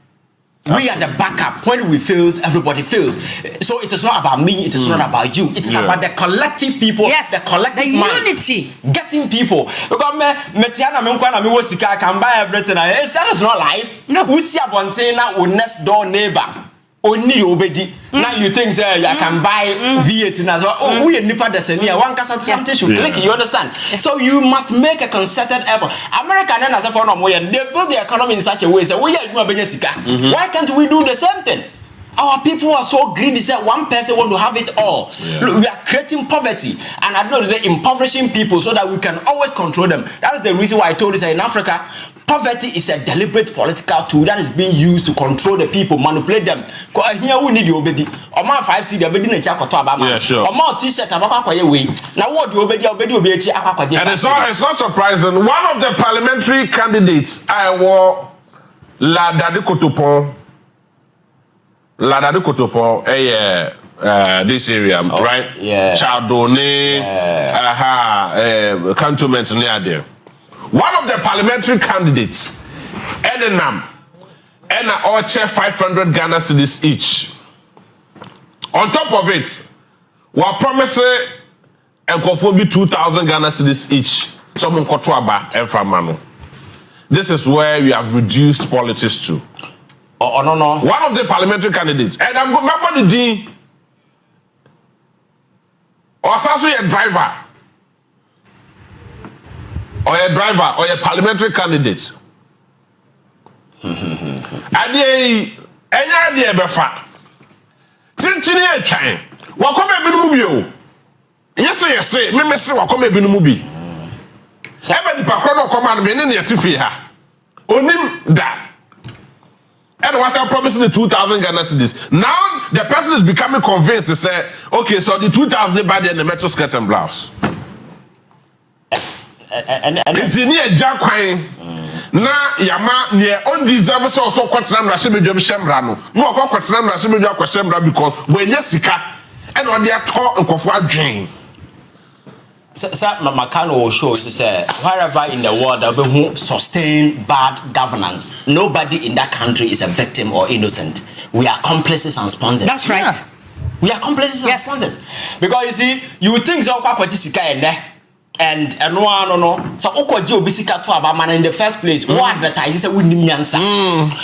Speaker 17: We are the backup. When we fail, everybody fails. So it is not about me, it is not about you. It is about the collective people, the collective mind.
Speaker 6: Unity.
Speaker 17: Getting people. Because I can buy everything. That is not life.
Speaker 6: No.
Speaker 17: We see a next door neighbor. Only obedi. Now you think I can buy V8 as well. Oh, we nipa desenia. One can something should click. You understand? So you must make a concerted effort. America then as a form of they build the economy in such a way. So we are why can't we do the same thing? Our people are so greedy. Say one person want to have it all. Look, we are creating poverty, and I know that impoverishing people so that we can always control them. That is the reason why I told you that in Africa, poverty is a deliberate political tool that is being used to control the people, manipulate them. Here we need the obedi. Oma 5C the obedi na chakoto abama.
Speaker 14: Yeah, sure.
Speaker 17: Oma t-shirt abaka kwaye we. Now what the obedi obechi akwa.
Speaker 14: And it's not surprising. One of the parliamentary candidates, I wore Ladadi Kotopo, this area, right?
Speaker 17: Yeah.
Speaker 14: Chardonnay, cantonments near there. One of the parliamentary candidates, Enenam, and I 500 Ghana cedis each. On top of it, we're promising and conform 2,000 Ghana cedis each. Someone Kotwaba and Famano. This is where we have reduced politics to.
Speaker 17: Oh, no.
Speaker 14: One of the parliamentary candidates. And I'm going to remember the G. Or also a driver. Or a driver. Or a parliamentary candidate. Any idea befa. Tinchini a chain. Wakome binumubio. Yes, me say wakome binumubi. Ebe di pakono command me ni yetifi ha. Onim da. And was I promising the 2,000 Ghana cedis? Now the person is becoming convinced to say, okay, so the 2,000 they buy the metro skirt and blouse.
Speaker 17: And
Speaker 14: it's in here Jacquine. Now Yama near undeserved so Quatram Rashim Shamrano. No, Quatram Rashim Shambra because when Jessica and on their talk and Kofwa drain.
Speaker 17: Sir, Makano will show to say wherever in the world that we sustain bad governance, nobody in that country is a victim or innocent. We are accomplices and sponsors.
Speaker 6: That's right.
Speaker 17: Yeah. We are accomplices and sponsors. Because you see, you think so and no. So Okoji Obisika to Abamana in the first place. Who advertises a winning answer?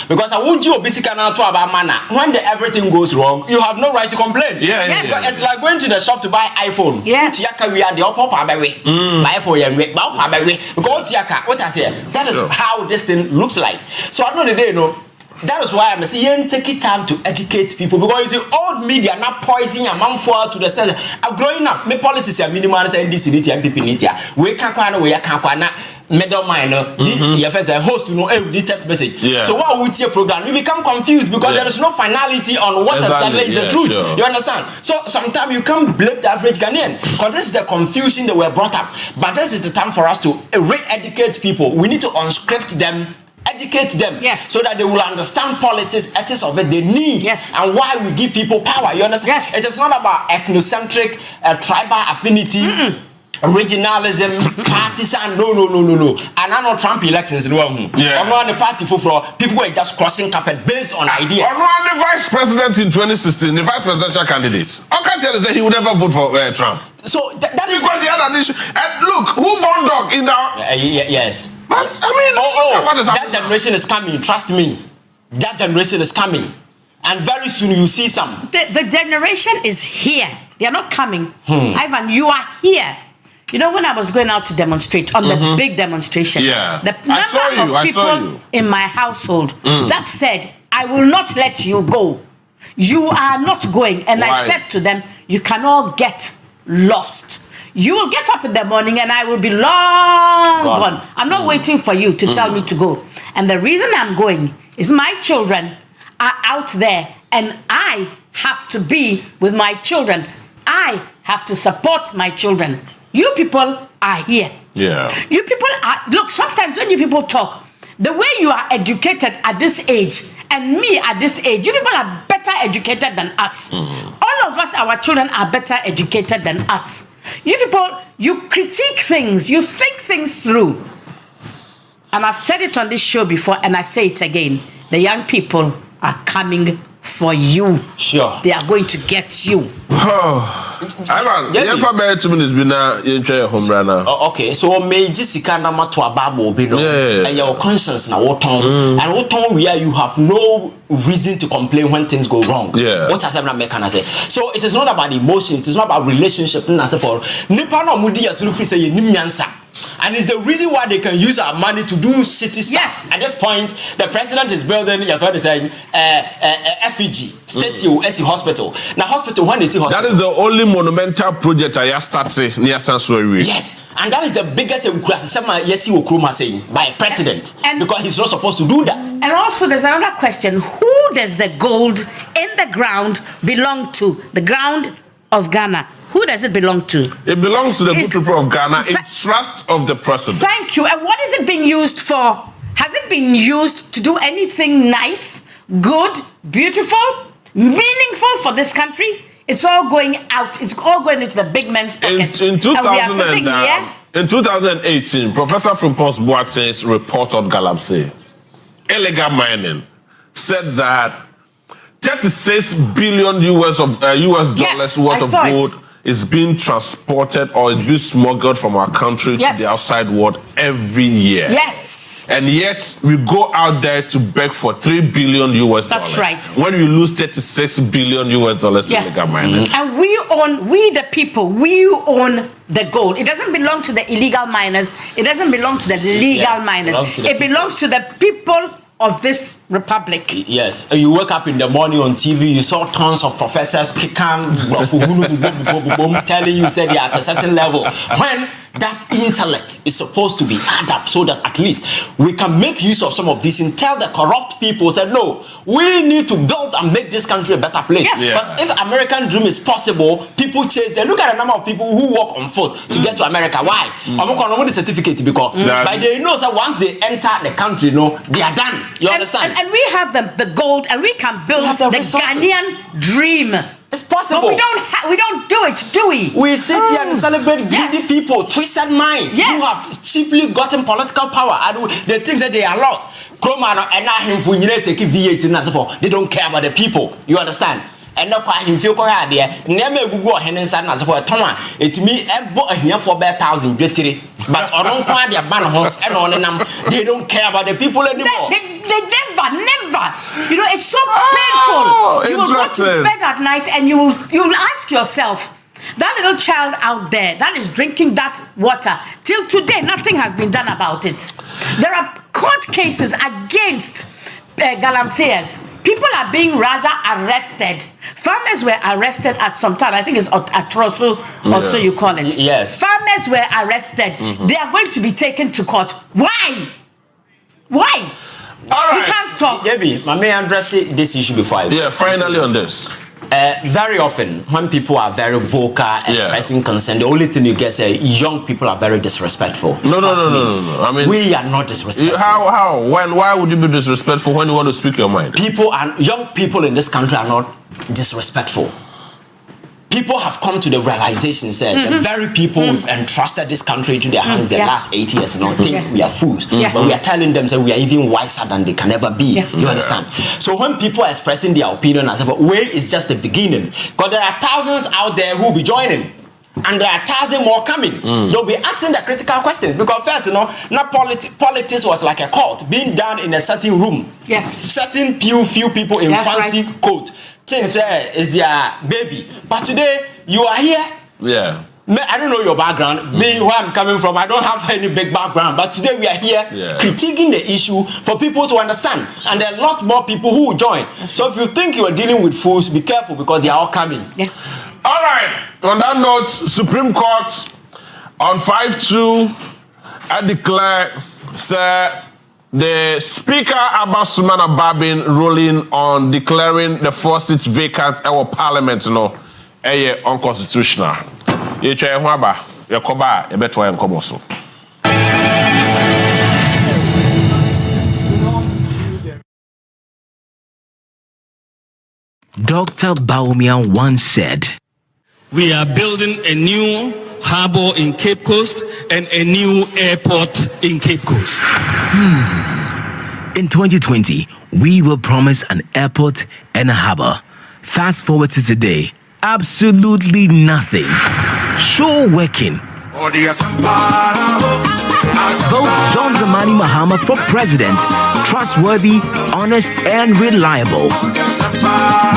Speaker 17: Because I would you Obisika now to Abamana. When everything goes wrong, you have no right to complain.
Speaker 14: Yes.
Speaker 17: It's like going to the shop to buy iPhone.
Speaker 6: Yes.
Speaker 17: Yaka we are the upper way. Buy for your way. Because Yaka, what I say, that is how this thing looks like. So at the end of the day, That is why I'm saying take it time to educate people, because you see, old media not poisoning your mouth for to the extent of growing up. Me politics are minimal and NDC MPP media. We can't middle minor. You first a host to know every text message. So what would your program? We become confused because there is no finality on what exactly is the truth. You understand? So sometimes you can't blame the average Ghanaian because this is the confusion that were brought up. But this is the time for us to re-educate people. We need to unscript them, educate them, so that they will understand politics, ethics of it, they need, and why we give people power. You understand? It is not about ethnocentric, tribal affinity. Regionalism, partisan, no. And I know Trump elections, I'm on the party for people were just crossing carpet based on ideas.
Speaker 14: Onua, the vice president in 2016, the vice presidential candidate. How can you say he would never vote for Trump?
Speaker 17: So that is
Speaker 14: because he had an issue. And look, who born dog in the...
Speaker 17: yes.
Speaker 14: But, I mean, what is
Speaker 17: that generation is coming, trust me. That generation is coming. And very soon you see some.
Speaker 6: The generation is here. They are not coming. Ivan, you are here. You know, when I was going out to demonstrate on the big demonstration, the number of people in my household that said, I will not let you go. You are not going. And
Speaker 14: Why?
Speaker 6: I said to them, you cannot get lost. You will get up in the morning and I will be long gone. I'm not waiting for you to tell me to go. And the reason I'm going is my children are out there and I have to be with my children. I have to support my children. You people are here. You people are, look, sometimes when you people talk, the way you are educated at this age and me at this age, you people are better educated than us. All of us, our children are better educated than us. You people, you critique things, you think things through. And I've said it on this show before and I say it again. The young people are coming for you.
Speaker 17: Sure.
Speaker 6: They are going to get you.
Speaker 14: Ivan, you for about 2 minutes been in home right now.
Speaker 17: Okay, so may Jessica nama to ababo bino and your conscience now what on and what on where you have no reason to complain when things go wrong. What has happened American say? So it is not about emotions, it is not about relationship. Nipa no mudi as Luffy say nimyansa. And it's the reason why they can use our money to do shitty stuff. At this point, the president is building, you've heard saying, FEG, State SC Hospital. Now, hospital, when they see hospital.
Speaker 14: That is the only monumental project I started near Sansui.
Speaker 17: Yes, and that is the biggest saying by a president. Because he's not supposed to do that.
Speaker 6: And also, there's another question. Who does the gold in the ground belong to? The ground of Ghana. Who does it belong to?
Speaker 14: It belongs to the good people of Ghana in trust of the president.
Speaker 6: Thank you. And what is it being used for? Has it been used to do anything nice, good, beautiful, meaningful for this country? It's all going out. It's all going into the big men's pockets.
Speaker 14: In 2018, Professor Frimpong's Boateng's report on Galamsey, illegal mining, said that 36 billion US dollars worth of gold is being transported or is being smuggled from our country to the outside world every year. And yet we go out there to beg for 3 billion US dollars.
Speaker 6: That's right.
Speaker 14: When we lose 36 billion US dollars to illegal mining.
Speaker 6: And we the people, we own the gold. It doesn't belong to the illegal miners. It doesn't belong to the legal miners. It belongs to the people of this republic.
Speaker 17: Yes, you wake up in the morning on TV, you saw tons of professors telling you said they are at a certain level. When that intellect is supposed to be added up so that at least we can make use of some of this and tell the corrupt people, said no, we need to build and make this country a better place. Because if American dream is possible, people chase them. Look at the number of people who walk on foot to get to America. Why? The certificate because but they know that once they enter the country, they are done. You understand?
Speaker 6: And we have the gold, and we can build the Ghanaian dream.
Speaker 17: It's possible.
Speaker 6: But we don't do it, do we?
Speaker 17: We sit here and celebrate greedy people, twisted minds who have cheaply gotten political power and they think that they are lot. They don't care about the people. You understand? And now him feel correct there. Never Google Henry San as for a toma. It me a here for 1,000 but on their ban and on them. They don't care about the people anymore.
Speaker 6: They never. You know, it's so painful. You will go to bed at night and you will ask yourself, that little child out there that is drinking that water, till today nothing has been done about it. There are court cases against galamseyers. People are being rather arrested. Farmers were arrested at some time. I think it's at Trosso, also you call it.
Speaker 17: Yes.
Speaker 6: Farmers were arrested. They are going to be taken to court. Why? Why?
Speaker 17: All right.
Speaker 6: We can't talk.
Speaker 17: Debbie, may I address this issue before I...
Speaker 14: Yeah, finally on this.
Speaker 17: Very often, when people are very vocal, expressing concern, the only thing you get is young people are very disrespectful.
Speaker 14: No. I mean,
Speaker 17: we are not disrespectful.
Speaker 14: How? Why would you be disrespectful when you want to speak your mind?
Speaker 17: Young people in this country are not disrespectful. People have come to the realization that the very people who've entrusted this country into their hands the last 8 years think we are fools. But we are telling them that we are even wiser than they can ever be. You understand? So when people are expressing their opinion as if way is just the beginning, because there are thousands out there who will be joining. And there are thousands more coming. They'll be asking the critical questions. Because first, not politics was like a cult being done in a certain room. Certain few people in fancy coat. Things is their baby. But today, you are here.
Speaker 14: Yeah.
Speaker 17: I don't know your background. Being where I'm coming from, I don't have any big background. But today we are here critiquing the issue for people to understand. And there are a lot more people who will join. So if you think you are dealing with fools, be careful because they are all coming.
Speaker 14: All right. On that note, Supreme Court on 5-2, I declare, sir, the Speaker Abbas Sumana Babin ruling on declaring the 4 seats vacant at our Parliament, unconstitutional.
Speaker 15: Dr. Bawumia once said,
Speaker 10: "We are building a new harbor in Cape Coast and a new airport in Cape Coast."
Speaker 15: In 2020, we will promise an airport and a harbor. Fast forward to today, absolutely nothing. Show working. Vote John Dramani Mahama for president. Trustworthy, honest, and reliable.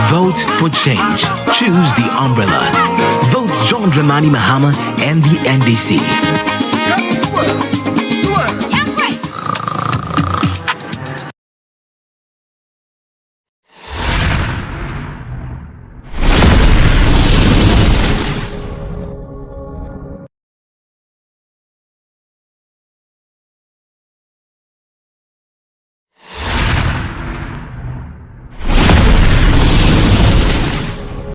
Speaker 15: Vote for change. Choose the umbrella. Vote John Dramani Mahama and the NDC.